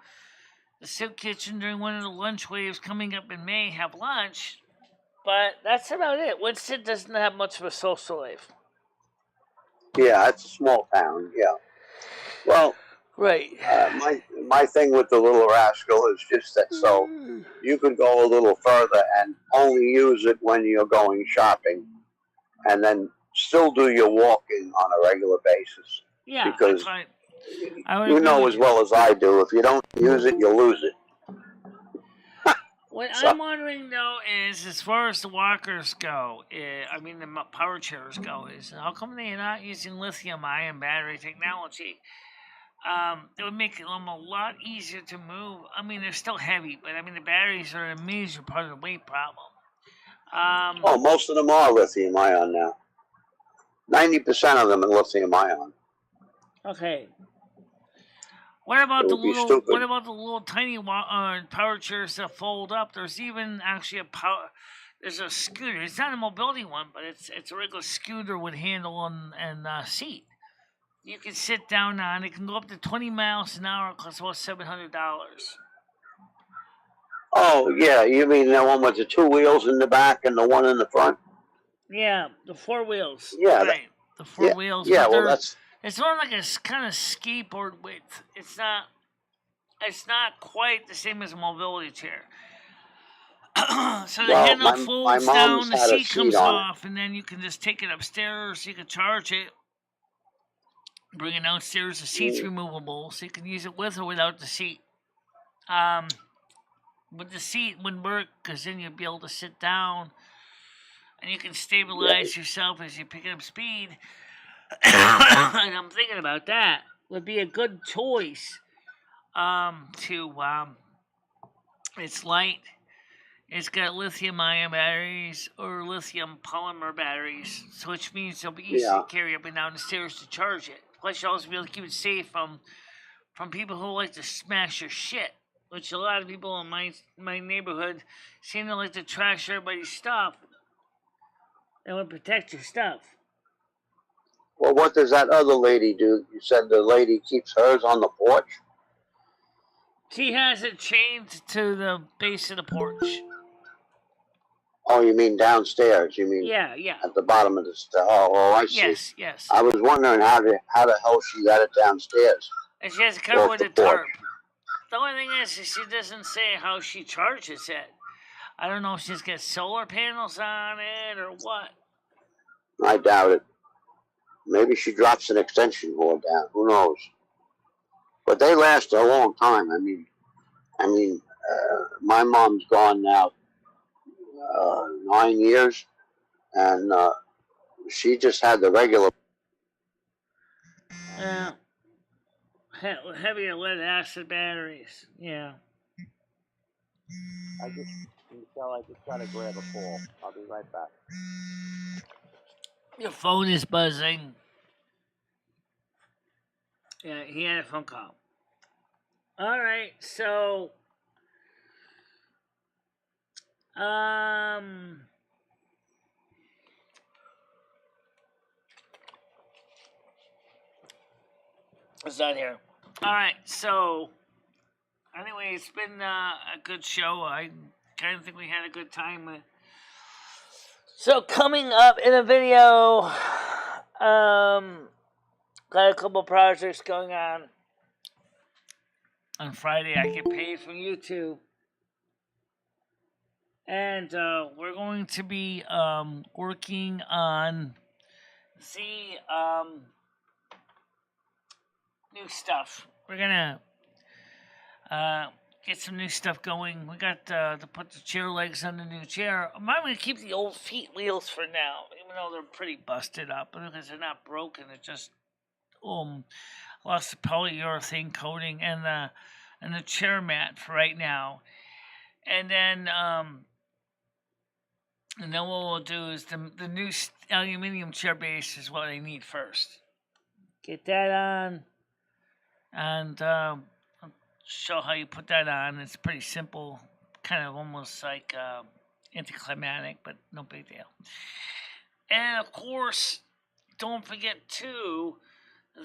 the soup kitchen during one of the lunch waves coming up in May, have lunch. But that's about it. Winston doesn't have much of a social life. Yeah, it's a small town, yeah. Well, right. My thing with the Little Rascal is just that so you could go a little further and only use it when you're going shopping, and then still do your walking on a regular basis. Yeah, because that's right. You know as well as I do, if you don't use it, you lose it. What I'm wondering, though, is as far as the walkers go, the power chairs go, is how come they're not using lithium-ion battery technology? It would make them a lot easier to move. I mean, they're still heavy, but the batteries are a major part of the weight problem. Most of them are lithium-ion now. 90% of them are lithium-ion. Okay. What about the little tiny power chairs that fold up? There's even actually there's a scooter. It's not a mobility one, but it's a regular scooter with handle and seat. You can sit down on. It can go up to 20 miles an hour. It costs about $700. Oh yeah, you mean the one with the two wheels in the back and the one in the front? Yeah, the four wheels. Yeah, right. The four wheels. Yeah, well that's. It's more like a kind of skateboard width. It's not quite the same as a mobility chair. So the handle folds down, the seat comes off, and then you can just take it upstairs. You can charge it, bring it downstairs. The seat's removable, so you can use it with or without the seat. But the seat wouldn't work because then you'd be able to sit down, and you can stabilize yourself as you're picking up speed. And I'm thinking about that would be a good choice. It's light. It's got lithium-ion batteries or lithium polymer batteries, so which means it'll be easy to carry up and down the stairs to charge it. Plus, you'll also be able to keep it safe from people who like to smash your shit, which a lot of people in my neighborhood seem to like to trash everybody's stuff. They want to protect your stuff. Well, what does that other lady do? You said the lady keeps hers on the porch? She has it chained to the base of the porch. Oh, you mean downstairs? You mean at the bottom of the stairs? Oh, I see. Yes. I was wondering how the hell she got it downstairs. And she has it covered with a tarp. The only thing is she doesn't say how she charges it. I don't know if she's got solar panels on it or what. I doubt it. Maybe she drops an extension cord down. Who knows? But they last a long time. I mean, my mom's gone now 9 years, and she just had the regular. Heavier lead acid batteries. Yeah. I just gotta grab a call. I'll be right back. Your phone is buzzing. Yeah, he had a phone call. All right, so it's not here. All right, so anyway, it's been a good show. I kind of think we had a good time. So coming up in a video, got a couple projects going on. On Friday, I get paid from YouTube. And we're going to be working on the new stuff. We're gonna get some new stuff going. We got to put the chair legs on the new chair. I'm going to keep the old feet wheels for now, even though they're pretty busted up. Because they're not broken, it just lost the polyurethane coating and the chair mat for right now. And then what we'll do is the new aluminum chair base is what I need first. Get that on, and I'll show how you put that on. It's pretty simple, kind of almost like anticlimactic, but no big deal. And of course, don't forget too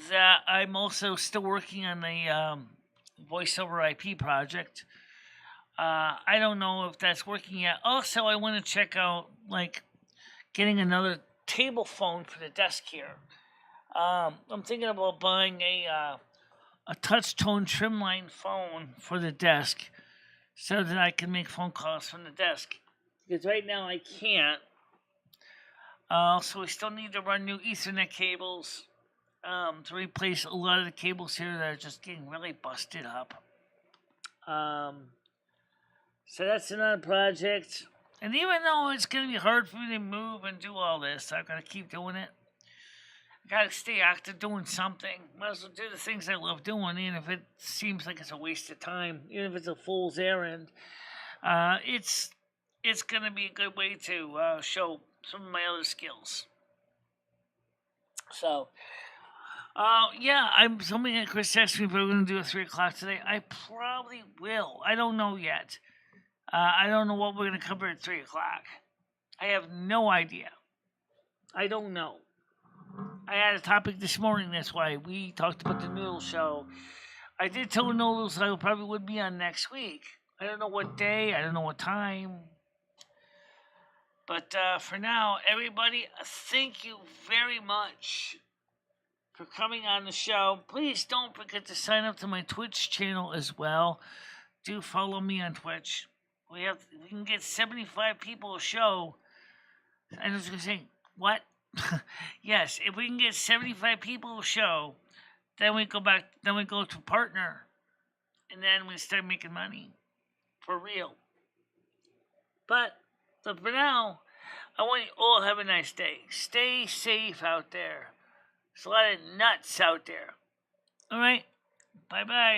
that I'm also still working on the voice over IP project. I don't know if that's working yet. Also, I want to check out getting another table phone for the desk here. I'm thinking about buying a touch tone trimline phone for the desk so that I can make phone calls from the desk. Because right now I can't. So we still need to run new Ethernet cables to replace a lot of the cables here that are just getting really busted up. So that's another project. And even though it's going to be hard for me to move and do all this, I've got to keep doing it. I got to stay active doing something. Might as well do the things I love doing, even if it seems like it's a waste of time, even if it's a fool's errand. It's going to be a good way to show some of my other skills. So, somebody Chris asked me if we were going to do a 3 o'clock today. I probably will. I don't know yet. I don't know what we're going to cover at 3 o'clock. I have no idea. I don't know. I had a topic this morning, that's why we talked about the Noodles show. I did tell Noodles I probably would be on next week. I don't know what day, I don't know what time. But for now, everybody, thank you very much for coming on the show. Please don't forget to sign up to my Twitch channel as well. Do follow me on Twitch. We can get 75 people a show. I was going to say, what? Yes, if we can get 75 people a show, then we go to partner, and then we start making money. For real. But for now, I want you all to have a nice day. Stay safe out there. There's a lot of nuts out there. Alright? Bye-bye.